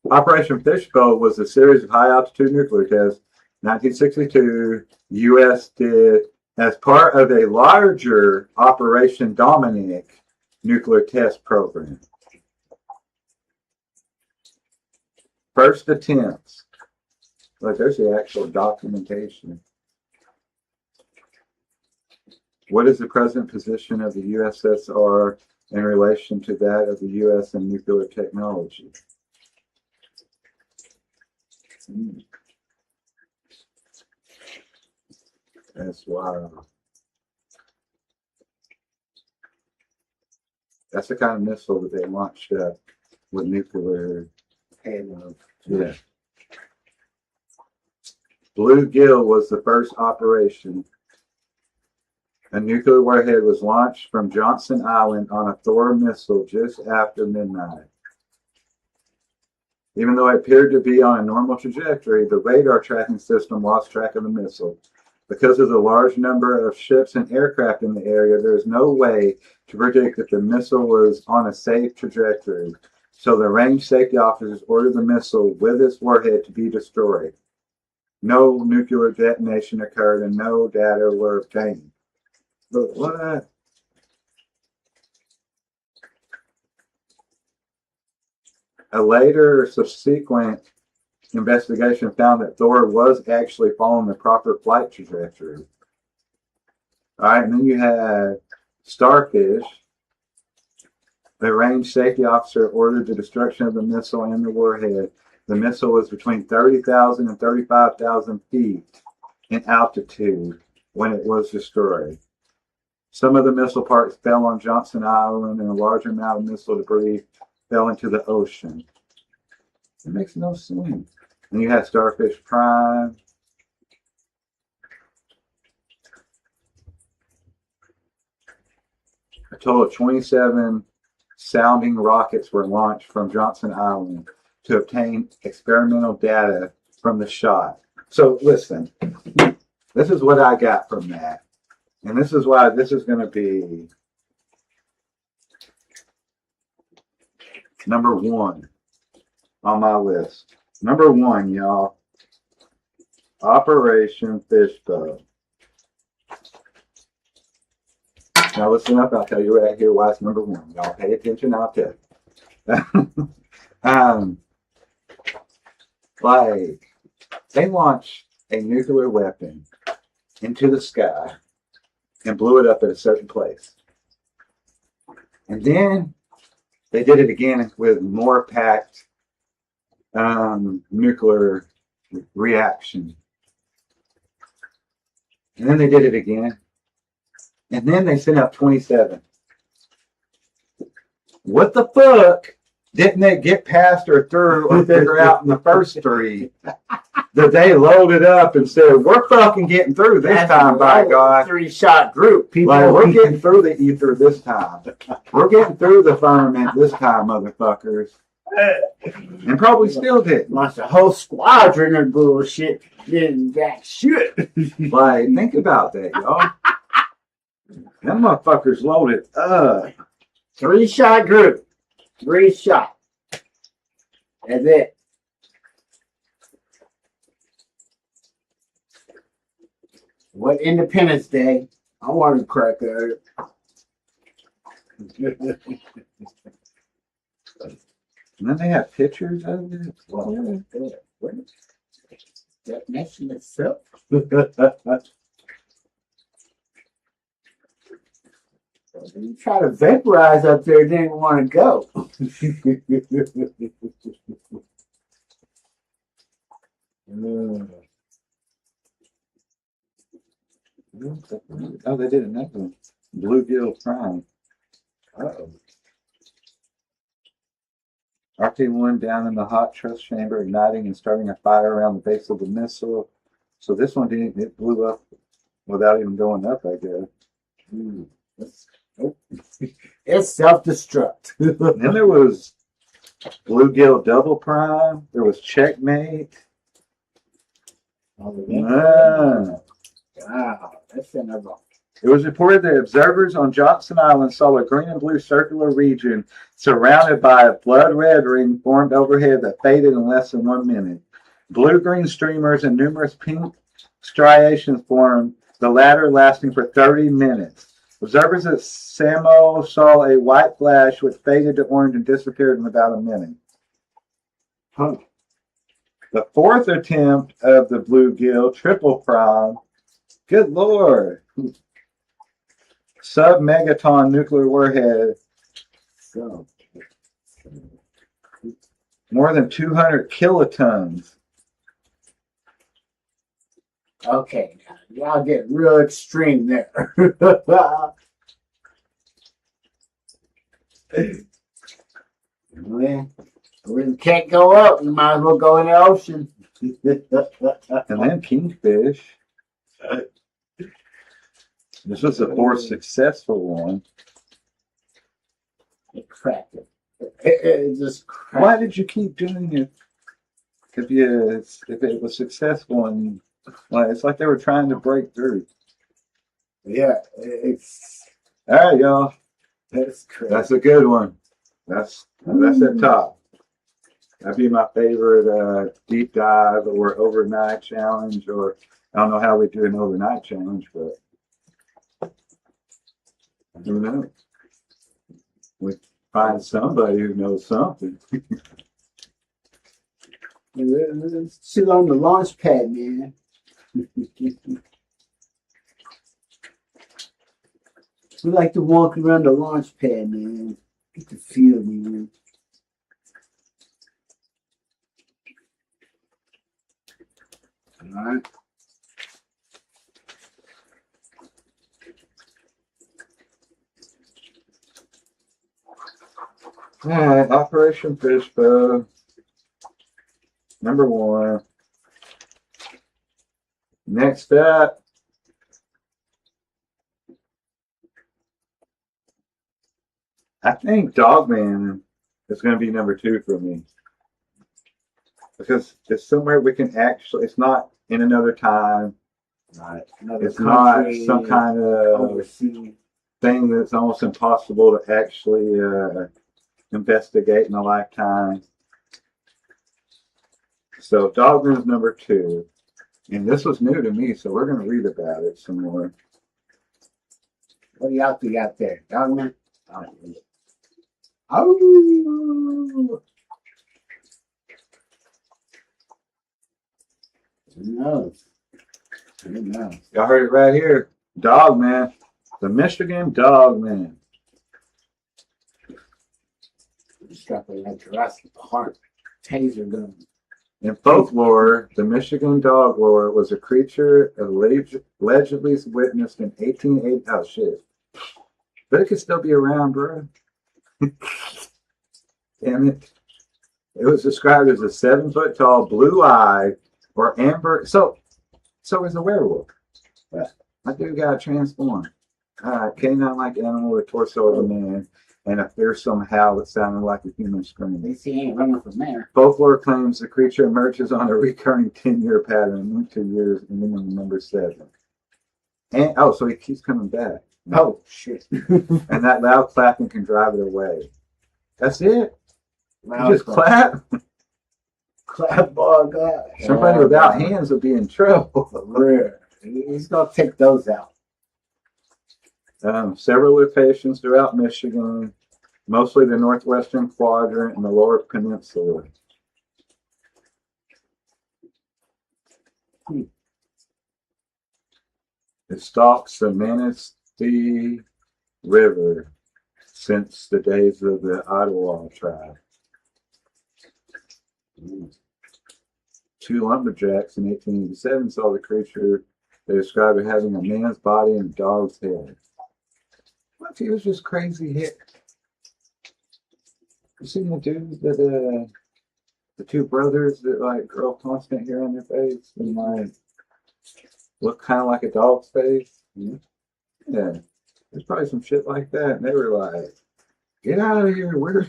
Operation Fishbowl was a series of high-altitude nuclear tests. 1962, U.S. did as part of a larger Operation Dominic nuclear test program. First attempts. Look, there's the actual documentation. What is the present position of the USSR in relation to that of the U.S. in nuclear technology? That's wild. That's the kind of missile that they launched with nuclear payload. Yeah. Bluegill was the first operation. A nuclear warhead was launched from Johnson Island on a Thor missile just after midnight. Even though it appeared to be on a normal trajectory, the radar tracking system lost track of the missile. Because of the large number of ships and aircraft in the area, there is no way to predict if the missile was on a safe trajectory. So the range safety officers ordered the missile with its warhead to be destroyed. No nuclear detonation occurred and no data were obtained. But what? A later subsequent investigation found that Thor was actually following the proper flight trajectory. All right, and then you had Starfish. The range safety officer ordered the destruction of the missile and the warhead. The missile was between 30,000 and 35,000 feet in altitude when it was destroyed. Some of the missile parts fell on Johnson Island, and a large amount of missile debris fell into the ocean. It makes no sense. And you had Starfish Prime. A total of 27 sounding rockets were launched from Johnson Island to obtain experimental data from the shot. So listen, this is what I got from that. And this is why this is going to be number 1 on my list. Number 1, y'all. Operation Fishbowl. Now listen up, I'll tell you right here why it's number 1. Y'all pay attention, I'll tell you. Like, they launched a nuclear weapon into the sky and blew it up at a certain place. And then they did it again with more packed nuclear reaction. And then they did it again. And then they sent out 27. What the fuck didn't they get past or through or figure out in the first 3 that they loaded up and said, we're fucking getting through this time, by God. 3-shot group. People, like, we're getting through the ether this time. We're getting through the firmament this time, motherfuckers. And probably still didn't. Lost a whole squadron of bullshit. Didn't that shit. Like, think about that, y'all. Them motherfuckers loaded up. 3-shot group. 3-shot. That's it. What Independence Day? I want to crack that. And then they have pictures of it. Well, definition itself. You try to vaporize up there, didn't want to go. Oh, they did another one. Bluegill Prime. Uh-oh. RT-1 down in the hot trust chamber, igniting and starting a fire around the base of the missile. So this one didn't, it blew up without even going up, I guess. It's self-destruct. Then there was Bluegill Double Prime. There was Checkmate. Wow, that's another. It was reported that observers on Johnson Island saw a green and blue circular region surrounded by a blood red ring formed overhead that faded in less than 1 minute. Blue-green streamers and numerous pink striations formed, the latter lasting for 30 minutes. Observers at Samo saw a white flash which faded to orange and disappeared in about a minute. Huh. The fourth attempt of the Bluegill Triple Prime, good lord, sub-megaton nuclear warhead, So, more than 200 kilotons. okay, y'all get real extreme there. Well, we can't go up. We might as well go in the ocean. And then Kingfish. This was the fourth successful one. It cracked it. It just cracked. Why did you keep doing it? If it was successful and it's like they were trying to break through. Yeah, it's All right, y'all. that's crazy. That's a good one. That's at top. That'd be my favorite deep dive or overnight challenge, or I don't know how we do an overnight challenge, but who knows? We find somebody who knows something. Sit on the launch pad, man. We like to walk around the launch pad, man. Get the feel, man. All right. All right, Operation Fishbowl. Number 1. Next up, I think Dogman is going to be number 2 for me. Because it's somewhere we can actually, it's not in another time. Right. Another It's not country, some kind of overseas. thing that's almost impossible to actually investigate in a lifetime. So Dogman is number 2. And this was new to me, so we're going to read about it some more. What do y'all think out there? Dogman? Oh. Who knows? Who knows? Y'all heard it right here. Dogman. The Michigan Dogman. Stuff like Jurassic Park. Taser gun. In folklore, the Michigan dog lore was a creature allegedly witnessed in 1880. Oh, shit. But it could still be around, bro. Damn it. It was described as a 7-foot tall, blue-eyed, or amber. So is a werewolf. My dude got transformed. Canine-like animal with torso of a man and a fearsome howl that sounded like a human At scream. least he ain't running from there. Folklore claims the creature emerges on a recurring 10-year pattern, linked to years ending in number 7. And so he keeps coming back. Oh, shit. And that loud clapping can drive it away. That's it. You Loud just clap. Clap, oh, God. Somebody Oh, without God. hands would be in trouble. For real. He's going to take those out. Several locations throughout Michigan, mostly the northwestern quadrant and the lower peninsula. It stalks the Manistee River since the days of the Ottawa tribe. 2 lumberjacks in 1887 saw the creature. They described it having a man's body and a dog's head. What if he was just crazy hit? You seen the dude that the 2 brothers that like grow constant hair on their face and like look kind of like a dog's face? Yeah, there's probably some shit like that. And they were like, "Get out of here, we're."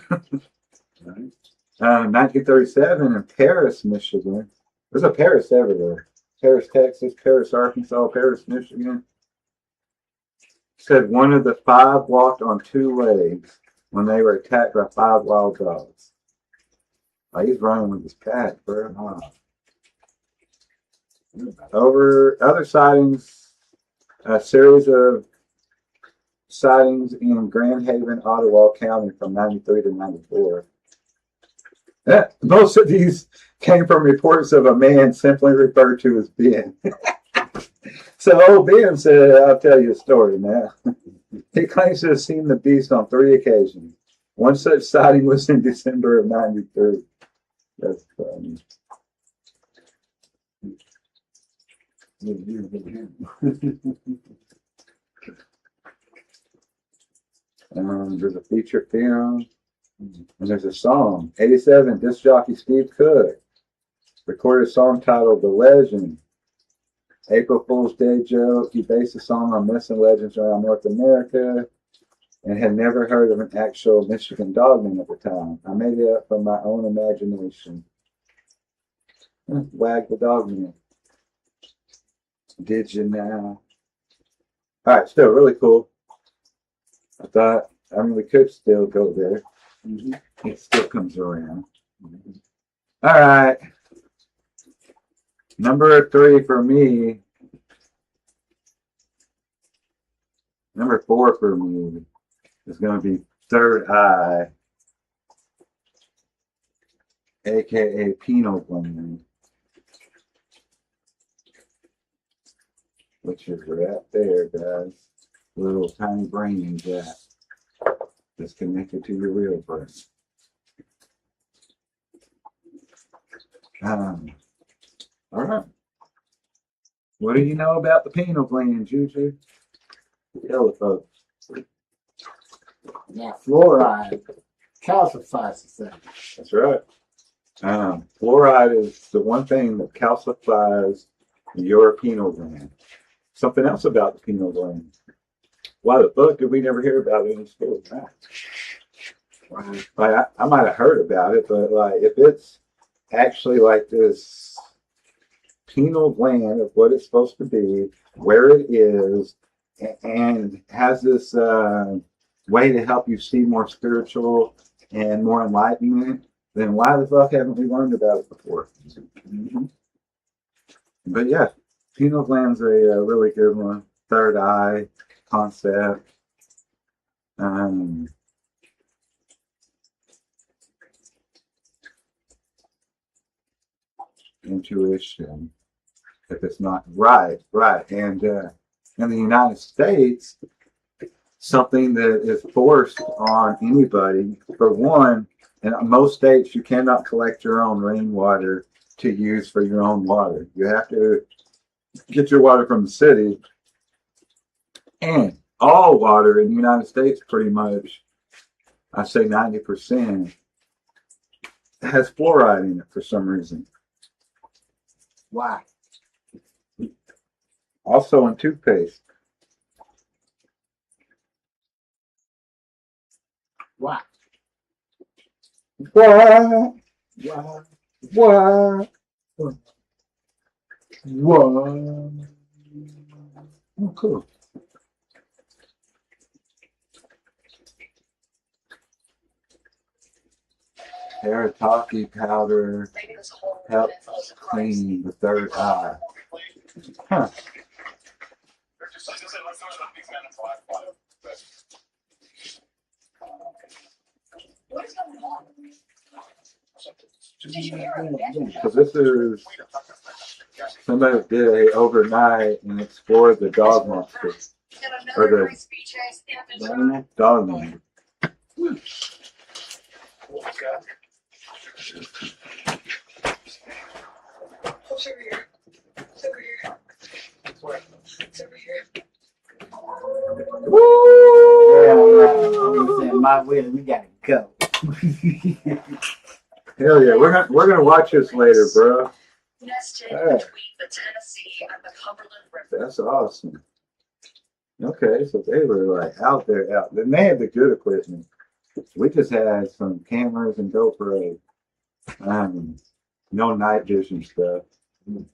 1937 in Paris, Michigan. There's a Paris everywhere. Paris, Texas, Paris, Arkansas, Paris, Michigan. Said one of the 5 walked on 2 legs when they were attacked by 5 wild dogs. Oh, he's running with his pack, bro. Over other sightings, a series of sightings in Grand Haven, Ottawa County from 93 to 94. Most of these came from reports of a man simply referred to as Ben. So old Ben said, "I'll tell you a story now." He claims to have seen the beast on 3 occasions. One such sighting was in December of 93. That's funny. There's a feature film. And there's a song. 87, disc jockey Steve Cook recorded a song titled The Legend. April Fool's Day joke. He based the song on myths and legends around North America and had never heard of an actual Michigan dogman at the time. I made it up from my own imagination. Wag the dogman. Did you now? All right, still really cool. We could still go there. It still comes around. All right. Number 3 for me. Number 4 for me is going to be Third Eye, aka Penal Gland, which is right there, guys. Little tiny brain jet that's connected to your real brain. All right. What do you know about the pineal gland, Juju? Tell the folks. Yeah, fluoride calcifies the thing. That's right. Fluoride is the one thing that calcifies your pineal gland. Something else about the pineal gland. Why the fuck did we never hear about it in school? Like, I might have heard about it, but like if it's actually like this pineal gland of what it's supposed to be, where it is, and has this way to help you see more spiritual and more enlightenment, then why the fuck haven't we learned about it before? But yeah, pineal gland's a really good one. Third eye concept. Intuition. If it's not right. And in the United States, something that is forced on anybody, for one, in most states, you cannot collect your own rainwater to use for your own water. You have to get your water from the city. And all water in the United States, pretty much, I say 90%, has fluoride in it for some reason. Why? Also in toothpaste. Why? What? Why? What? Why? Oh, cool. Haritaki powder helps clean the third eye. Huh. Because this is somebody did a overnight and explored the dog monster or the dog monster. My way, we gotta go. Hell yeah, we're gonna watch this later, bro. That's awesome. Okay, so they were like out there, out. Then they had the good equipment. We just had some cameras and GoPro. No night vision stuff. We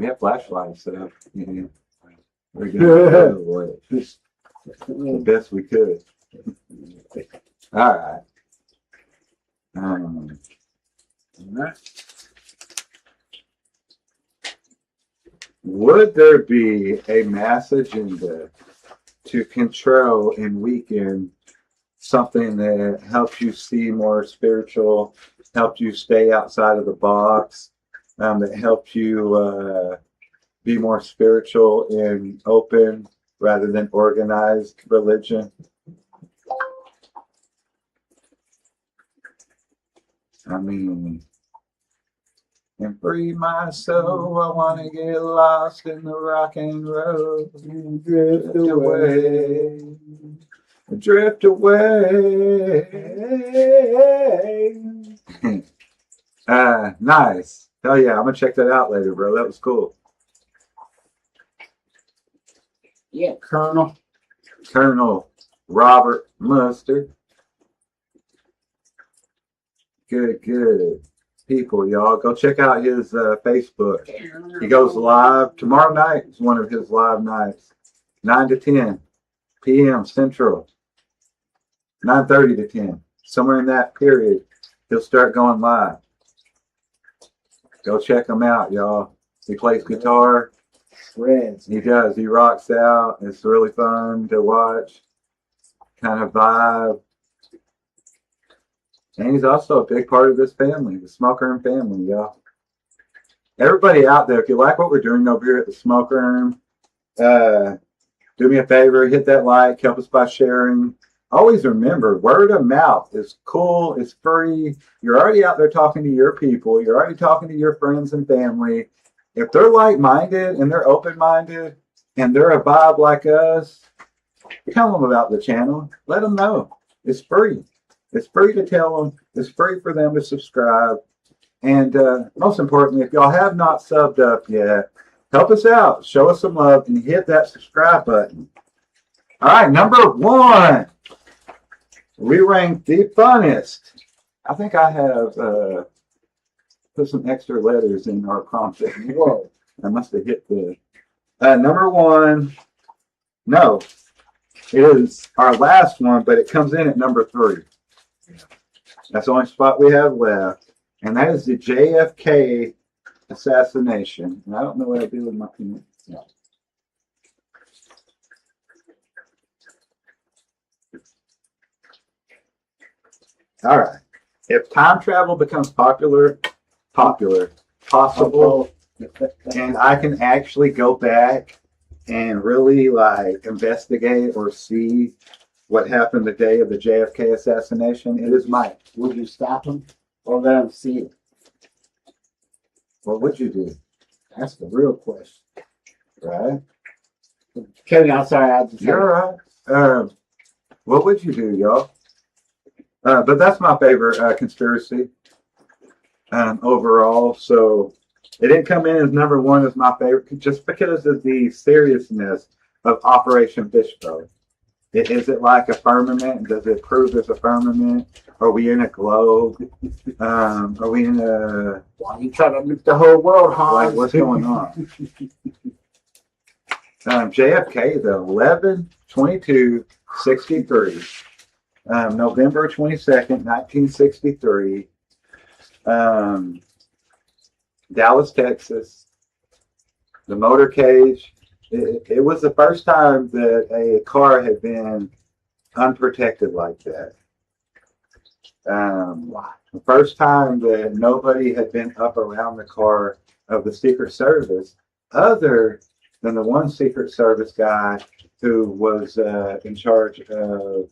have flashlights set up. Yeah. We're gonna the best we could. All right. Would there be a mass agenda to control and weaken something that helps you see more spiritual, helps you stay outside of the box, that helps you be more spiritual and open rather than organized religion? I mean, and free my soul, I want to get lost in the rock and roll, drift away, drift away. Nice. Hell yeah, I'm gonna check that out later, bro. That was cool. Yeah, Colonel Robert Mustard. Good people, y'all. Go check out his Facebook. He goes live tomorrow night. Is one of his live nights, 9 to 10 p.m. Central, 9:30 to 10, somewhere in that period. He'll start going live. Go check him out, y'all. He plays guitar. He does. He rocks out. It's really fun to watch. Kind of vibe. And he's also a big part of this family, the Smoke Room family, y'all. Everybody out there, if you like what we're doing over here at the Smoke Room, do me a favor, hit that like, help us by sharing. Always remember, word of mouth is cool, it's free. You're already out there talking to your people. You're already talking to your friends and family. If they're like-minded and they're open-minded and they're a vibe like us, tell them about the channel. Let them know. It's free. It's free to tell them. It's free for them to subscribe. And most importantly, if y'all have not subbed up yet, help us out. Show us some love and hit that subscribe button. All right, number 1. We ranked the funnest. I think I have put some extra letters in our prompt. Whoa. I must have hit the number 1. No, it is our last one, but it comes in at number 3. That's the only spot we have left. And that is the JFK assassination. And I don't know what I do with my pen. No. All right. If time travel becomes possible, and I can actually go back and really like investigate or see what happened the day of the JFK assassination, it is Mike. Would you stop him or let him see it? What would you do? That's the real question. Right? Kevin, I'm sorry. I just You're right. What would you do, y'all? But that's my favorite conspiracy overall. So it didn't come in as number 1 as my favorite just because of the seriousness of Operation Fishbone. Is it like a firmament? Does it prove there's a firmament? Are we in a globe? Are we in a... Why you trying to look the whole world, Hans? Like, what's going on? JFK, though, 11/22/63. November 22nd, 1963. Dallas, Texas. The motorcade. It was the first time that a car had been unprotected like that. The first time that nobody had been up around the car of the Secret Service, other than the one Secret Service guy who was in charge of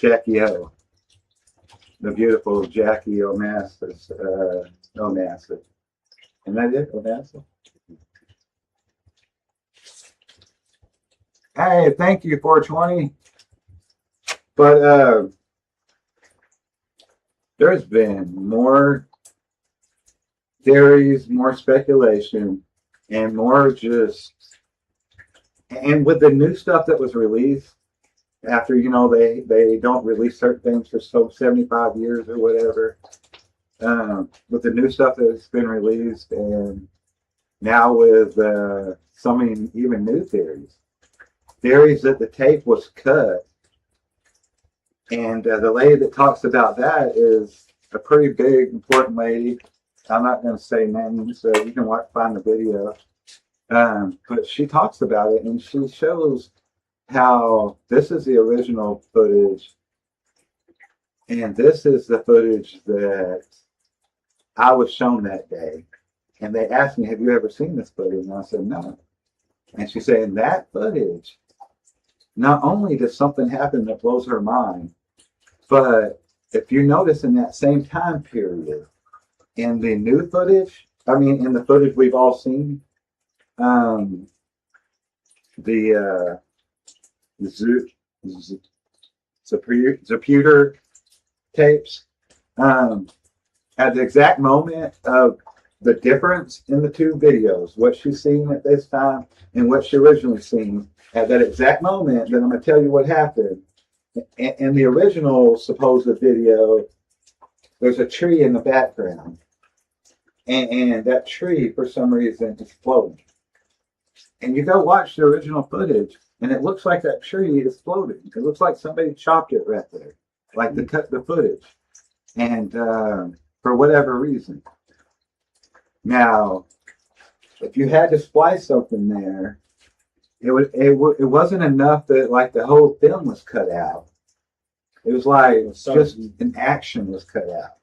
Jackie O, the beautiful Jackie Onassis. Onassis. Isn't that it? Onassis? Hey, thank you, 420. But there's been more theories, more speculation, and more just, and with the new stuff that was released after, you know, they don't release certain things for 75 years or whatever. With the new stuff that's been released, and now with so many even new theories that the tape was cut. And the lady that talks about that is a pretty big, important lady. I'm not going to say names, so you can find the video. But she talks about it, and she shows how this is the original footage, and this is the footage that I was shown that day. And they asked me, have you ever seen this footage? And I said, no. And she said, in that footage, not only does something happen that blows her mind, but if you notice in that same time period, in the new footage, in the footage we've all seen, the Zaputer tapes, at the exact moment of the difference in the two videos, what she's seen at this time and what she originally seen, at that exact moment, then I'm going to tell you what happened. In the original supposed video, there's a tree in the background. And that tree, for some reason, is floating. And you go watch the original footage, and it looks like that tree is floating. It looks like somebody chopped it right there, like they cut the footage. And for whatever reason. Now, if you had to splice something there, it wasn't enough that like the whole film was cut out. It was like just an action was cut out.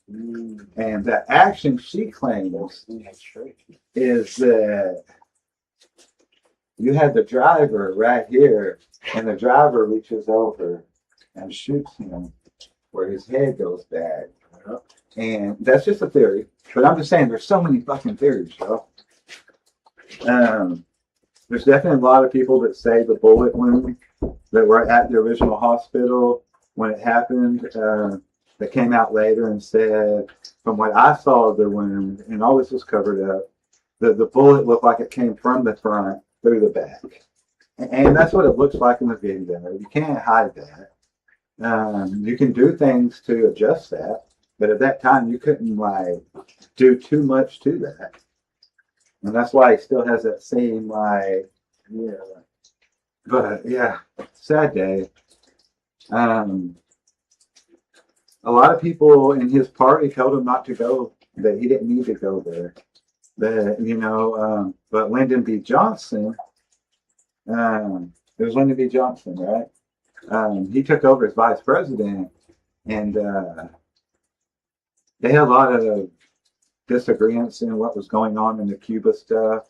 And the action she claims is that you had the driver right here, and the driver reaches over and shoots him where his head goes back. And that's just a theory. But I'm just saying there's so many fucking theories, yo. There's definitely a lot of people that say the bullet wound that were at the original hospital when it happened, that came out later and said, from what I saw of the wound, and all this was covered up, the bullet looked like it came from the front through the back. And that's what it looks like in the video. You can't hide that. You can do things to adjust that, but at that time you couldn't like do too much to that. And that's why he still has that same like, yeah. But yeah, sad day. A lot of people in his party told him not to go, that he didn't need to go there. That, you know, but Lyndon B. Johnson, it was Lyndon B. Johnson, right? He took over as vice president, and they had a lot of disagreements in what was going on in the Cuba stuff,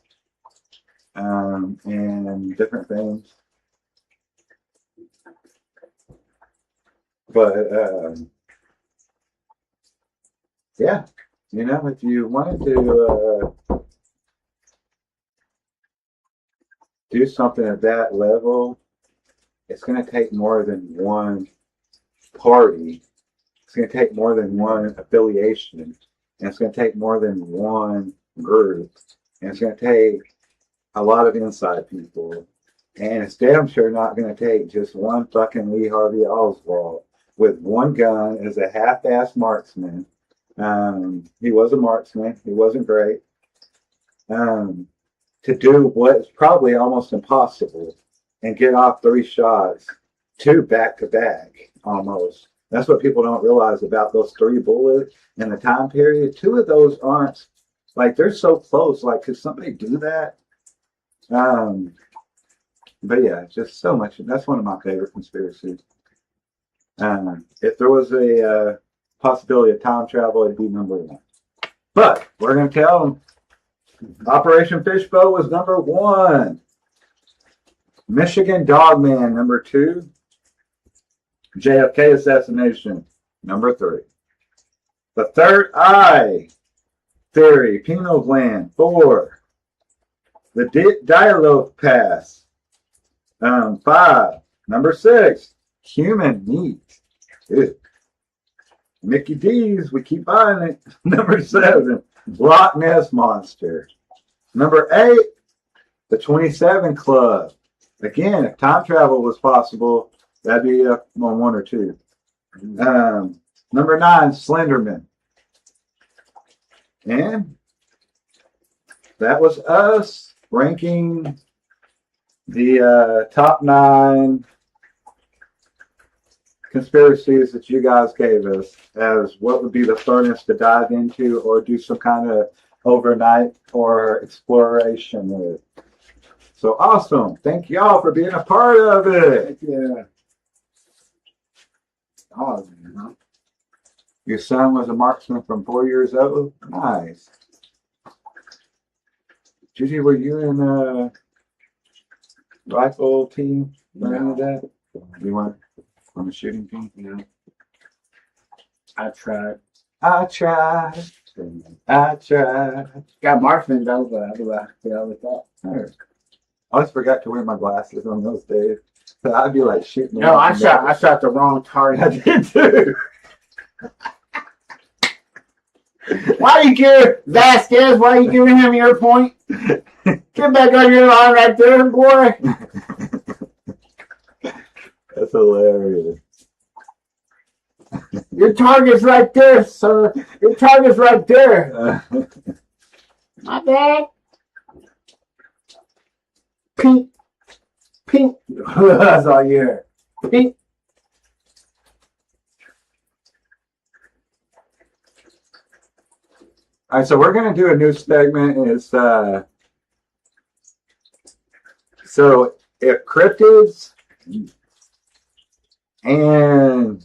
and different things. But yeah, you know, if you wanted to do something at that level, it's going to take more than one party. It's going to take more than one affiliation. And it's going to take more than one group. And it's going to take a lot of inside people. And it's damn sure not going to take just one fucking Lee Harvey Oswald with one gun as a half-assed marksman. He was a marksman. He wasn't great. To do what's probably almost impossible and get off 3 shots, 2 back-to-back almost. That's what people don't realize about those 3 bullets in the time period. 2 of those aren't, like, they're so close. Like, could somebody do that? But yeah, just so much. That's one of my favorite conspiracies. If there was a possibility of time travel, it'd be number 1. But we're going to tell them Operation Fishbowl was number 1. Michigan Dogman, number 2. JFK assassination, number 3. The Third Eye Theory, Penal Gland, 4. The Dialogue Pass, 5. Number 6, human meat. Ew. Mickey D's, we keep buying it. Number 7, Loch Ness Monster. Number 8, the 27 Club. Again, if time travel was possible, that'd be on 1 or 2. Number 9, Slenderman. And that was us ranking the top 9 conspiracies that you guys gave us as what would be the furthest to dive into or do some kind of overnight or exploration with. So awesome. Thank y'all for being a part of it. Yeah. Oh, man. Your son was a marksman from 4 years old? Nice. Judy, were you in a rifle team or any of that? You weren't on the shooting team? No. I tried. I tried. Got marksman though, but I do with that. I always forgot to wear my glasses on those days. So I'd be like shooting. No, I shot the wrong target. I did too. Why do you give Vasquez? Why are you giving him your point? Get back on your line right there, boy. That's hilarious. Your target's right there, sir. Your target's right there. My bad. Pink. That's all you hear. Pink. All right, so we're going to do a new segment. Is so if cryptids and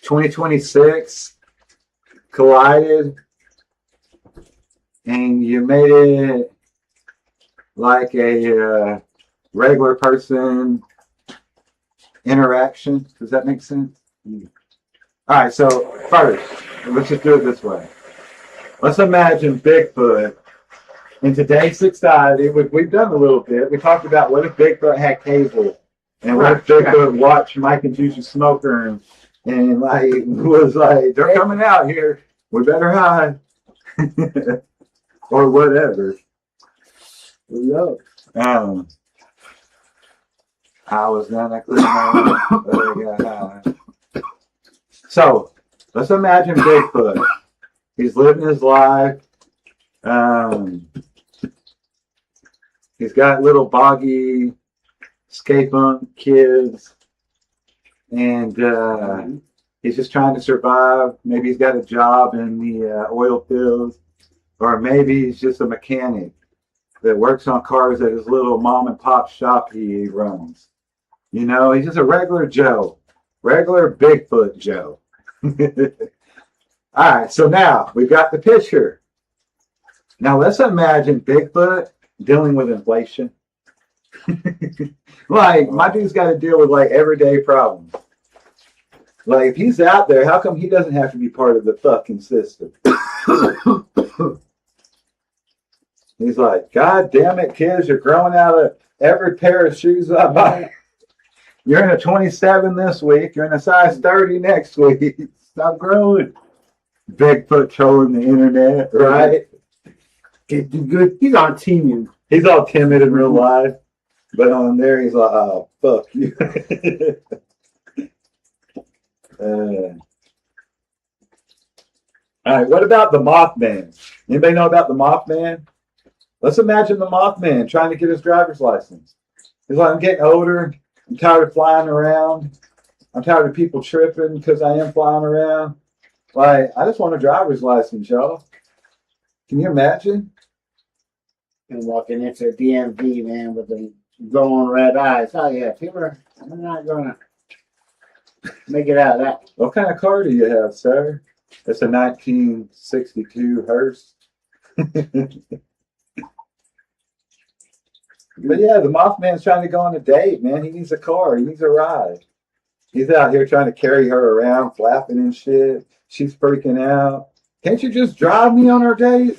2026 collided and you made it like a regular person interaction, does that make sense? All right, so first, let's just do it this way. Let's imagine Bigfoot in today's society. We've done a little bit. We talked about what if Bigfoot had cable, and what if Bigfoot watched Mike and Jujus smoker and like was like, they're coming out here. We better hide, or whatever. I was gonna clean my So let's imagine Bigfoot. He's living his life. He's got little boggy skate punk kids, and he's just trying to survive. Maybe he's got a job in the oil fields, or maybe he's just a mechanic that works on cars at his little mom and pop shop he runs. You know, he's just a regular Joe, regular Bigfoot Joe. All right, so now we've got the picture. Now let's imagine Bigfoot dealing with inflation. Like, my dude's got to deal with like everyday problems. Like, if he's out there, how come he doesn't have to be part of the fucking system? He's like, God damn it, kids, you're growing out of every pair of shoes I buy. You're in a 27 this week. You're in a size 30 next week. Stop growing. Bigfoot trolling the internet, right? Get good. He's on Team He's all timid in real life, but on there he's like, "Oh, fuck you." All right, what about the Mothman? Anybody know about the Mothman? Let's imagine the Mothman trying to get his driver's license. He's like, I'm getting older. I'm tired of flying around. I'm tired of people tripping because I am flying around. Like, I just want a driver's license, y'all. Can you imagine? And walking into a DMV, man, with the glowing red eyes. Oh, yeah, people are not going to make it out of that. What kind of car do you have, sir? It's a 1962 hearse. But yeah, the Mothman's trying to go on a date, man. He needs a car. He needs a ride. He's out here trying to carry her around, flapping and shit. She's freaking out. Can't you just drive me on our date?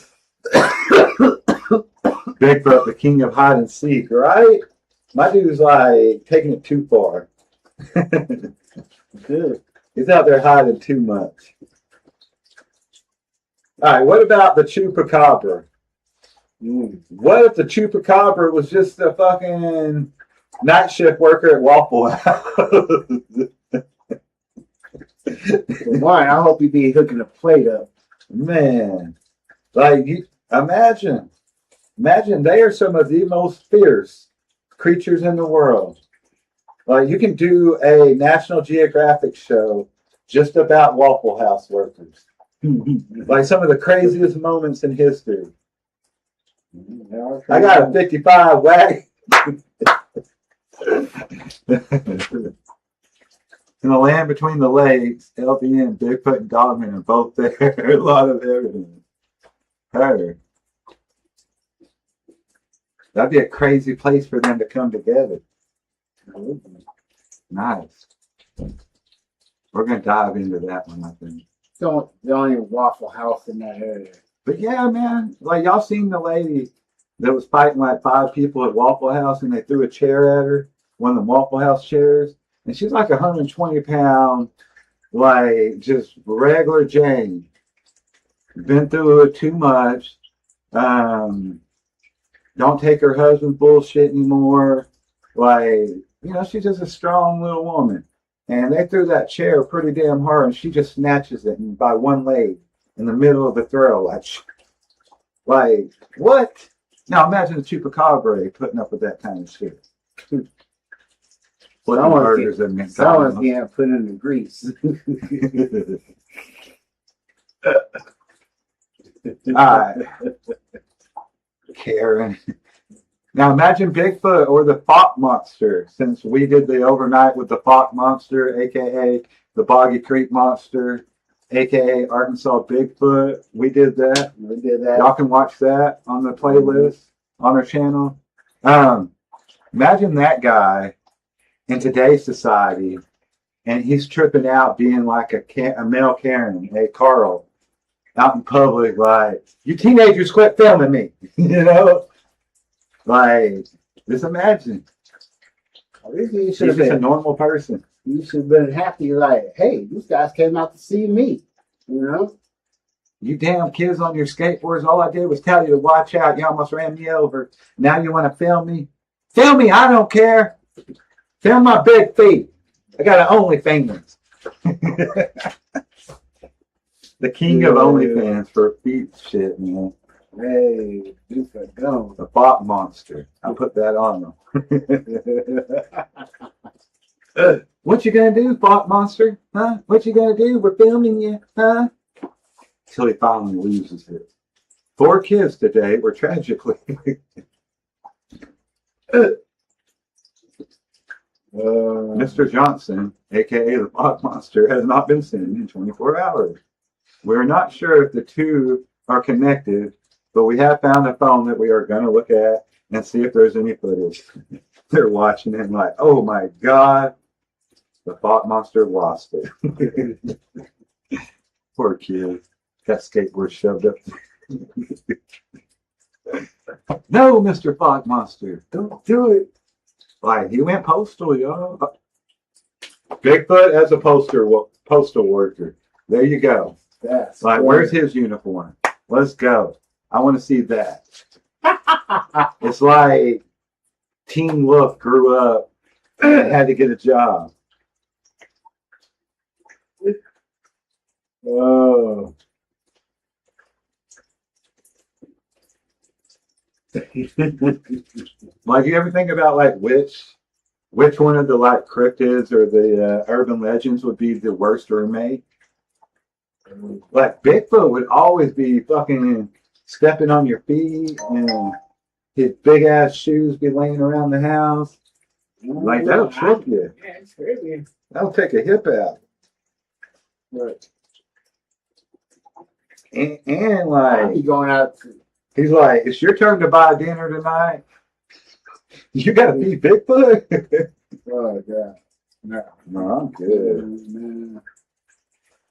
Bigfoot, the king of hide and seek, right? My dude's like taking it too far. Good. He's out there hiding too much. All right, what about the chupacabra? What if the chupacabra was just a fucking night shift worker at Waffle House? One, I hope you be hooking a plate up. Man, like, you imagine they are some of the most fierce creatures in the world. Like, you can do a National Geographic show just about Waffle House workers. Like some of the craziest moments in history. I got a 55 wagon. In the land between the lakes, LBN, Bigfoot, and Dogman are both there. A lot of evidence. Her. That'd be a crazy place for them to come together. Nice. We're going to dive into that one, I think. The only Waffle House in that area. But yeah, man, like y'all seen the lady that was fighting like 5 people at Waffle House and they threw a chair at her, one of the Waffle House chairs, and she's like 120 pound, like just regular Jane. Been through it too much. Don't take her husband's bullshit anymore. Like, you know, she's just a strong little woman. And they threw that chair pretty damn hard, and she just snatches it by one leg in the middle of the throw. Like what? Now imagine the chupacabra putting up with that kind of shit. Someone's getting put in the grease. All right. Karen. Now imagine Bigfoot or the Fought Monster, since we did the overnight with the Fought Monster, aka the Boggy Creek Monster, aka Arkansas Bigfoot. We did that. Y'all can watch that on the playlist on our channel. Imagine that guy in today's society, and he's tripping out being like a male Karen, a Carl, out in public, like, you teenagers quit filming me, you know? Like, just imagine. She's just a normal person. You should have been happy, like, hey, these guys came out to see me, you know? You damn kids on your skateboards, all I did was tell you to watch out. You almost ran me over. Now you want to film me? Film me, I don't care. Film my big feet. I got an OnlyFans. The king of OnlyFans for feet shit, man. Hey, you for gone. The Fought Monster. I'll put that on them. What you gonna do, Fought Monster? Huh? What you gonna do? We're filming you, huh? Till he finally loses it. 4 kids today were tragically. Mr. Johnson, aka the Fought Monster, has not been seen in 24 hours. We're not sure if the two are connected, but we have found a phone that we are going to look at and see if there's any footage. They're watching it like, oh my God, the Fought Monster lost it. Poor kid. Got skateboard shoved up. No, Mr. Fought Monster, don't do it. Like, he went postal, y'all. Bigfoot as a postal worker. There you go. That's like, where's his uniform? Let's go. I want to see that. It's like Teen Wolf grew up and had to get a job. Oh. Like, you ever think about like which one of the like cryptids or the urban legends would be the worst roommate? Like Bigfoot would always be fucking stepping on your feet and his big ass shoes be laying around the house. Like that'll trip you. Yeah, it's crazy. That'll take a hip out. But And I'll like be going out. he's like, it's your turn to buy dinner tonight. You gotta feed Bigfoot. Oh god. No. No, I'm good. Man.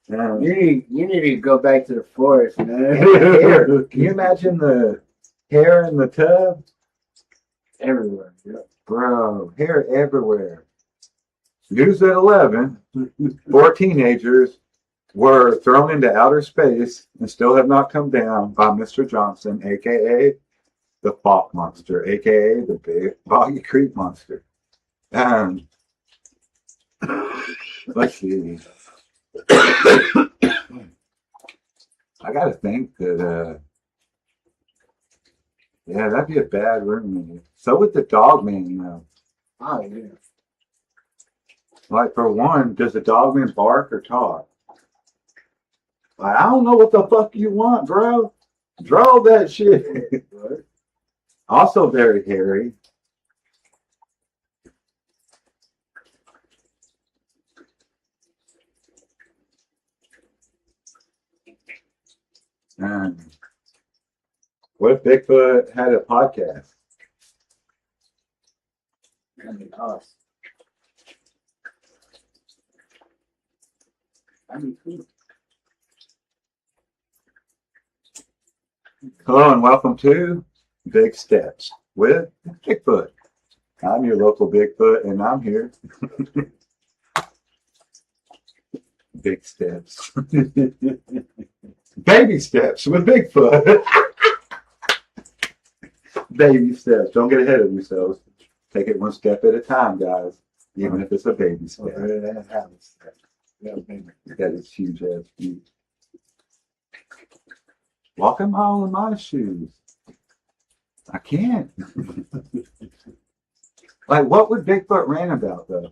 Um, You need to go back to the forest, man. hair. Can you imagine the hair in the tub? Everywhere. Yeah. Bro, hair everywhere. News at 11, 4 teenagers were thrown into outer space and still have not come down by Mr. Johnson, a.k.a. the Fog Monster, a.k.a. the Big Boggy Creek Monster. Let's see. I gotta think that, yeah, that'd be a bad roommate. So would the dog man, you know. Oh yeah. Like, for one, does the dogman bark or talk? Like, I don't know what the fuck you want, bro. Draw that shit. Also very hairy. What if Bigfoot had a podcast? That'd be awesome. That'd be cool. Hello and welcome to Big Steps with Bigfoot. I'm your local Bigfoot and I'm here. Big Steps. Baby steps with Bigfoot. Baby steps. Don't get ahead of yourselves. Take it one step at a time, guys. Even if it's a baby step. That is huge ass feet. Walk a mile in my shoes. I can't. Like, what would Bigfoot rant about, though?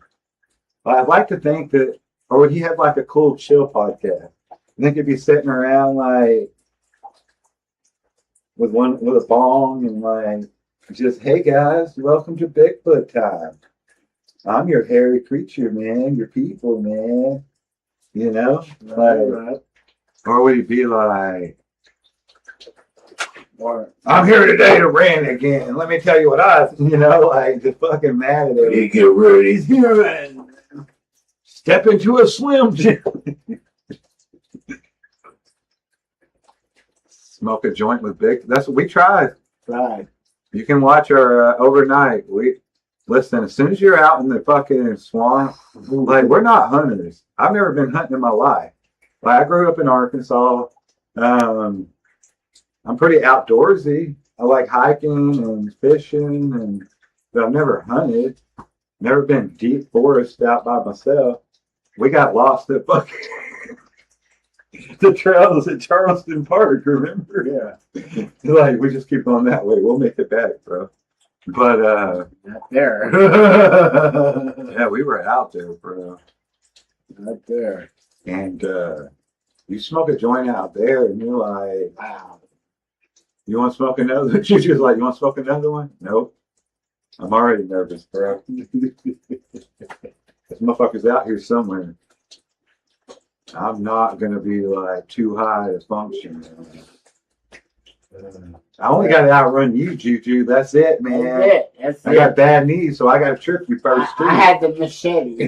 Well, I'd like to think that, or would he have like a cool chill podcast? I think he'd be sitting around like with a bong and like just, hey guys, welcome to Bigfoot time. I'm your hairy creature, man. Your people, man. You know, like, or would he be like, I'm here today to rant again. Let me tell you what like, just fucking mad at it. Get rid of these humans. Step into a Slim Jim. Smoke a joint with Big. That's what we tried. Right. You can watch our overnight. Listen, as soon as you're out in the fucking swamp, like, we're not hunters. I've never been hunting in my life. Like, I grew up in Arkansas. I'm pretty outdoorsy. I like hiking and fishing, but I've never hunted. Never been deep forest out by myself. We got lost at fucking the trails at Charleston Park, remember? Yeah. Like, we just keep on that way. We'll make it back, bro. But Not there. yeah, we were out there, bro. Not there. And you smoke a joint out there and you're like, wow. You want to smoke another? She's just like, you want to smoke another one? Nope. I'm already nervous, bro. This motherfucker's out here somewhere. I'm not gonna be like too high to function. I only got to outrun you, Juju. That's it, man. That's I it. got bad knees, so I got to trip you first. I had the machete.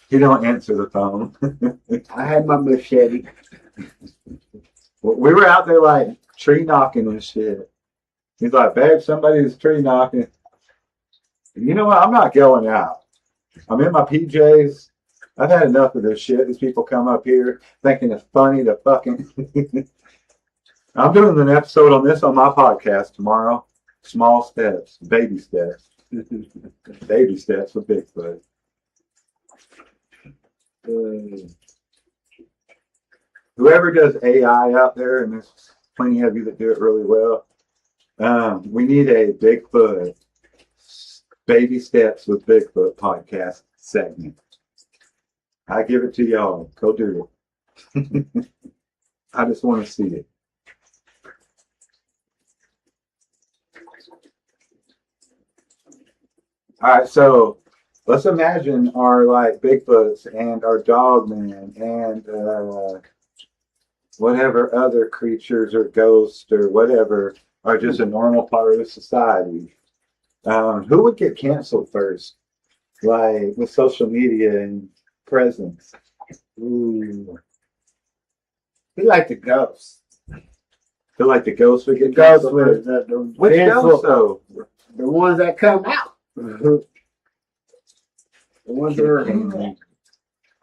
He don't answer the phone. I had my machete. We were out there like tree knocking and shit. He's like, babe, somebody's tree knocking. You know what? I'm not going out. I'm in my PJs. I've had enough of this shit. These people come up here thinking it's funny to fucking I'm doing an episode on this on my podcast tomorrow. Small steps, baby steps. Baby steps with Bigfoot. Whoever does AI out there, and there's plenty of you that do it really well, we need a Bigfoot baby steps with Bigfoot podcast segment. I give it to y'all. Go do it. I just want to see it. All right, so let's imagine our like Bigfoots and our dogmen and whatever other creatures or ghosts or whatever are just a normal part of society. Who would get canceled first? Like with social media and presence. Ooh. He like the ghosts. Feel like the ghosts would The get ghosts canceled with first. the Which cancel- ghosts though? The ones that come out. The ones that are.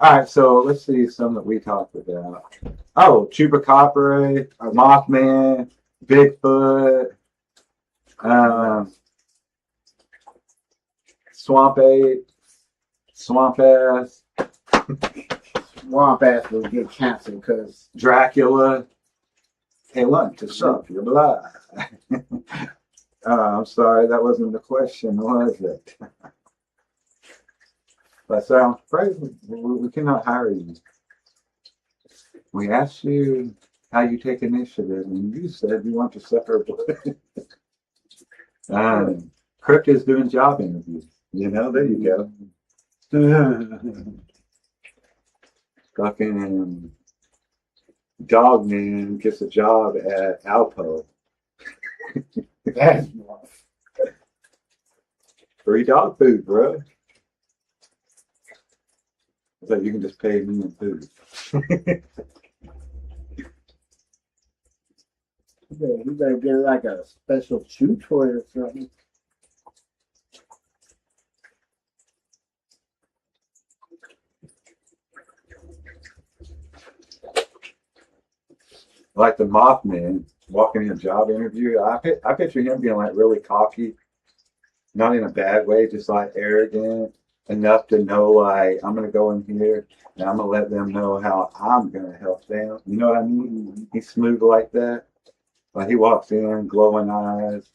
All right, so let's see some that we talked about. Oh, Chupacabra, Mothman, Bigfoot, Swamp Ape, Swamp Ass, Swamp ass will get canceled because Dracula. Hey, lunch to suck your blood. I'm sorry, that wasn't the question, was it? But so I'm afraid we cannot hire you. We asked you how you take initiative, and you said you want to suck our blood. Crypt is doing job interviews. You know, there you go. Fucking Dogman gets a job at Alpo. that's rough. Free dog food, bro. So you can just pay me in food. You better get like a special chew toy or something. Like the Mothman walking in a job interview. I picture him being like really cocky, not in a bad way, just like arrogant enough to know like I'm gonna go in here and I'm gonna let them know how I'm gonna help them. You know what I mean? He's smooth like that. Like he walks in, glowing eyes.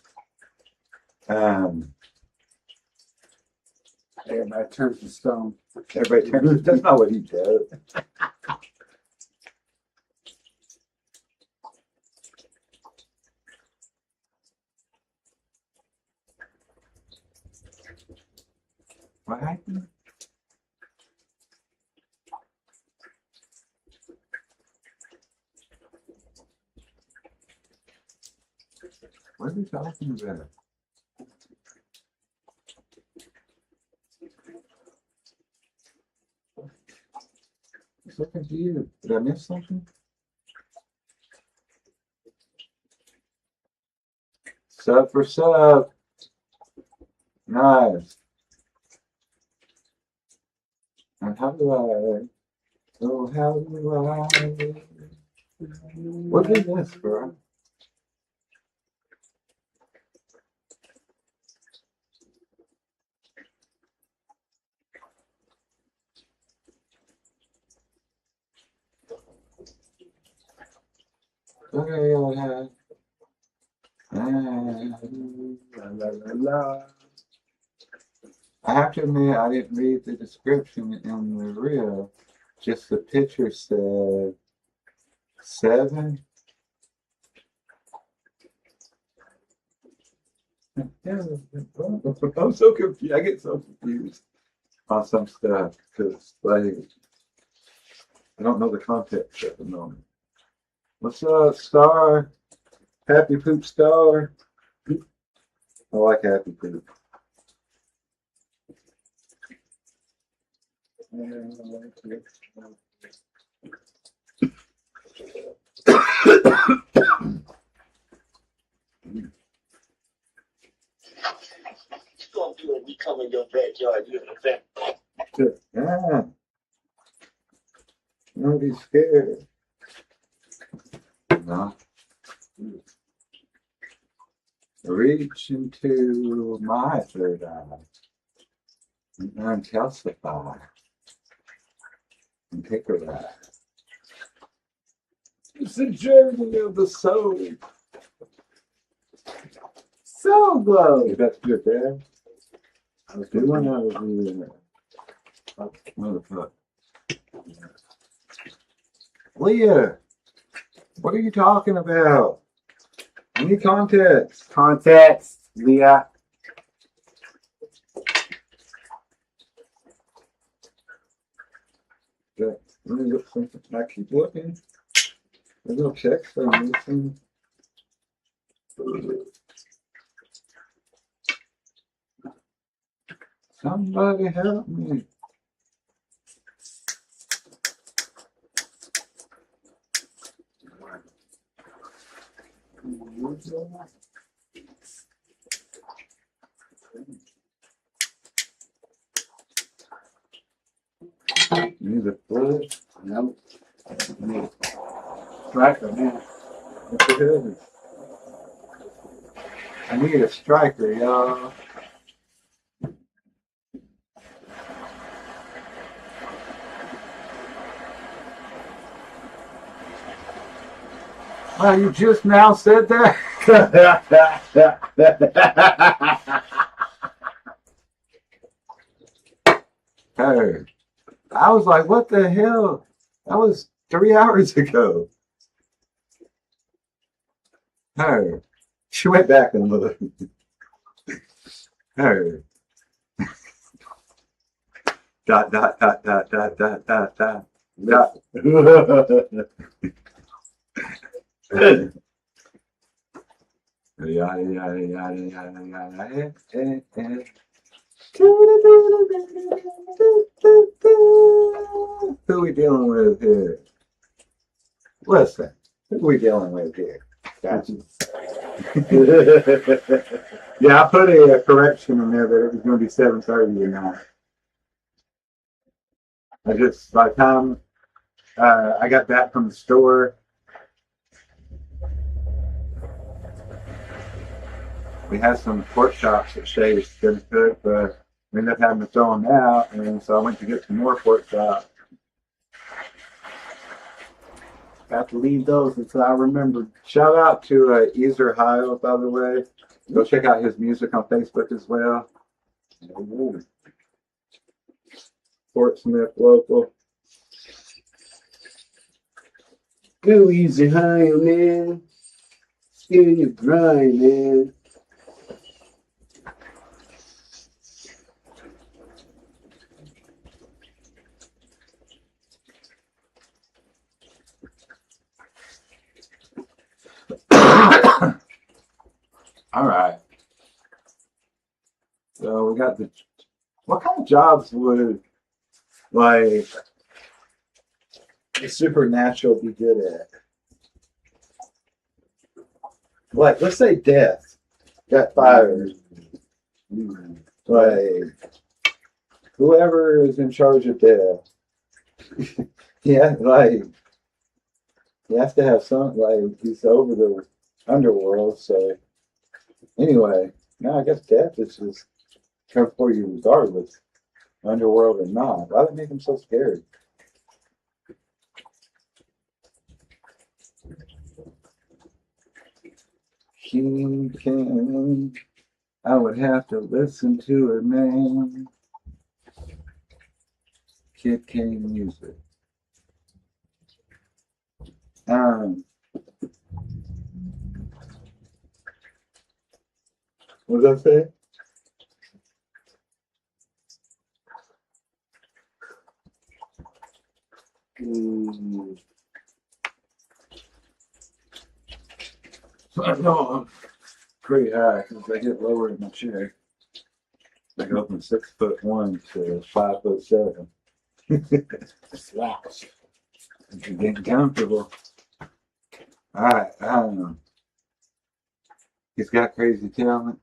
Everybody turns to stone. Everybody turns. That's not what he does. What happened? What are we talking about? I was looking for you. Did I miss something? Sub for sub. Nice. And how do I? Oh, how do I? What is this, bro? Okay, I have to admit, I didn't read the description in the reel. Just the picture said 7. I'm so confused. I get so confused on some stuff because, like, I don't know the context at the moment. What's up, Star? Happy Poop Star. I like Happy Poop. Gonna do it. We come in your backyard. You in the Yeah. Don't be scared. No. Reach into my third eye and uncalcify and take a ride. It's the journey of the soul. So glow. That's good, Dad. I was doing I was doing it. Motherfucker. Leah, what are you talking about? Any context? Context, Leah. Let me look something. I keep looking. There's no text I'm missing. Somebody help me. Need a foot. Nope. Striker, man. What the hell is? I need a striker, y'all. Wow, you just now said that? Hey, I was like, what the hell? That was 3 hours ago. Hey, she went back and looked. Hey. Dot, dot, dot, dot, dot, dot, dot, dot. Dot. Yada, yada, yada, yada, yada, Who we dealing with here? Listen, who we dealing with here? Gotcha. Yeah, I put a correction in there that it was going to be 7:30 or not. I just, by the time I got back from the store, we had some pork chops that Shay was going to cook, but we ended up having to throw them out, and so I went to get some more pork chops. Got to leave those until I remembered. Shout out to Ezer Heil, by the way. Go check out his music on Facebook as well. Fort Smith local. Go easy, high, man. Still in your grind, man. All right. So we got the. What kind of jobs would like the supernatural be good at? Like, let's say death got fired. Like, whoever is in charge of death. Yeah, like, you have to have some, like, he's over the underworld, so. Anyway, no, I guess death is just come for you regardless, underworld or not. Why do they make him so scared? King, I would have to listen to her name. Kid King music. What did I say? No, I'm pretty high because I get lower in my chair. I go from 6'1" to 5'7". Slaps. You're getting comfortable. All right, I don't know. He's got crazy talent.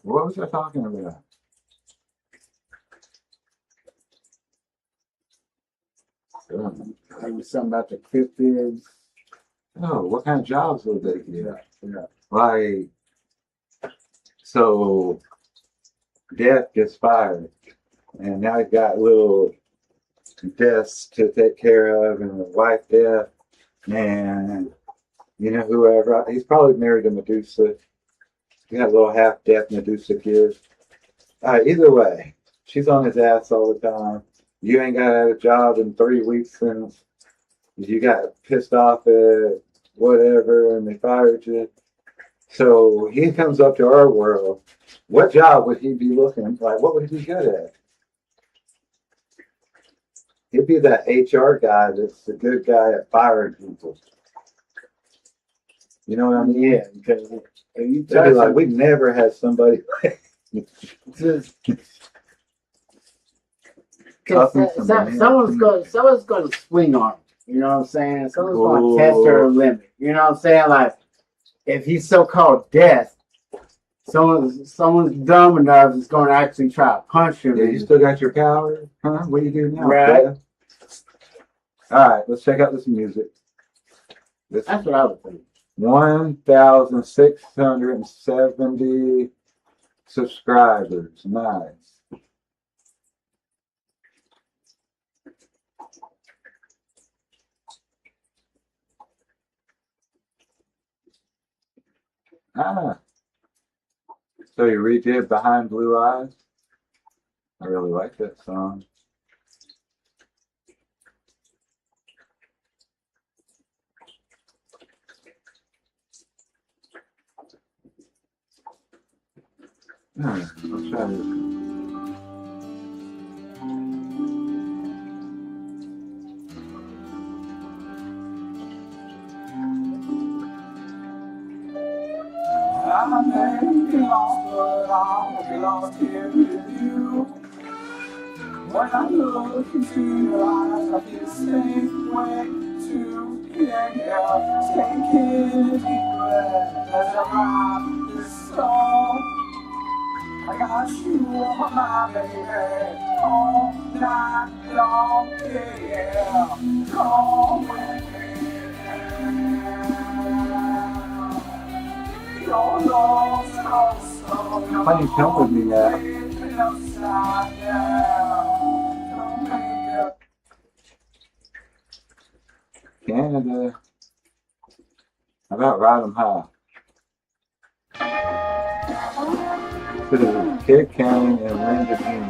What was I talking about? Maybe something about the cryptids. Oh, what kind of jobs would they get? Yeah. Like, so Death gets fired, and now he's got little Deaths to take care of, and a wife Death, and whoever. He's probably married to Medusa. He got a little half Death Medusa kid. Either way, she's on his ass all the time. You ain't got a job in 3 weeks since you got pissed off at whatever, and they fired you. So he comes up to our world. What job would he be looking like? What would he be good at? He'd be that HR guy that's the good guy at firing people. You know what I mean? Yeah, because if you They'd be touch like, him, we've never had somebody just Tough because and some someone's going to swing on him. You know what I'm saying? Someone's going Ooh. to test her limit. You know what I'm saying? Like if he's so-called Death, someone's dumb enough is going to actually try to punch him. Yeah, you still got your power? Huh? What do you do now? Right. Dad? All right, let's check out this music. This That's what I would think. 1,670 subscribers. Nice. So you redid Behind Blue Eyes? I really like that song. Let's try this. I may be lost, but I'll be lost here with you. When I look into your eyes, I feel the same way too. Yeah. Taking a deep breath as I write this song. I got you on my baby all night long. Yeah. Come with me. Why you come with me now? Canada. How about Ride 'em High? This is Kid Kane and Linda Jean.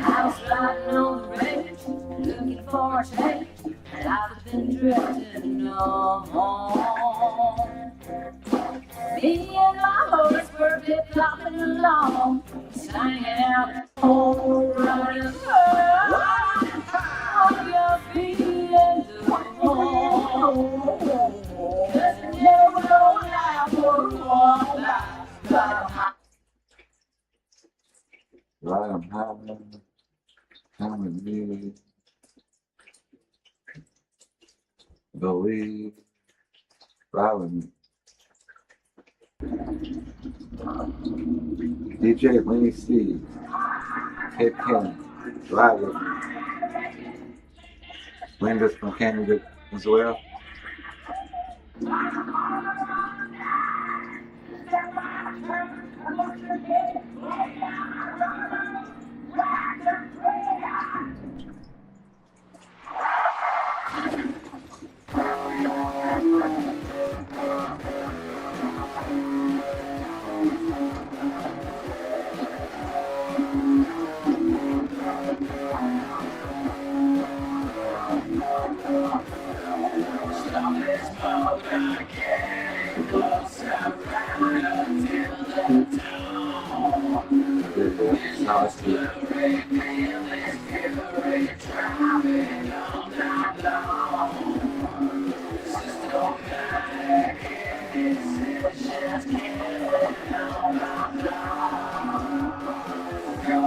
House riding on the range, looking for a change, and I've been drifting on. Me and my horse were flip-flopping along, singing out, oh, running on your feet and the home. Just never know how to walk like Ride 'em high. Come with me. Believe. Ride with me. DJ Lenny C. Kid Kane. Ride with me. Linda's from Canada as well. Come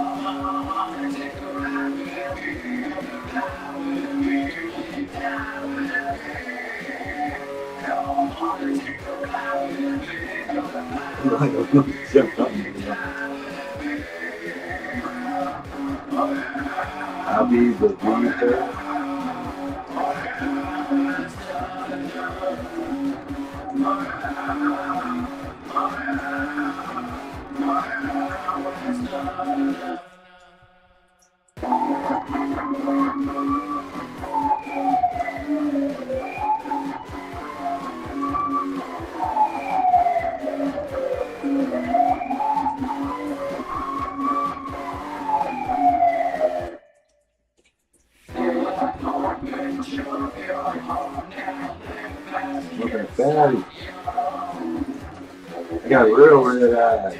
on, Like a little jump up. I'll be the leader. Look at that. I got real red eyes.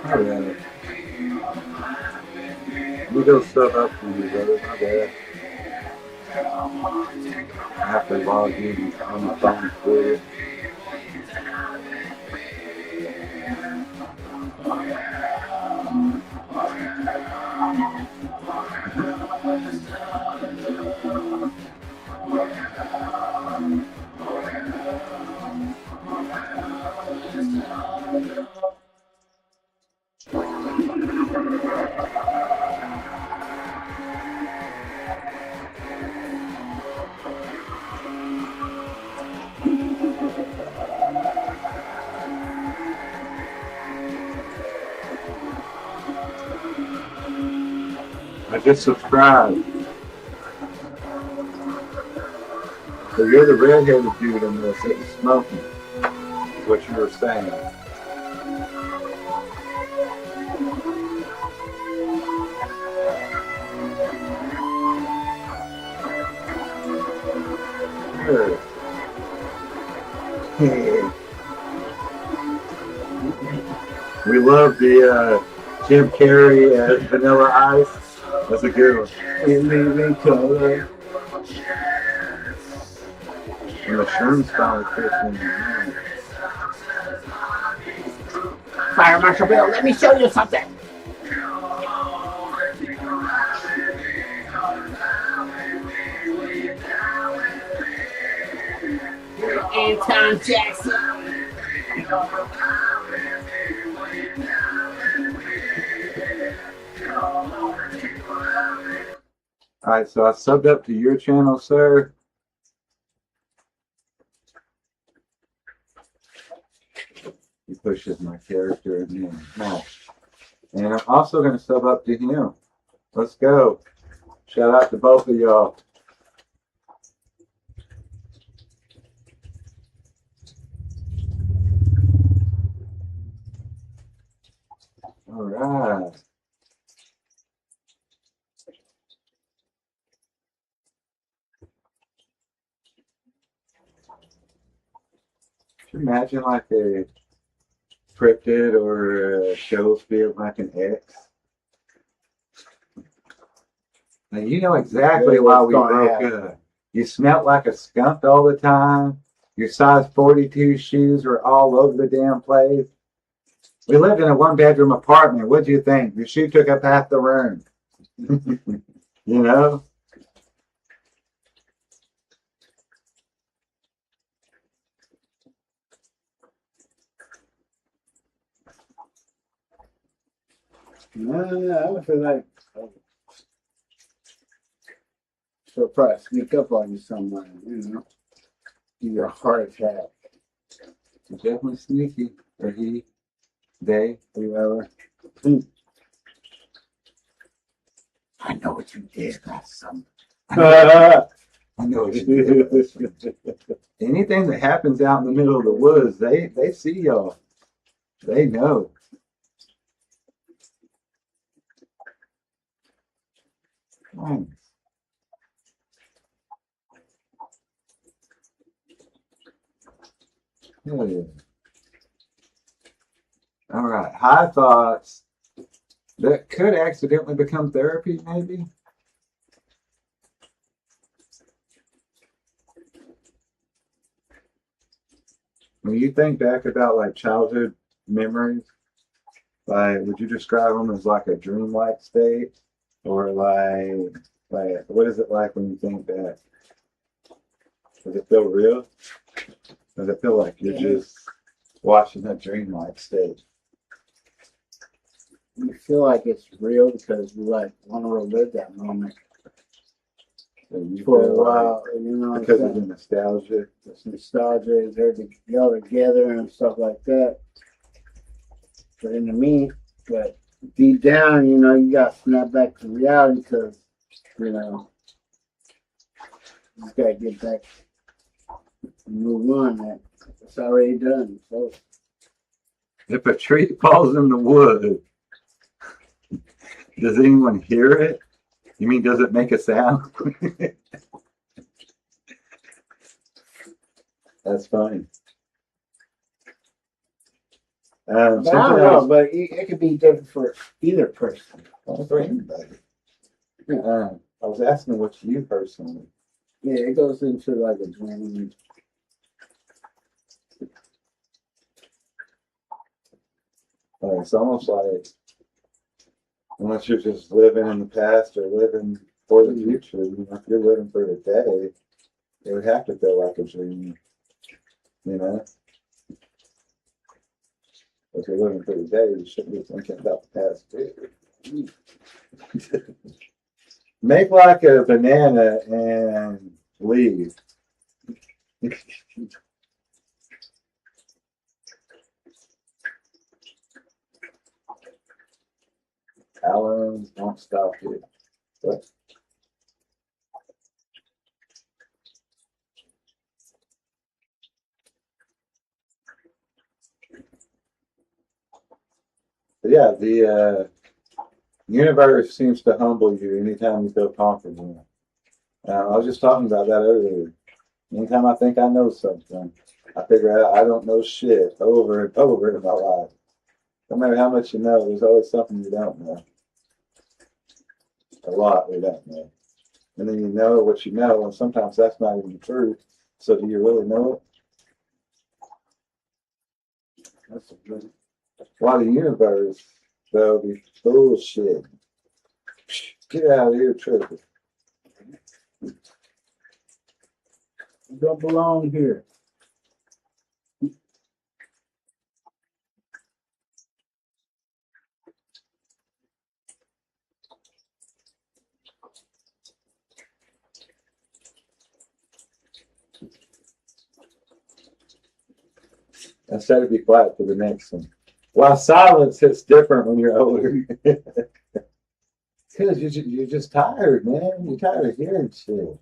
Alright. We go stuff up for you, brother. My bad. I have to log in on my phone for it. I just subscribed. So you're the redheaded dude in this that was smoking, is what you were saying. Sure. We love the Jim Carrey as Vanilla Ice. That's a good one. It made me color. And the shrooms finally kicking. Fire Marshal Bill, let me show you something. Anton Jackson. Alright, so I subbed up to your channel, sir. He pushes my character in here. No. And I'm also going to sub up to him. Let's go. Shout out to both of y'all. All right. Can you imagine like a cryptid or a show's being like an X? Now you know exactly why we broke up. You smelled like a skunk all the time. Your size 42 shoes were all over the damn place. We lived in a one-bedroom apartment. What'd you think? Your shoe took up half the room. You know? I would feel like she'll probably sneak up on you somewhere, you know. Give you a heart attack. Definitely sneaky. Or he, they, whoever. I know what you did last summer. I know what you did. Anything that happens out in the middle of the woods, they see y'all. They know. Nice. Hell yeah. All right. High thoughts that could accidentally become therapy, maybe. When you think back about like childhood memories, like would you describe them as like a dreamlike state or like Like, what is it like when you think that? Does it feel real? Does it feel like you're just watching a dreamlike stage? You feel like it's real because you like want to relive that moment So you for a feel like while. You know what I'm because of the saying? nostalgia. It's nostalgia, they're y'all together and stuff like that. But into me, but deep down, you know, you got to snap back to reality because, you know, you got to get back and move on. It's already done. So, If a tree falls in the wood, does anyone hear it? You mean, does it make a sound? That's funny. but I don't know, but it could be different for either person. For anybody. I was asking what you personally. Yeah, it goes into like a dream. It's almost like unless you're just living in the past or living for the future, you know, if you're living for the day, it would have to feel like a dream, you know? If you're living for the day, you shouldn't be thinking about the past too. Make like a banana and leave. Alarms don't stop you. But yeah, the universe seems to humble you anytime you feel comfortable. I was just talking about that earlier. Anytime I think I know something, I figure out I don't know shit over and over in my life. No matter how much you know, there's always something you don't know. A lot we don't know. And then you know what you know, and sometimes that's not even the truth. So do you really know it? That's a good. Why the universe, though, be bullshit. Get out of here, tripping. You don't belong here. Instead of be quiet for the next one. While silence hits different when you're older. Because you're just tired, man. You're tired of hearing shit.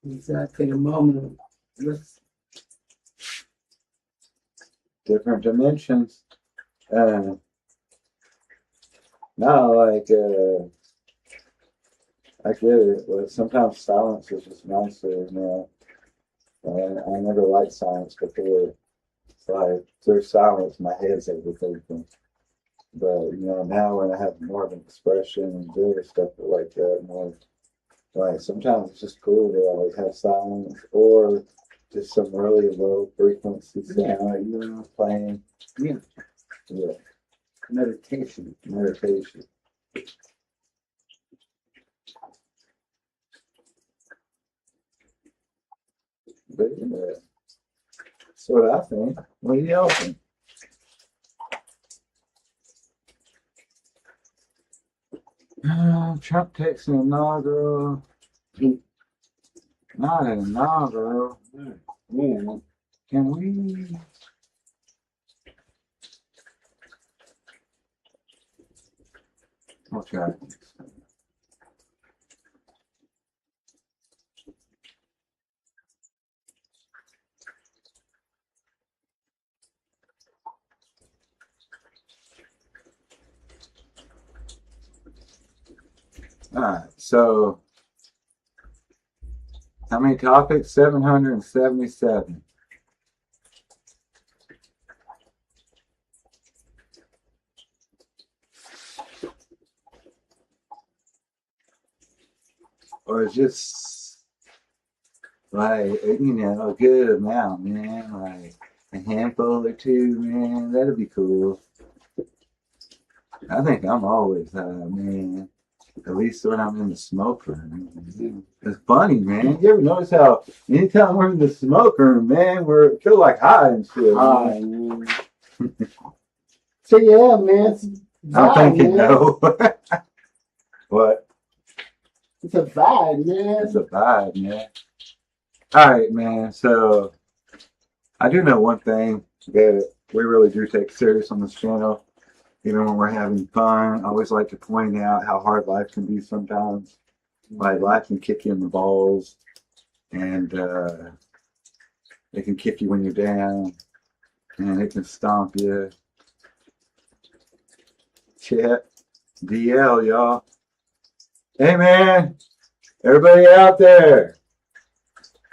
Exactly. A moment. Different dimensions. No, like, I get it, but sometimes silence is just nicer, you know. And I never liked silence before. It's like, through silence, my head's overthinking. But, you know, now when I have more of an expression and do stuff like that, more, like, sometimes it's just cool to like have silence or just some really low frequency sound, you know, playing. Yeah. Yeah. Meditation. Meditation. But yeah, that's what I think. What do y'all think? Trump takes an inaugural. Not an inaugural. Yeah. Can we? I'll try. All right, so how many topics? 777. Or just like, you know, a good amount, man. Like a handful or two, man. That'd be cool. I think I'm always high, man. At least when I'm in the smoke room. It's funny, man. You ever notice how anytime we're in the smoke room, man, we feel like high and shit. Hi, man. So yeah, man. It's a I'm vibe, thinking man. no. What? It's a vibe, man. It's a vibe, man. All right, man. So I do know one thing that we really do take serious on this channel. Even when we're having fun, I always like to point out how hard life can be sometimes. Like life can kick you in the balls, and it can kick you when you're down, and it can stomp you. Chat, DL, y'all. Hey, man, everybody out there.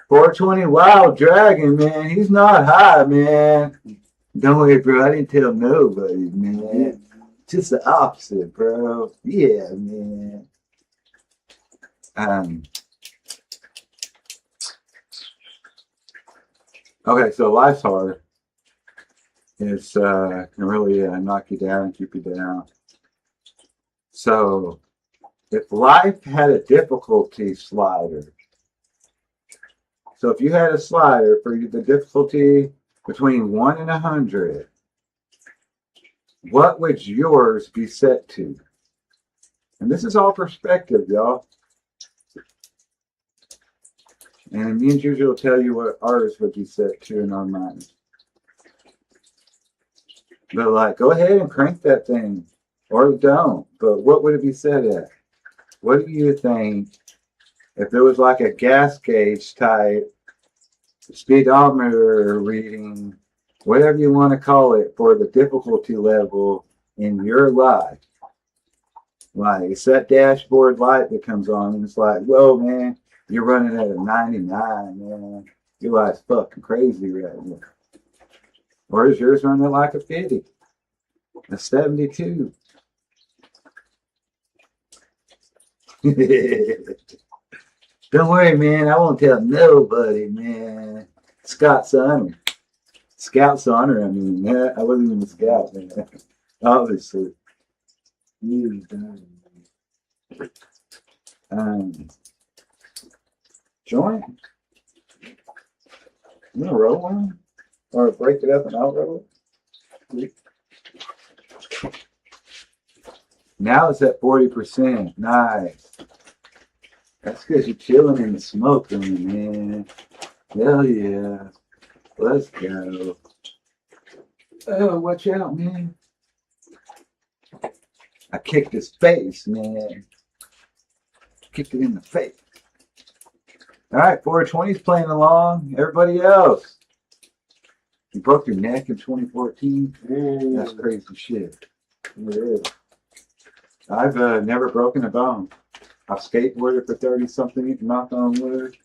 420 Wild Dragon, man. He's not high, man. Don't worry, bro. I didn't tell nobody, man. Just the opposite, bro. Yeah, man. Okay, so life's hard. It's can really knock you down and keep you down. So if life had a difficulty slider, so if you had a slider for the difficulty between 1 and 100, what would yours be set to? And this is all perspective, y'all. And me and Jujus will tell you what ours would be set to in our minds. But like, go ahead and crank that thing, or don't. But what would it be set at? What do you think if there was like a gas gauge type speedometer reading, whatever you want to call it, for the difficulty level in your life? Like, it's that dashboard light that comes on, and it's like, whoa, man, you're running at a 99, man. Your life's fucking crazy right now. Or is yours running like a 50? A 72? Don't worry, man. I won't tell nobody, man. Scout's honor. Scout's honor, I mean. I wasn't even a scout, man. Obviously. Joint? You gonna roll one? Or break it up and I'll roll it? Now it's at 40%. Nice. That's because you're chilling in the smoke room, man. Hell yeah. Let's go. Oh, watch out, man. I kicked his face, man. Kicked it in the face. All right, 420's playing along. Everybody else. You broke your neck in 2014? That's crazy shit. It is. I've never broken a bone. I've skateboarded for 30-something, knock on wood.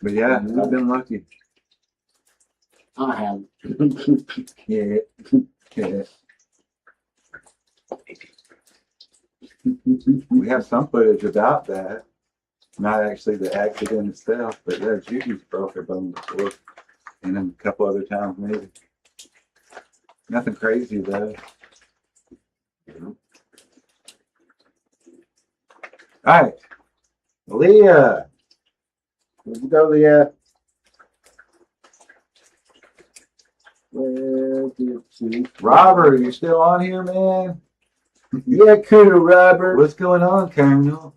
But yeah, I've been lucky. I have. Yeah. Yeah. We have some footage about that. Not actually the accident itself, but yeah, Jujus broke her bone before. And then a couple other times maybe. Nothing crazy though. Alright. Leah. Let's go, Leah. Robert, you still on here, man? Yeah, Colonel Robert. What's going on, Colonel?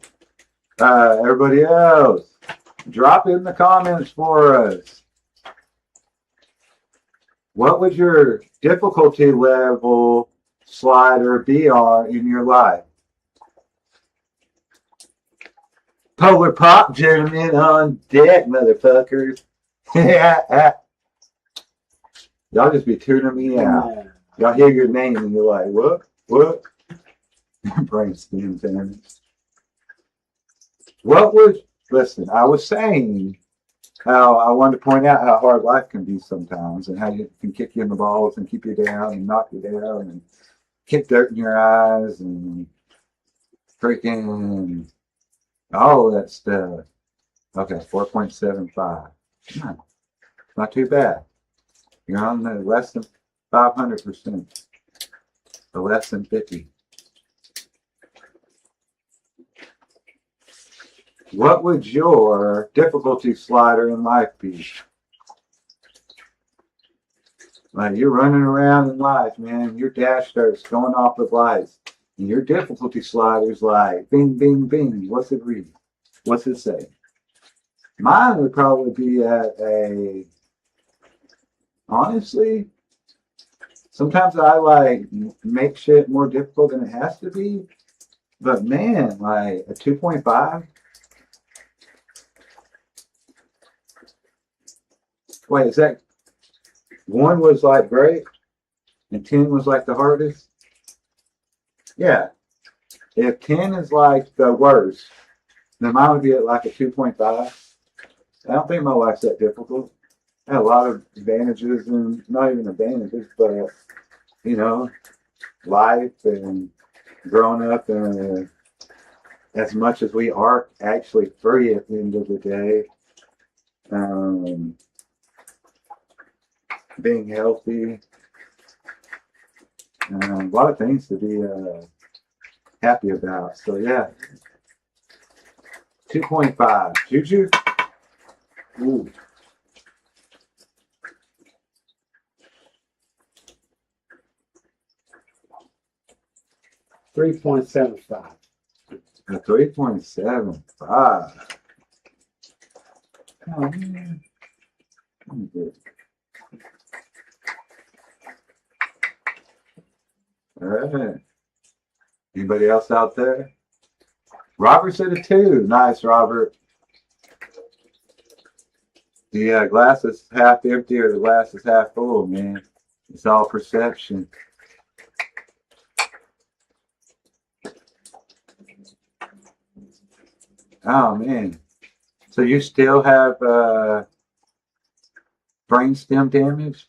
Everybody else, drop in the comments for us. What would your difficulty level slider be on in your life? Polar Pop gentlemen on deck, motherfuckers. Y'all just be tuning me out. Y'all hear your name and you're like, what? What? Brain skin damage. What was, listen, I was saying how I wanted to point out how hard life can be sometimes and how you can kick you in the balls and keep you down and knock you down and kick dirt in your eyes and freaking all that stuff. Okay, 4.75. Not too bad. You're on the less than 500%. Or less than 50. What would your difficulty slider in life be? Like you're running around in life, man. Your dash starts going off with lights. And your difficulty slider's like bing, bing, bing. What's it read? What's it say? Mine would probably be at a, honestly, sometimes I like make shit more difficult than it has to be. But man, like a 2.5. Wait, is that one was like great and 10 was like the hardest? Yeah. If 10 is like the worst, then mine would be at like a 2.5. I don't think my life's that difficult. I had a lot of advantages and not even advantages, but you know, life and growing up and as much as we are actually free at the end of the day, being healthy, a lot of things to be happy about. So yeah, 2.5. Juju? Ooh. 3.75. A 3.75. Oh man. All right. Anybody else out there? Robert said a 2. Nice, Robert. The glass is half empty or the glass is half full, man. It's all perception. Oh, man. So you still have brainstem damage?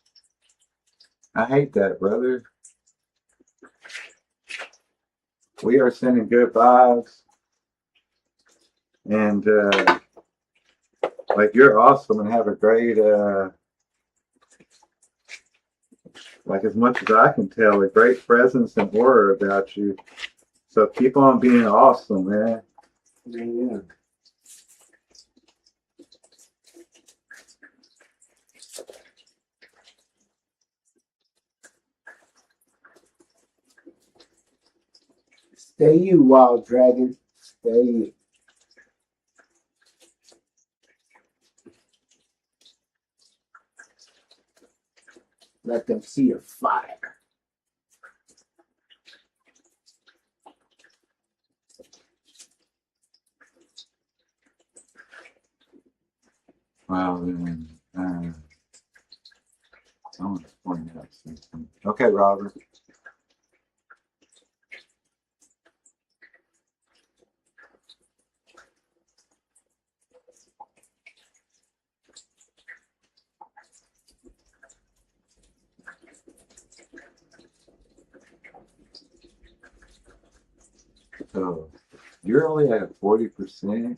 I hate that, brother. We are sending good vibes. And like you're awesome and have a great like as much as I can tell, a great presence and aura about you. So keep on being awesome, man. Yeah. Stay you, wild dragon. Stay you. Let them see your fire. Wow, man. I want to point out something. Okay, Robert. So you're only at 40%.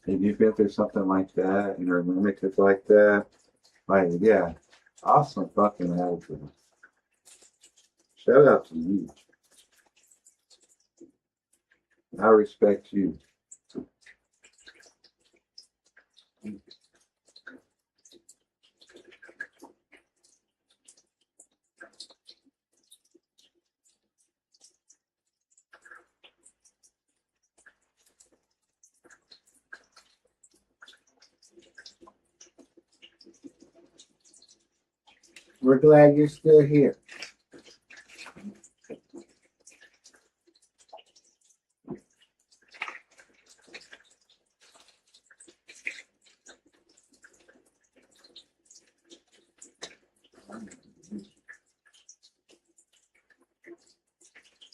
If you've been through something like that and you're limited like that, like, yeah, awesome fucking attitude. Shout out to you. I respect you. We're glad you're still here.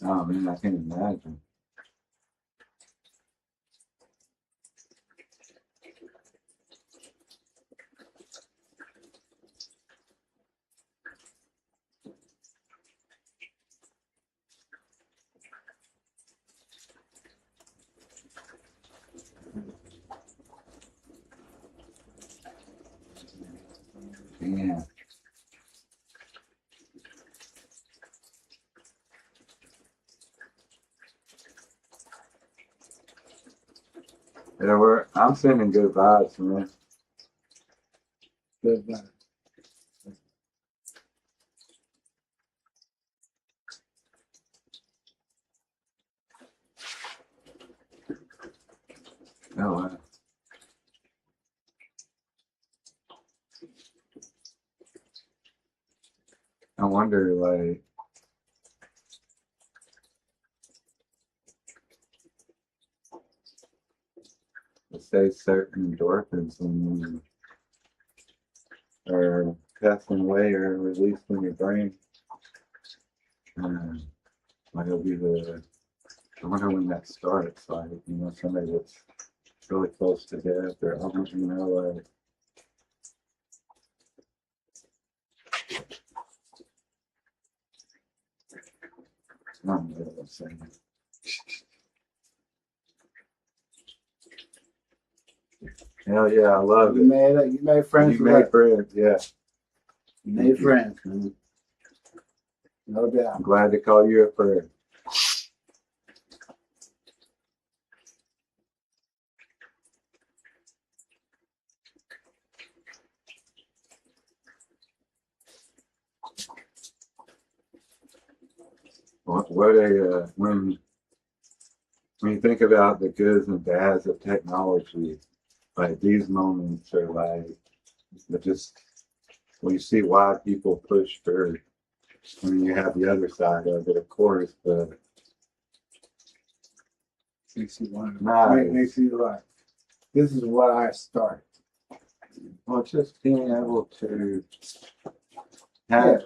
Oh man, I can't imagine. Yeah. Yeah, I'm sending good vibes, man. Good vibes. Oh, wow. I wonder, like, let's say certain endorphins when you are passing away or released in your brain. Like it'll be I wonder when that starts. Like, somebody that's really close to death or, like, I don't know what I'm saying. Hell yeah, I love it. You made friends You with made us. friends, yeah. You made friends, man. No I'm doubt. glad to call you a friend. When you think about the goods and bads of technology, like these moments are like, just when you see why people push for. I mean, you have the other side of it, of course, but Makes you want to. Nice. Makes you like, this is what I start. well, just being able to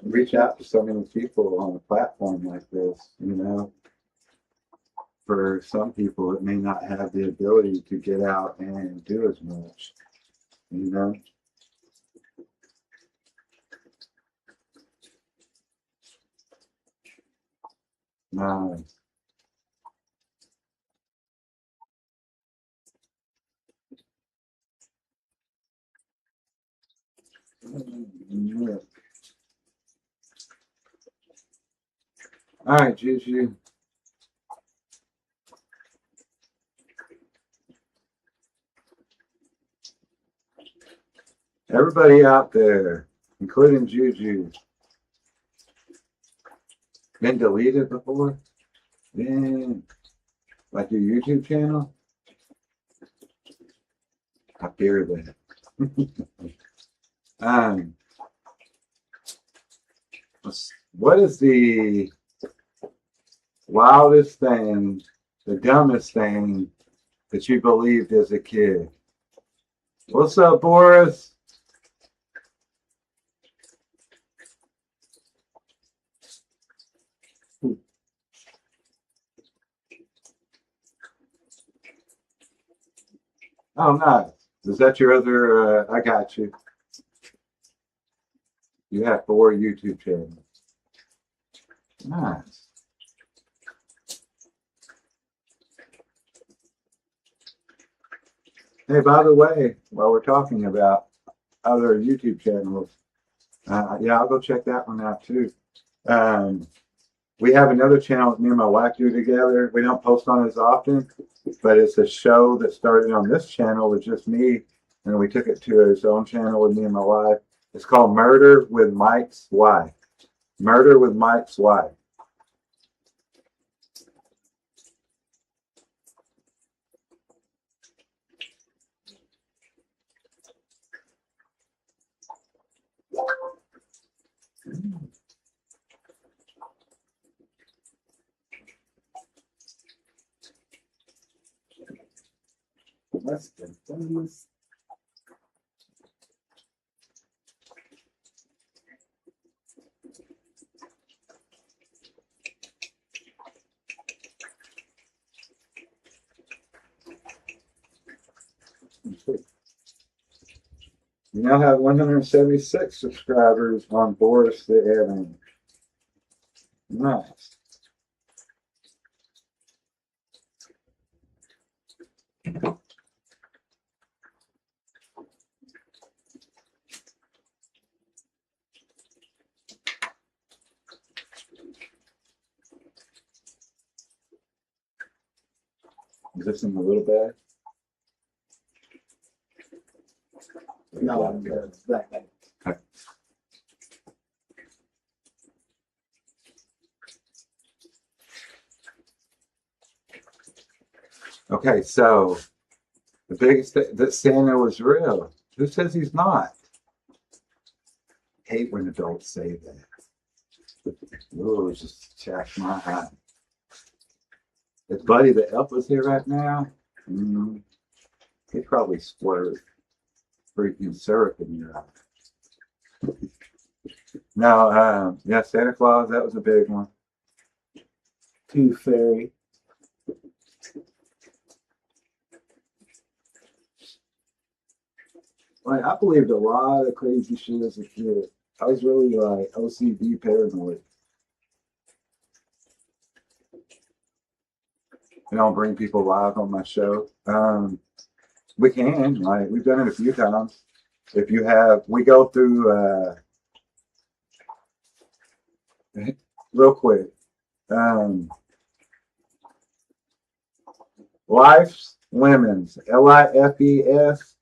reach out to so many people on a platform like this, for some people, it may not have the ability to get out and do as much, you know. Nice. Yeah. All right, Juju. Everybody out there, including Juju, been deleted before? Yeah. Like your YouTube channel? I fear that. um, what is the wildest thing, the dumbest thing that you believed as a kid? What's up, Boris? Oh, nice. Is that your other? I got you. You have 4 YouTube channels. Nice. Hey, by the way, while we're talking about other YouTube channels, yeah, I'll go check that one out too. We have another channel that me and my wife do together. We don't post on it as often, but it's a show that started on this channel with just me, and we took it to its own channel with me and my wife. It's called Murder with Mike's Wife. Murder with Mike's Wife. That's good. You now have 176 subscribers on Boris the Alien. Nice. Is this in the little bag? No, it's black. Okay, so the biggest thing that Santa was real. Who says he's not? Hate when adults say that. Ooh, it just chaps my eye. If Buddy the Elf was here right now, he'd probably squirt freaking syrup in your eye. No, yeah, Santa Claus, that was a big one. Tooth Fairy. Like, I believed a lot of crazy shit as a kid. I was really like OCD paranoid. And I'll bring people live on my show. We can, like, we've done it a few times. If you have, we go through, real quick. Life's Lemons, LIFESLEMONS.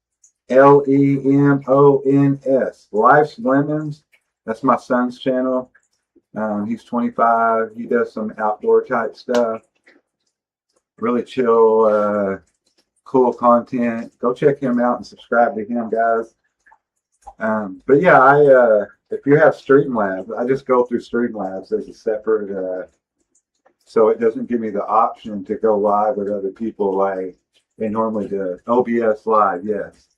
Life's Lemons. That's my son's channel. He's 25. He does some outdoor type stuff. Really chill, cool content. Go check him out and subscribe to him, guys. But yeah, if you have Streamlabs, I just go through Streamlabs as a separate, so it doesn't give me the option to go live with other people like they normally do. OBS Live, yes.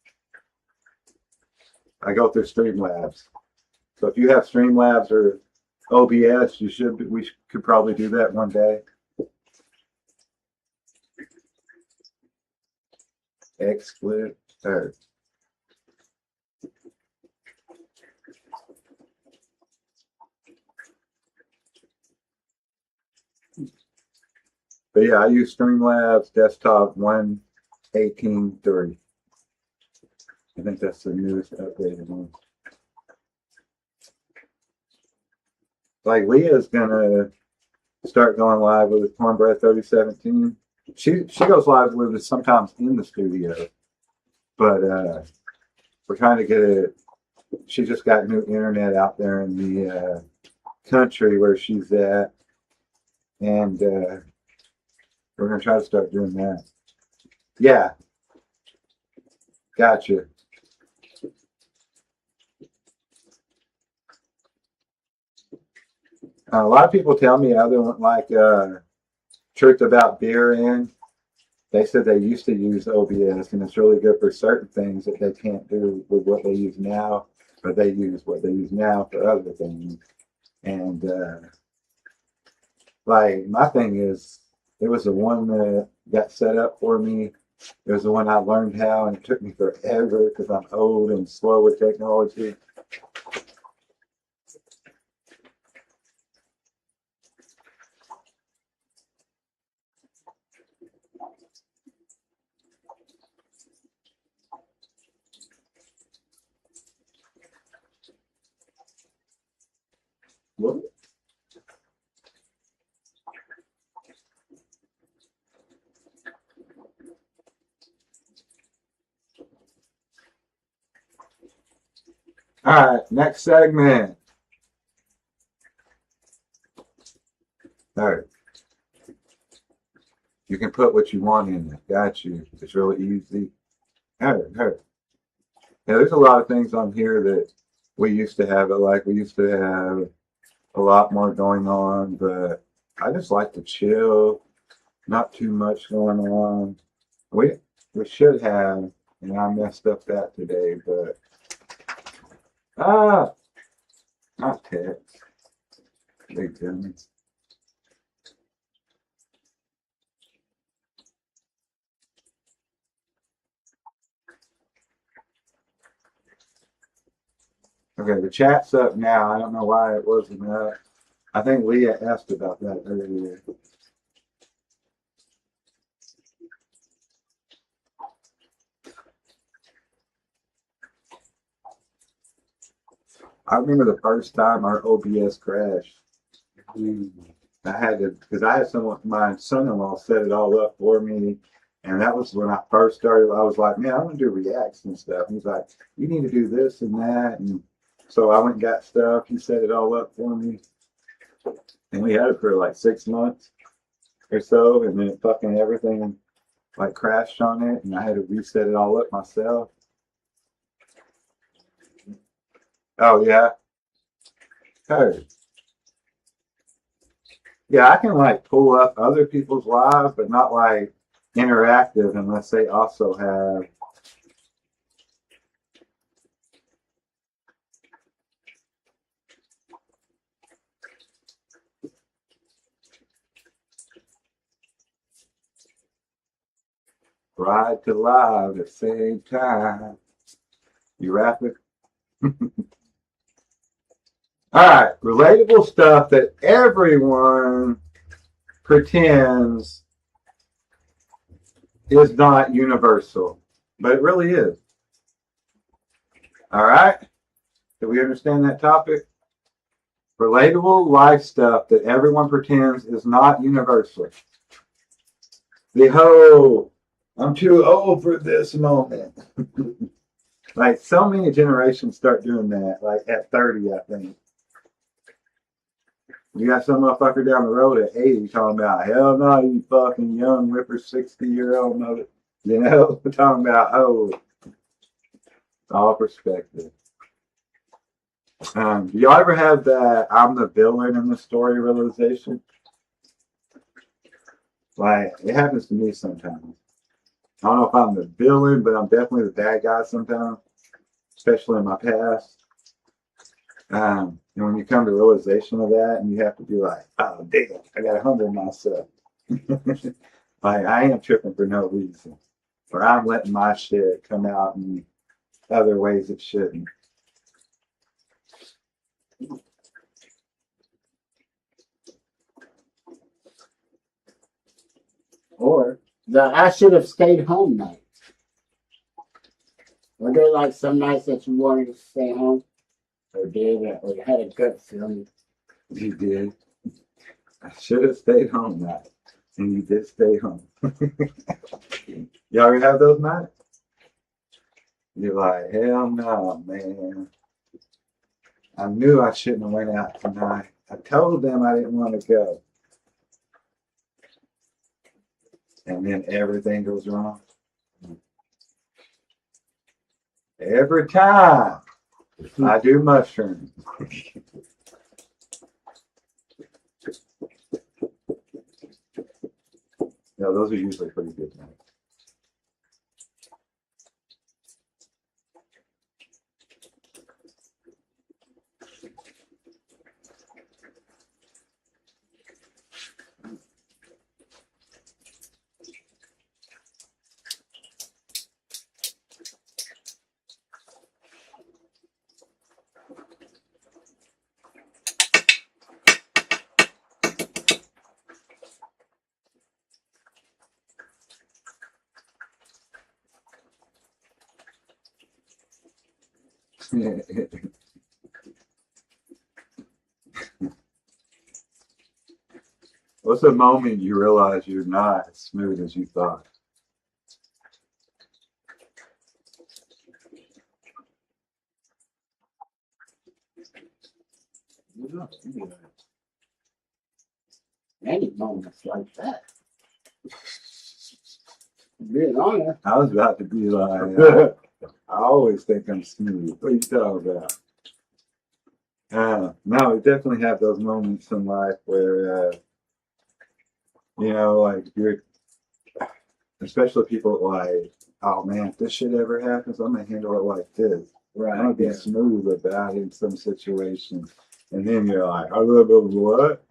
I go through Streamlabs. So if you have Streamlabs or OBS, we could probably do that one day. XSplit, or but yeah, I use Streamlabs Desktop 1.18.3. I think that's the newest updated one. Like Leah's gonna start going live with Cornbread 3017. She goes live with us sometimes in the studio, but we're trying to get it. She just got new internet out there in the country where she's at, and we're gonna try to start doing that. Yeah, gotcha. A lot of people tell me I don't like Truth About Beer in. They said they used to use OBS and it's really good for certain things that they can't do with what they use now, but they use what they use now for other things. And like my thing is, it was the one that got set up for me. It was the one I learned how, and it took me forever because I'm old and slow with technology. What? All right, next segment. All right. You can put what you want in it. Got you. It's really easy. All right, all right. Yeah, there's a lot of things on here that we used to have. We used to have a lot more going on, but I just like to chill. Not too much going on. We should have, and I messed up that today, but not text. Big dummies. Okay, the chat's up now. I don't know why it wasn't up. I think Leah asked about that earlier. I remember the first time our OBS crashed. I had to, because I had my son-in-law set it all up for me, And that was when I first started. I was like, man, I want to do reacts and stuff. And he's like, you need to do this and that. And so I went and got stuff. He set it all up for me. And we had it for like 6 months or so. And then fucking everything like crashed on it. And I had to reset it all up myself. Oh, yeah. Hey. Yeah, I can like pull up other people's lives, but not like interactive unless they also have. Ride to live at the same time. You rapping? All right, relatable stuff that everyone pretends is not universal, but it really is. All right, do we understand that topic? Relatable life stuff that everyone pretends is not universal. The whole, I'm too old for this moment. Like so many generations start doing that, like at 30, I think. You got some motherfucker down the road at 80 talking about, hell no, you fucking young whipper 60-year-old mother. You know, talking about, oh, all perspective. Do y'all ever have that I'm the villain in the story realization? Like, it happens to me sometimes. I don't know if I'm the villain, but I'm definitely the bad guy sometimes, especially in my past. And when you come to realization of that, and you have to be like, oh, damn, I got to humble myself. Like, I ain't tripping for no reason. Or I'm letting my shit come out in other ways it shouldn't. Or the I should have stayed home night. Were there like some nights that you wanted to stay home? Or did, or you had a gut feeling? You did. I should have stayed home that. And you did stay home. You already have those nights? You're like, hell no, man. I knew I shouldn't have went out tonight. I told them I didn't want to go. And then everything goes wrong. Every time I do mushrooms. Yeah, those are usually pretty good nights. What's the moment you realize you're not as smooth as you thought? Any moments like that. Being honest. I was about to be like, I always think I'm smooth. What are you talking about? No, we definitely have those moments in life where, you know, like you're, especially people like, oh man, if this shit ever happens, I'm gonna handle it like this. Right. I'm gonna be smooth about it in some situations. And then you're like, I love what?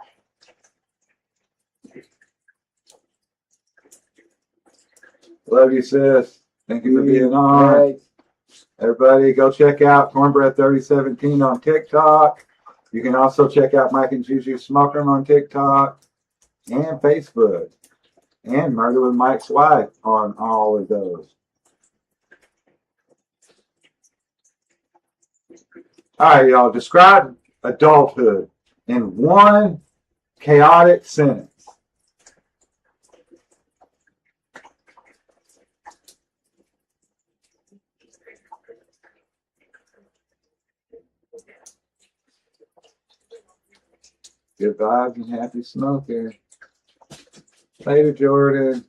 Love you, sis. Thank you for being on. Right. Everybody go check out Cornbread 3017 on TikTok. You can also check out Mike and Jujus Smoking on TikTok and Facebook. And Murder with Mike's Wife on all of those. All right, y'all. Describe adulthood in one chaotic sentence. Good vibes and happy smoking. Later, Jordan.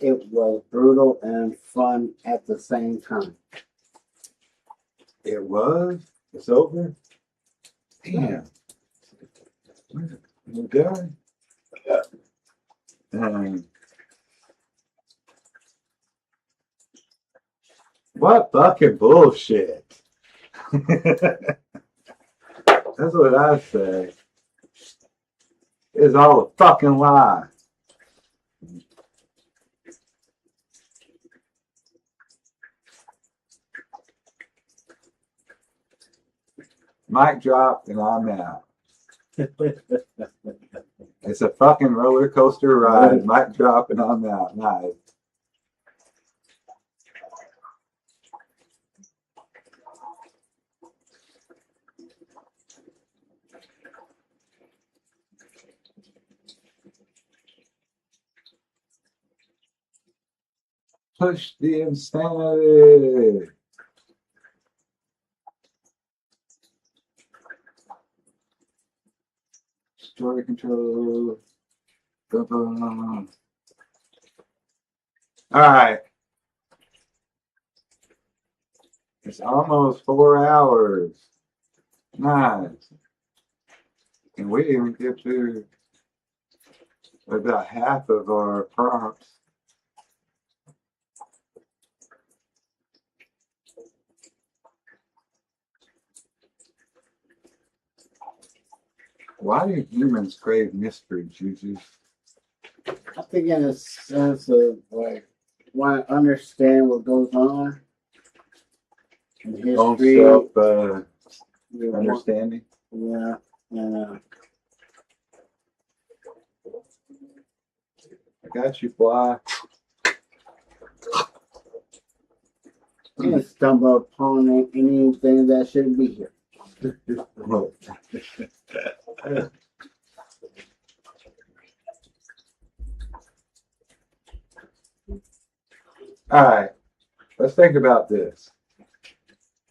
It was brutal and fun at the same time. It was. It's over. Damn. We're done. What fucking bullshit. That's what I say. It's all a fucking lie. Mic drop and I'm out. It's a fucking roller coaster ride. Mic drop and I'm out. Nice. Push the insanity. Story control. All right. It's almost 4 hours. Nice. And we didn't even get to about half of our prompts. Why do humans crave mystery, Jujus? I think in a sense of like want to understand what goes on in Own history. self You know, understanding. yeah, and I got you, fly. you can stumble upon anything that shouldn't be here. All right, let's think about this.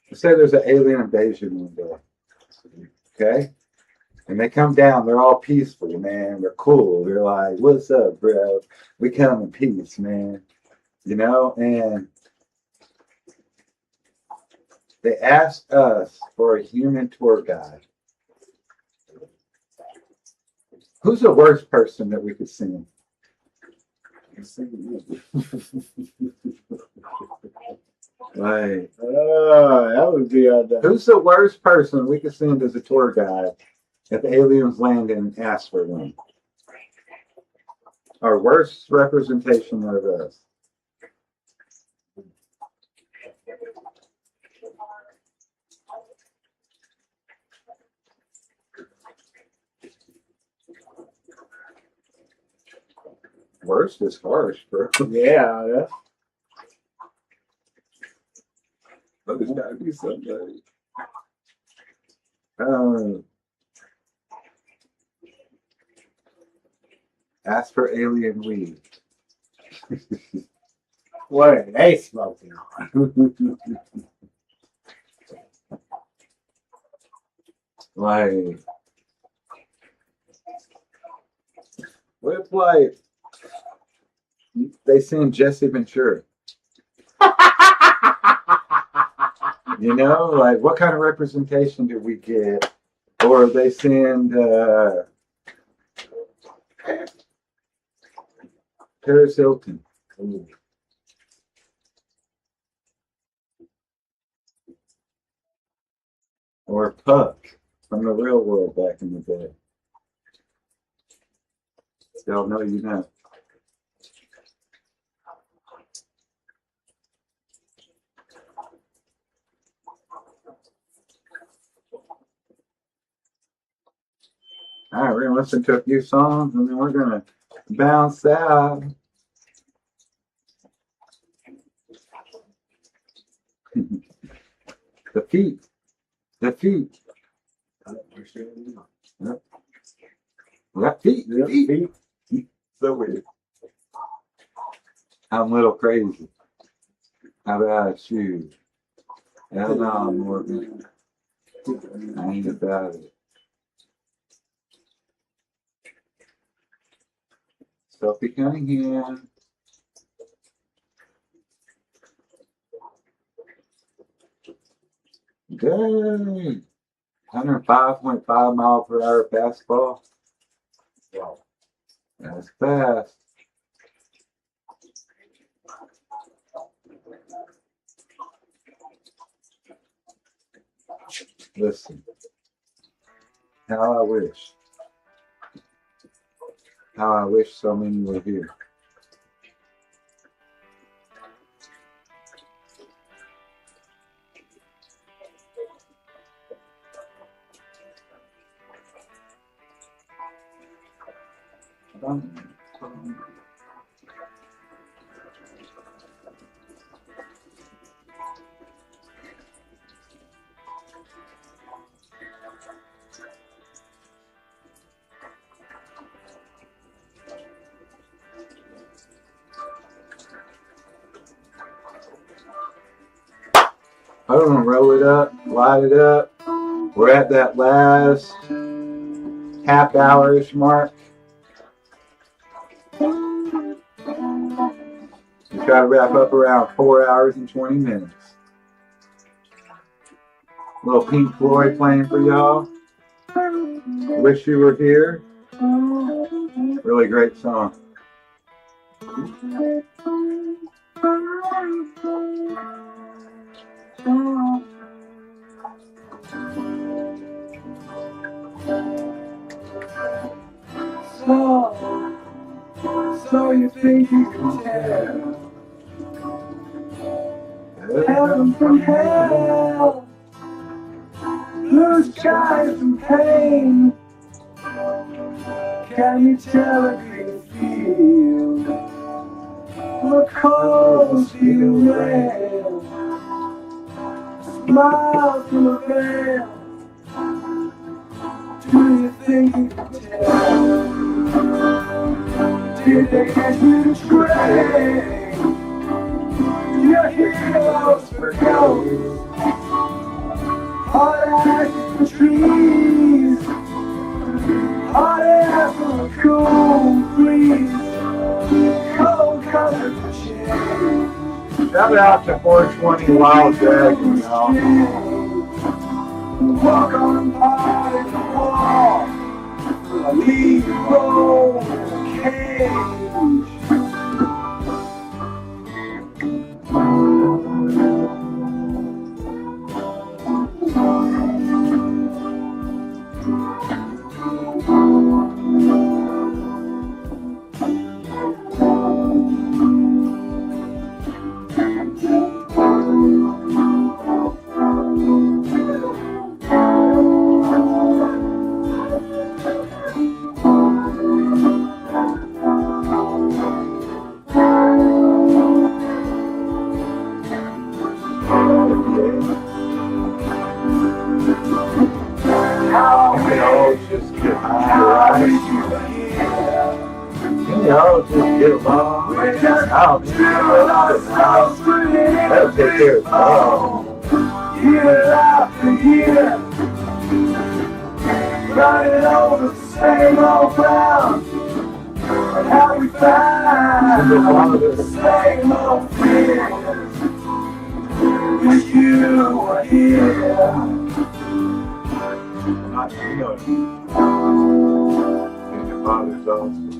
Let's say there's an alien invasion one day, okay? And they come down, they're all peaceful, man. They're cool. They're like, what's up, bro? We come in peace, man. You know, and they asked us for a human tour guide. Who's the worst person that we could send? Like, That would be who's the worst person we could send as a tour guide if the aliens land and ask for one? Our worst representation of us. Worst is harsh, bro. yeah, that's But there's gotta be somebody. Ask for alien weed. what are they smoking on? Like, what if, like, they send Jesse Ventura? You know, like, what kind of representation do we get? Or they send Paris Hilton. Or Puck from the real world back in the day. Y'all know you know. All right, we're gonna listen to a few songs and then we're gonna bounce out. The feet. Yep. That feet. Yep, Feet. feet. So weird. I'm a little crazy. How about shoes? Hell no, Morgan. I ain't about it. Sophie Cunningham. Dang. 105.5 mile per hour fastball. Wow. That's fast. Listen. How I wish. How I wish so many were here. I'm gonna roll it up, light it up. We're at that last half hour-ish mark. We try to wrap up around 4 hours and 20 minutes. Little Pink Floyd playing for y'all. Wish You Were Here. Really great song. So you think you can tell heaven from hell, blue skies and pain. Can you tell a great field, the cold steel rail, smile through a veil? Do you think you can tell? Did they catch you betrayed? Your heroes for ghosts, hard ass for trees, hot air for a cool breeze, cold color for change. Shout out to 420 Wild Dragon, y'all. Walk on by the wall, a lead roll in a cage. That'll take care of it. Year after year, running over the same old ground. And how we found the same old fears. Wish you were here. Not you know. And your father's awesome.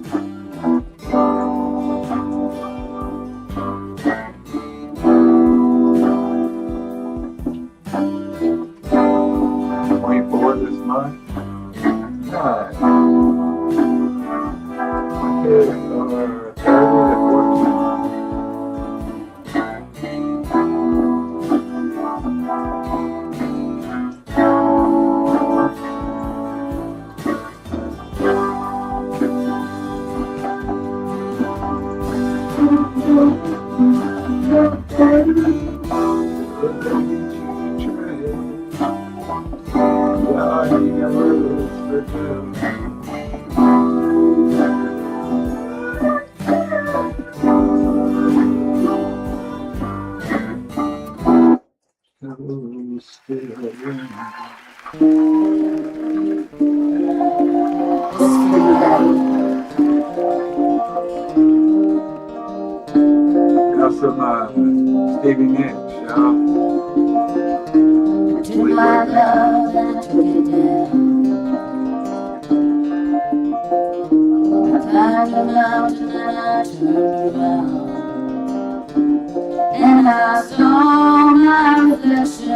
This month. Right. My kids are 30 to 14. Got some Stevie Nicks, y'all. To my love and I took it down. I climbed the mountain and I turned around. And I saw my reflection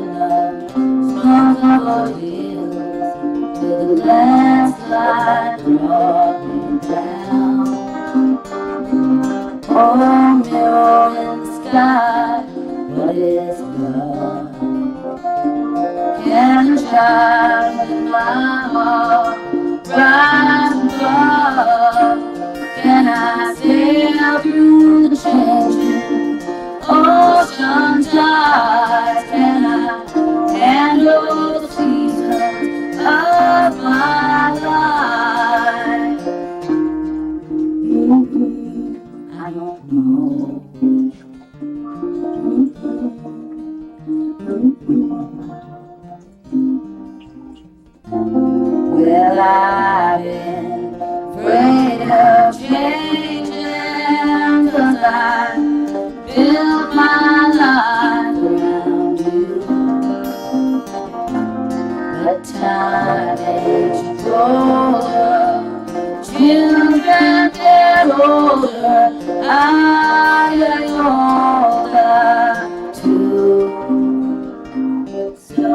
in the snow-covered hills till the landslide brought me down. Oh, mirror in the sky, what is love? Can a child in my heart rise above? Can I sail through the changing ocean tides? Can I handle the seasons of my life? I don't know. Well, I've been afraid of changing, 'cause I built my life around you. But time makes you older, children get older, I'm getting older too. So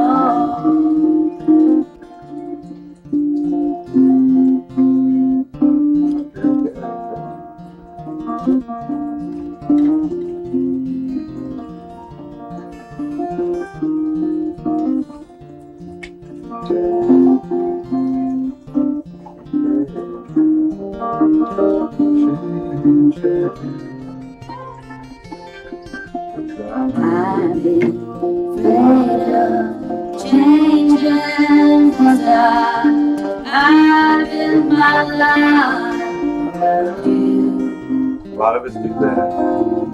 I've been afraid of changing, 'cause I've built my life around you. A lot of us do that.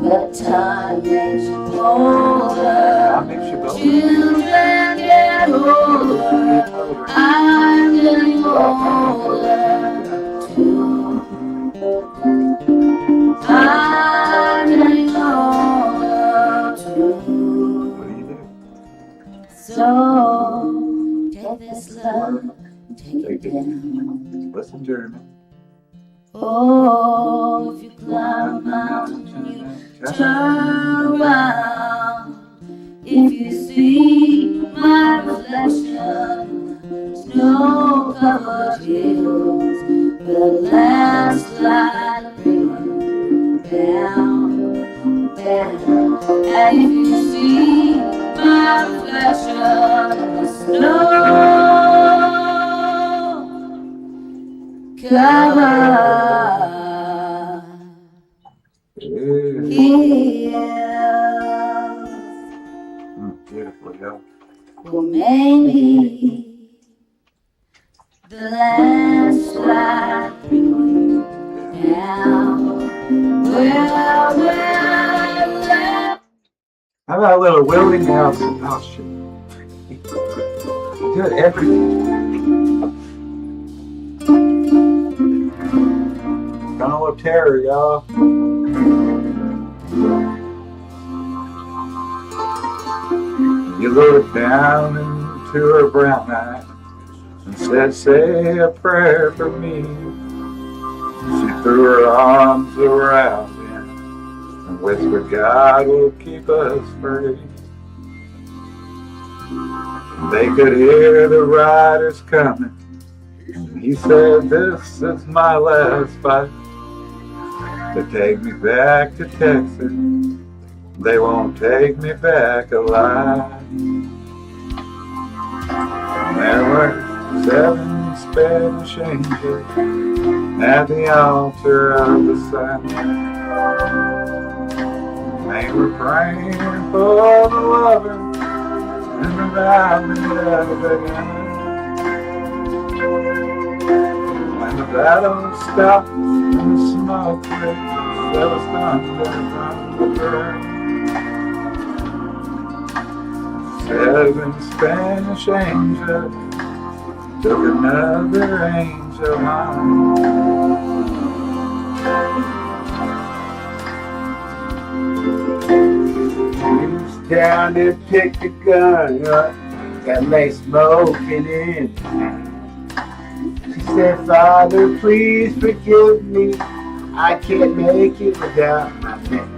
But time makes you older, That makes you both. children get older, I'm getting older too. I'm getting older too. What do you do? So take this love, take it down. Listen, Jeremy. Oh, if you climb a mountain and you turn around, if you see my reflection in the snow-covered hills, the landslide bring down, down. And if you see my reflection in the snow-covered hills, Beautiful, yeah. well, maybe the landslide bring down. Well, How about a little Willie Nelson? Oh, shit. Good, everything. Got a little terror, y'all. You looked down into her brown eyes and said, say a prayer for me. She threw her arms around him and whispered, God will keep us free. They could hear the riders coming. And he said, this is my last fight. To take me back to Texas. They won't take me back alive. And there were 7 Spanish angels at the altar of the sun. They were praying for the lover in the valley of the gun. When the battle stopped and the smoke cleared, there was thunder from the burn. 7 Spanish angels took another angel home. Reached down and picked the gun up that lay smoking in his hand. She said, Father, please forgive me. I can't make it without my man.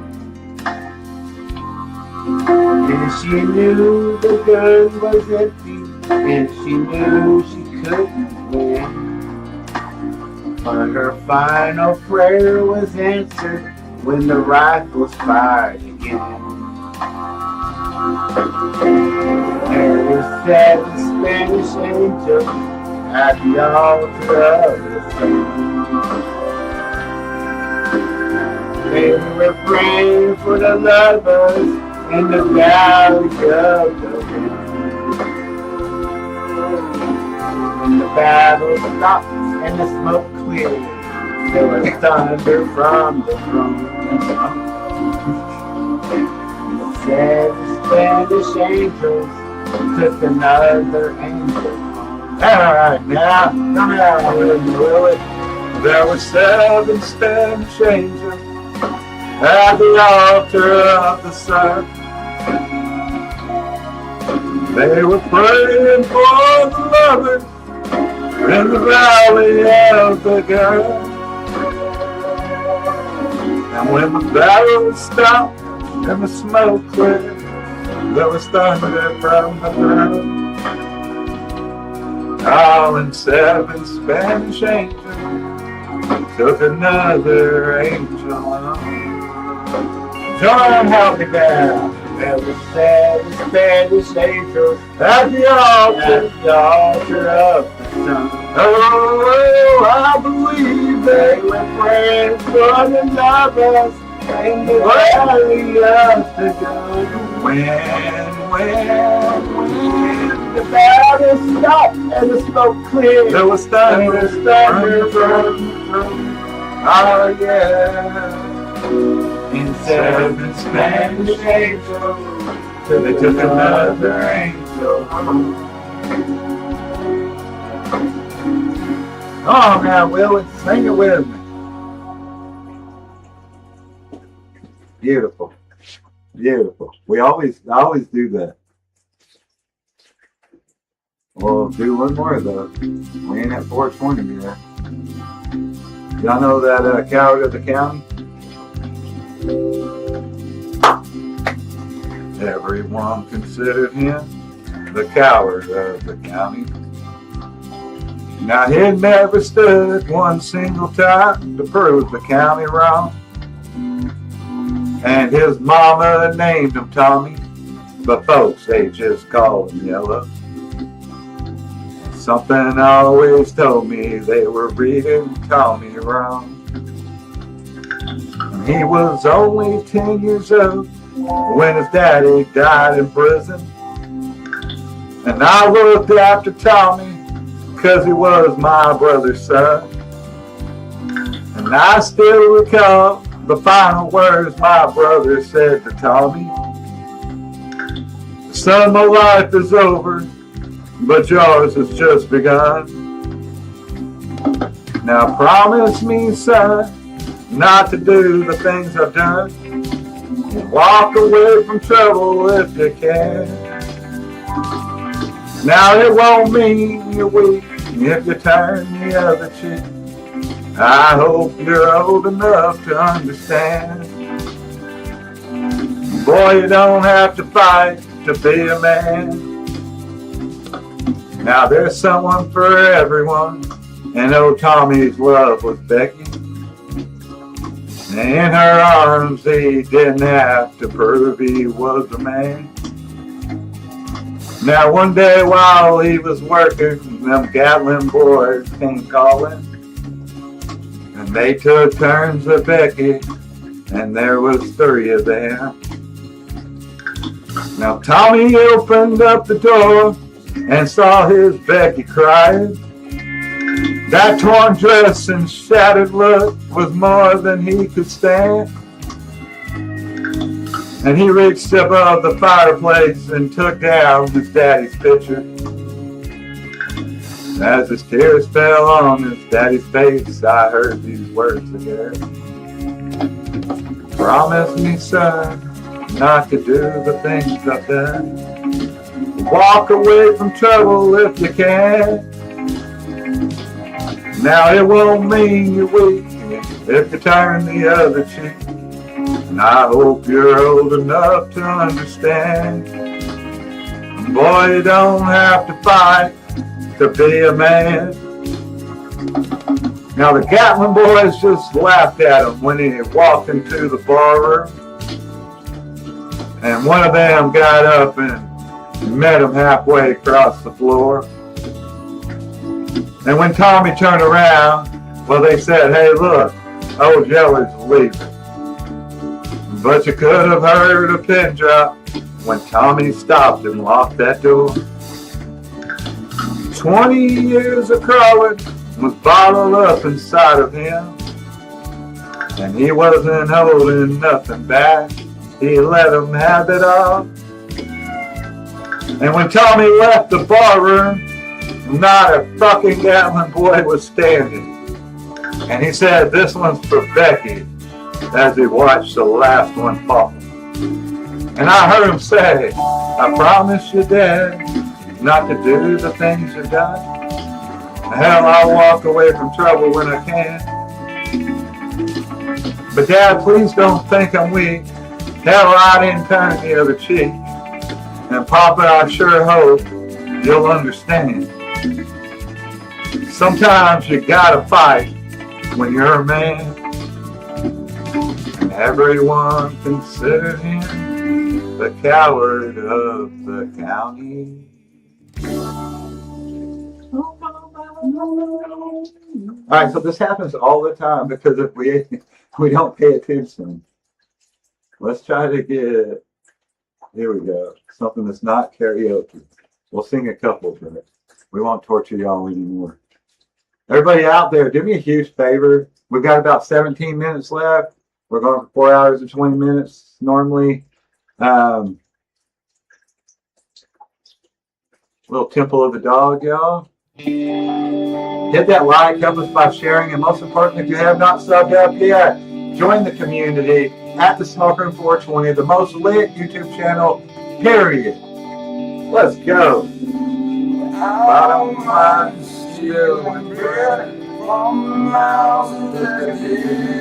And she knew the gun was empty, and she knew she couldn't win. But her final prayer was answered when the rifles fired again. There were 7 Spanish angels at the altar of the sun. They were praying for the lovers in the valley of the wind. When the battle stopped and the smoke cleared, there was thunder from the throne. The 7 Spanish angels took another angel home. Alright, now, come out with me, will it? There were 7 Spanish angels at the altar of the sun. They were praying for the lovers in the valley of the gun. And when the battle stopped and the smoke cleared, there was thunder from the throne. Oh, and 7 Spanish angels took another angel home. John, help me down. There were 7 Spanish angels At the altar, of the sun. oh, I believe They they were praying for the lovers in the valley of the gun. when The battle stopped and the smoke cleared. there was There was thunder thunder from oh yeah. in 7 Spanish angels. They took another angel home. Oh, now, Willie, sing it with me. Beautiful. Beautiful. I always do that. We'll do one more of those. We ain't at 420 yet. Y'all know that coward of the county? Everyone considered him the coward of the county. Now he never stood one single time to prove the county wrong. And his mama named him Tommy, but folks, they just called him Yellow. Something always told me they were reading Tommy wrong. He was only 10 years old when his daddy died in prison. And I looked after Tommy 'cause he was my brother's son. And I still recall the final words my brother said to Tommy. Son, my life is over, but yours has just begun. Now promise me, son, not to do the things I've done. Walk away from trouble if you can. Now it won't mean you're weak if you turn the other cheek. I hope you're old enough to understand. Boy, you don't have to fight to be a man. Now there's someone for everyone, and old Tommy's love was Becky. In her arms he didn't have to prove he was a man. Now one day while he was working, them Gatlin boys came calling. And they took turns with Becky, and there was 3 of them. Now Tommy opened up the door and saw his Becky crying. That torn dress and shattered look was more than he could stand. And he reached above the fireplace and took down his daddy's picture. As his tears fell on his daddy's face, I heard these words again. Promise me, son, not to do the things I've done. Walk away from trouble if you can. Now it won't mean you're weak if you turn the other cheek. And I hope you're old enough to understand. Boy, you don't have to fight to be a man. Now the Gatlin boys just laughed at him when he walked into the bar room. And one of them got up and met him halfway across the floor. And when Tommy turned around, well, they said, hey, look, old Jelly's leaving. But you could have heard a pin drop when Tommy stopped and locked that door. 20 years of crawling was bottled up inside of him. And he wasn't holding nothing back. He let him have it all. And when Tommy left the bar room, not a fucking Gatlin boy was standing. And he said, this one's for Becky, as he watched the last one fall. And I heard him say, I promise you, Dad, not to do the things you've done. Hell, I'll walk away from trouble when I can. But Dad, please don't think I'm weak. Hell, I didn't turn the other cheek. And Papa, I sure hope you'll understand. Sometimes you gotta fight when you're a man. And everyone considered him the coward of the county. All right, so this happens all the time because if we don't pay attention. Let's try to get, here we go, something that's not karaoke. We'll sing a couple of it. We won't torture y'all anymore. Everybody out there, do me a huge favor. We've got about 17 minutes left. We're going for 4 hours and 20 minutes normally. Little temple of the dog, y'all. Hit that like, help us by sharing, and most important, if you have not subbed up yet, join the community at the Smoke Room 420, the most lit YouTube channel, period. Let's go. I don't mind stealing bread from the mouths of the pigs.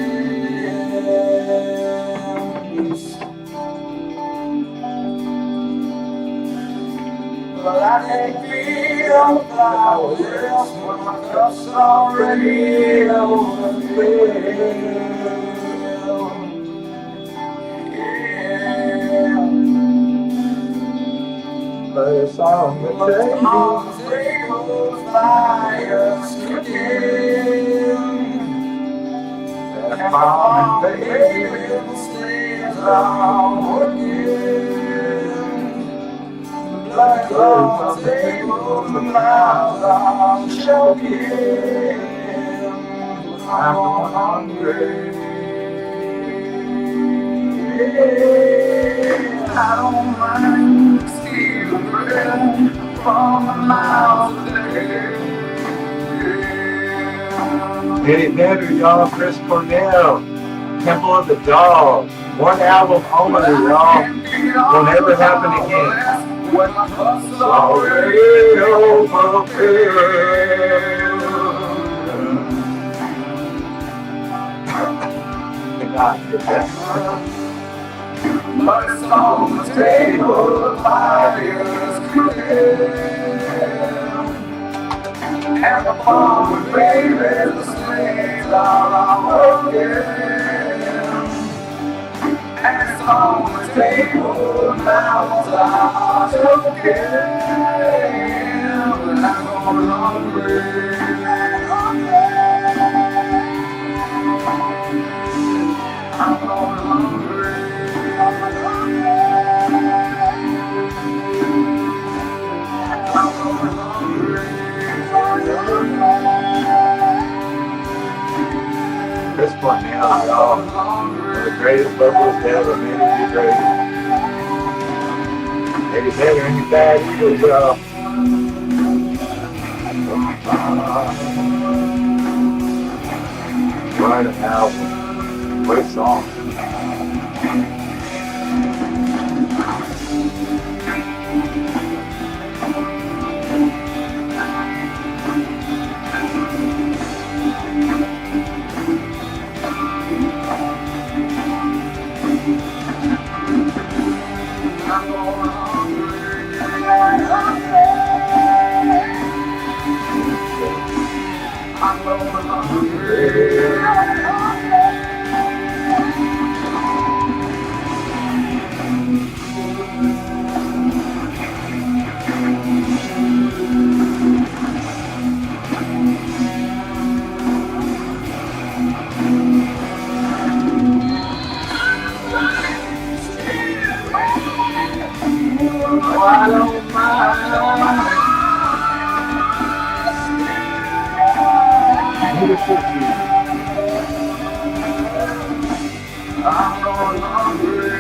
But I can't feed on the flowers when my cup's already overfilled. But it's on the table, fire's cooking. That mom and baby stays on working. Blood on the table, the mouths are choking. I'm hungry. I don't mind stealing bread from the mouths of the dead. Eddie Vedder, y'all, Chris Cornell, Temple of the Dog. One album only, y'all. Will never happen again. It's already overfilled. But it's on the table, the fire's cooking. And the farm with babies, the slaves are working. And it's on the table, the mouths are choking. And I'm going hungry. I'm going hungry. Chris Cornell, y'all, one of the greatest vocalists ever, man, he's great. Any better than your bad Eagles, y'all. What an album. What a song. I don't mind. Beautiful view. I'm going hungry.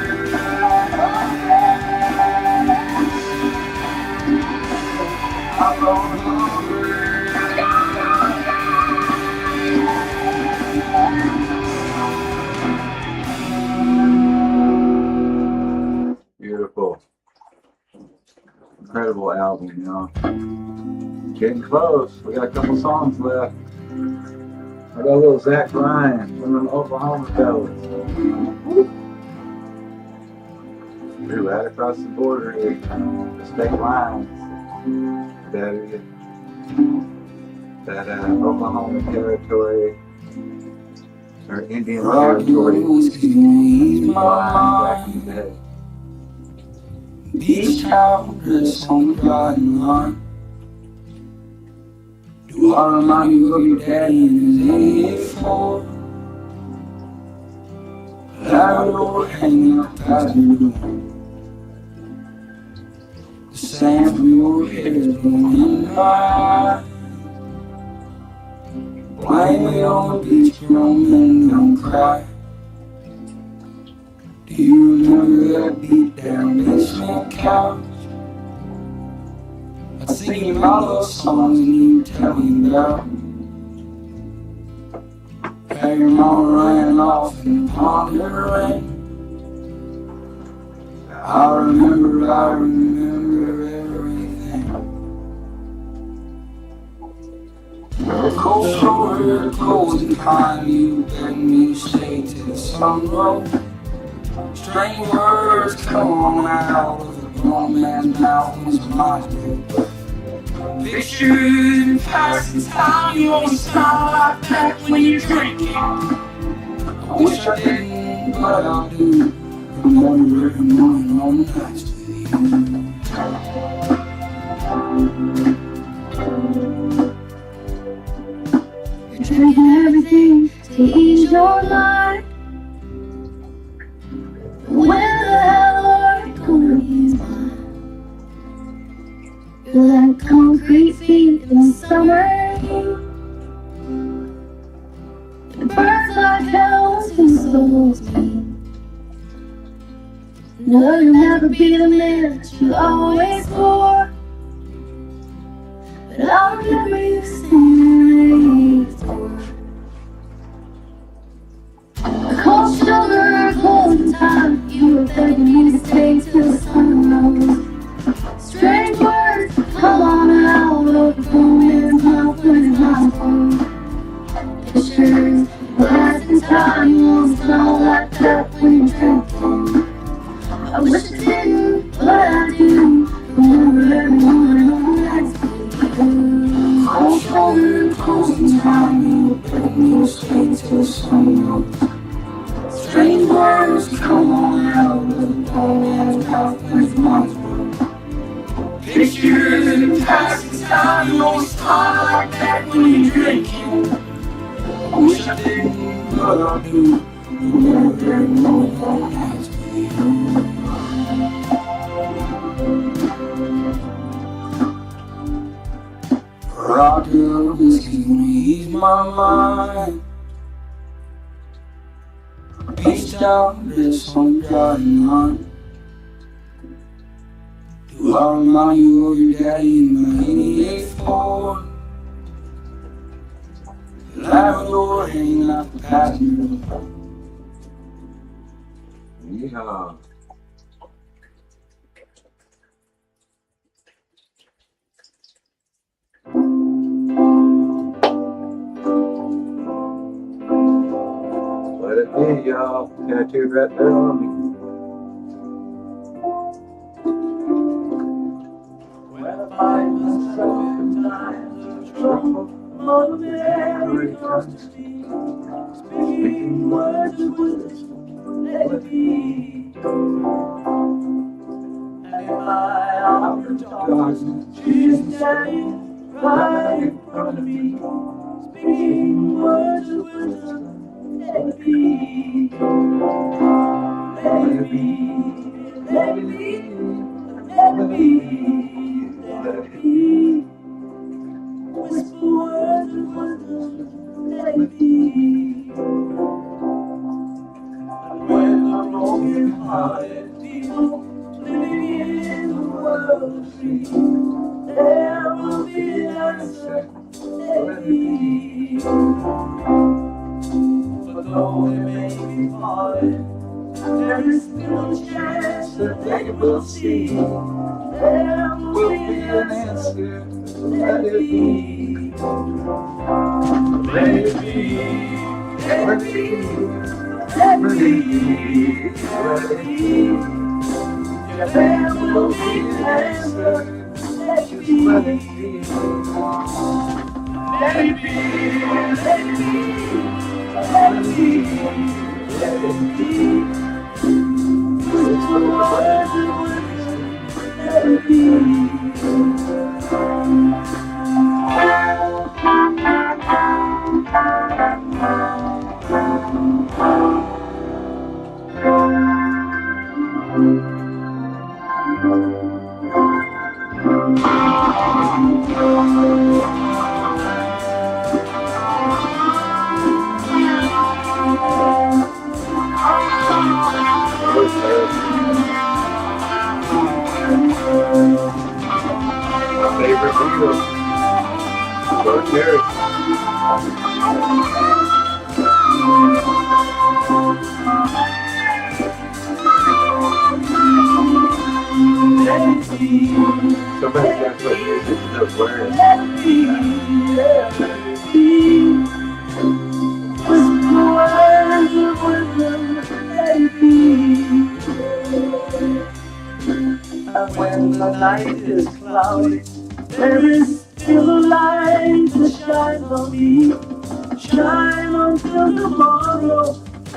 I'm going hungry. Beautiful. Incredible album, y'all. Getting close. We got a couple songs left. I got a little Zach Ryan from the Oklahoma fellas. We're right across the border here. The state lines. That Oklahoma territory or Indian territory line back in the day. Beach towers on the garden lawn. Do I remind you of your daddy in his 84? Labrador hanging up past your door. The sand from your hair is blowing by. Blame it on the beach, grown men don't cry. Do you remember that beat down basement couch? I'd sing you my love songs and you'd tell me about how your mama ran off in the pond in the rain. I remember everything. The cold shoulder, closing time, you begged me to stay till the sun rose. Strange words come on out of a grown man's mouth when his mind's broke. Pictures in passing time, you always smile like that when you're drinking. I wish I didn't, but I do. Remember every morning all nights with you. You're drinking everything to ease your mind. When the hell are you gonna ease mine? Feel that concrete feet in the summer heat. It burns like hell when souls meet. No, you'll never be the man that you always were. But I'll remember you singing cold shoulder, closing time. You were begging me to stay till the sun rose. Strange words come on out of the grown man's mouth when his mind's blown. Pictures lasting time, you won't smell like that when you're drinking. I wish I didn't, but I do. Remember every morning all nights with you. Cold shoulder, closing time, you were begging me to stay till the sun rose. Strange words come on out of the grown man's mouth when his mind's blown. Pictures in passing time, you always smile like that when you're drinking. I wish I didn't, but I do. Remember every morning all nights with you. Rock your whiskey when you ease my mind. Beach down this on the garden lawn. I'll remind you of your daddy in my 88 Ford. Labrador hanging out the passenger. Yeah. Let it be, y'all. Tattooed right there on me. When I find myself in times of trouble, Mother Mary comes to me, speaking words of wisdom, let it be. And in my hour of darkness, she's standing right in front of me, speaking words of wisdom, let it be. Let it be, let it be, let it be, let it be. Whisper words of wisdom, let it be. And when the broken-hearted people living in the world free, there will be an answer, let it be. For though they may be parted, there is still a chance that they will see. There will be an answer, let it be. Let it be, let it be, let it be, let it be. Yeah, there will be an answer, let it be. Let it be, let it be, let it be, let it be. Whisper words of wisdom, let it be. My favorite Beatles. Go Jerry. Somebody got some music that's wearing. Let it be, let it be. Whisper words of wisdom, let it be. And when the night is cloudy, there is still a light that shines on me. Shine until tomorrow,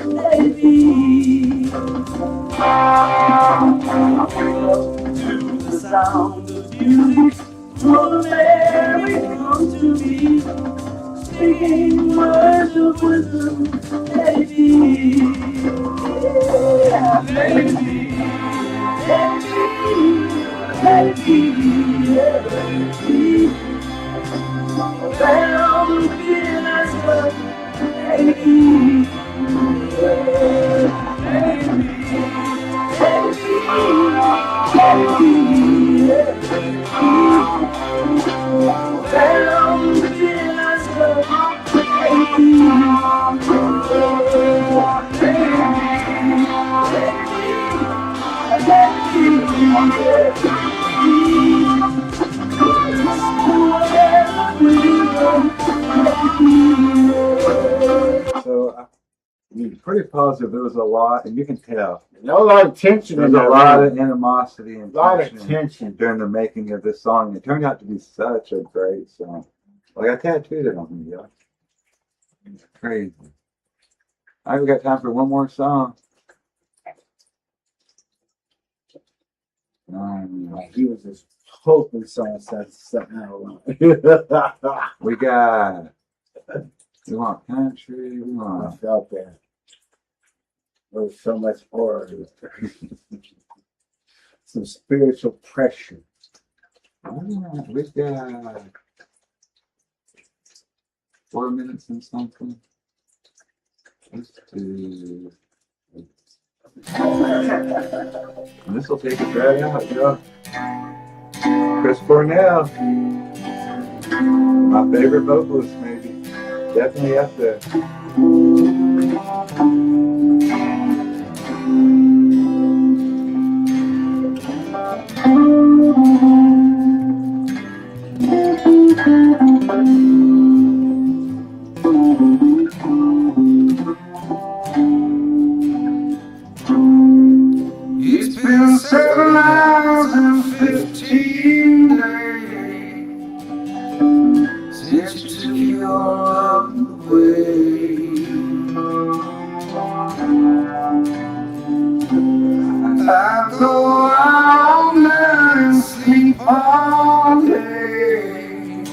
let it be. I wake up to the sound of music. Mother Mary comes to me, speaking words of wisdom, let it be. Let it be, let it be, let it be, let it be. There will be an answer, let it be. Let it be, let it be, let it be, let it be. There will be an answer, let it be. So I'm pretty positive there was a lot, and you can tell There's a lot of tension there's in a there. lot of animosity and A lot of tension tension. during the making of this song. It turned out to be such a great song. Like I tattooed it on me, y'all. It's crazy. I've got time for one more song. Like he was just hoping someone said something out. We got. We want country. We I want. felt that. There was so much horror. Some spiritual pressure. We got 4 minutes and something. Let's do. And this will take us right out, y'all. Chris Cornell. My favorite vocalist, maybe. Definitely up there. It's been 7 hours and 15 days since you took your love away. I go out all night and sleep all day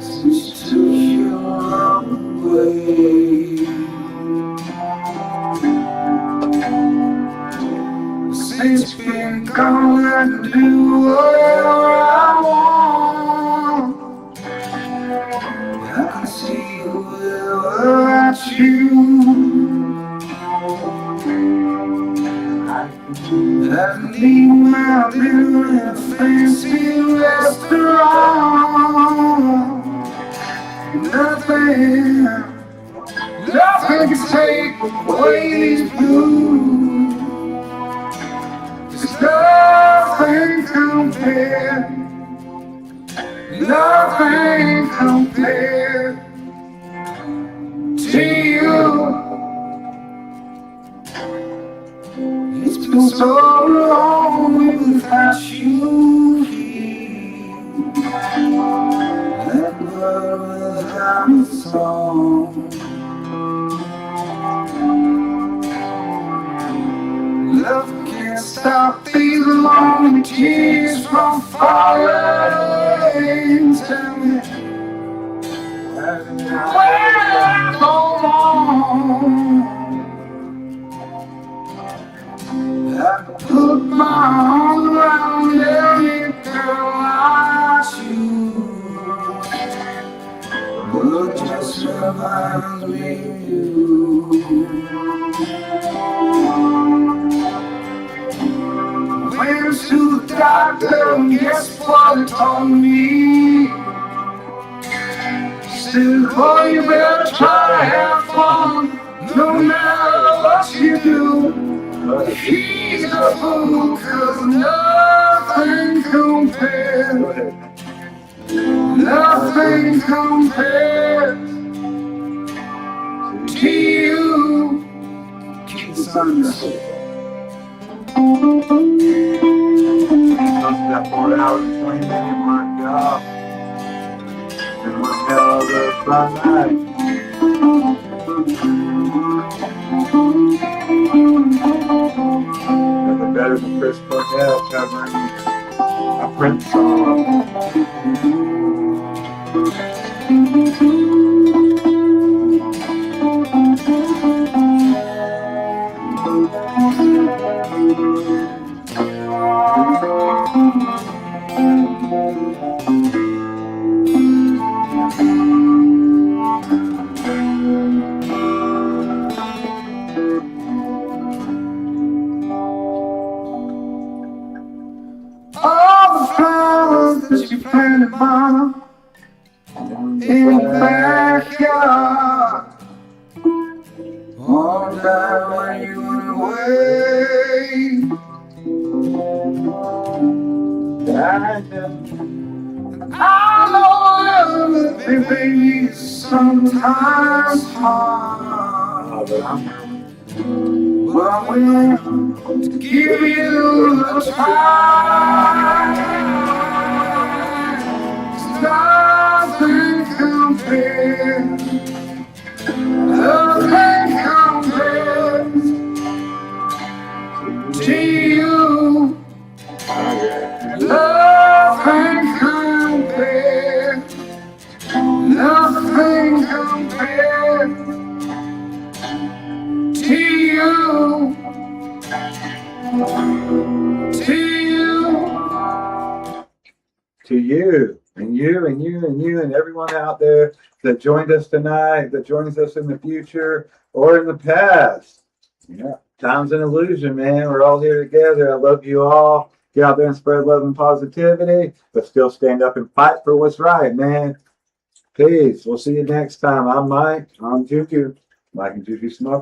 since you took your love away. Since been gone, I can do whatever I want. I can see whoever I choose. I can leave my dinner in a fancy restaurant. Nothing can take away these blues. Nothing compared to you. It's been so long without you here, like a bird without a song. Love can't stop these lonely tears from falling. Tell me, where did I go wrong? I put my arms around every girl I choose, but just reminds me of you. Went to the doctor and guess what he told me? Said, boy, you better try to have fun, no matter what you do. He's a fool, 'cause nothing compares. Nothing compares to you. Keep the sun going. That's that 4 hours and 20 minute mark, y'all. And we're hell of a fun night. Nothing better than Chris Cornell covering a Prince song. All the flowers that you planted, Mama, in the backyard, all died when you went away. I know that baby is sometimes hard, but I'm willing to give you a try. Nothing compares. Nothing compares to you. Nothing compares. Nothing compares to you. To you. To you, and you, and you, and you, and everyone out there that joined us tonight, that joins us in the future or in the past. Yeah, time's an illusion, man. We're all here together. I love you all. Get out there and spread love and positivity, but still stand up and fight for what's right, man. Peace. We'll see you next time. I'm Mike. I'm Juju. Mike and Juju Smoke.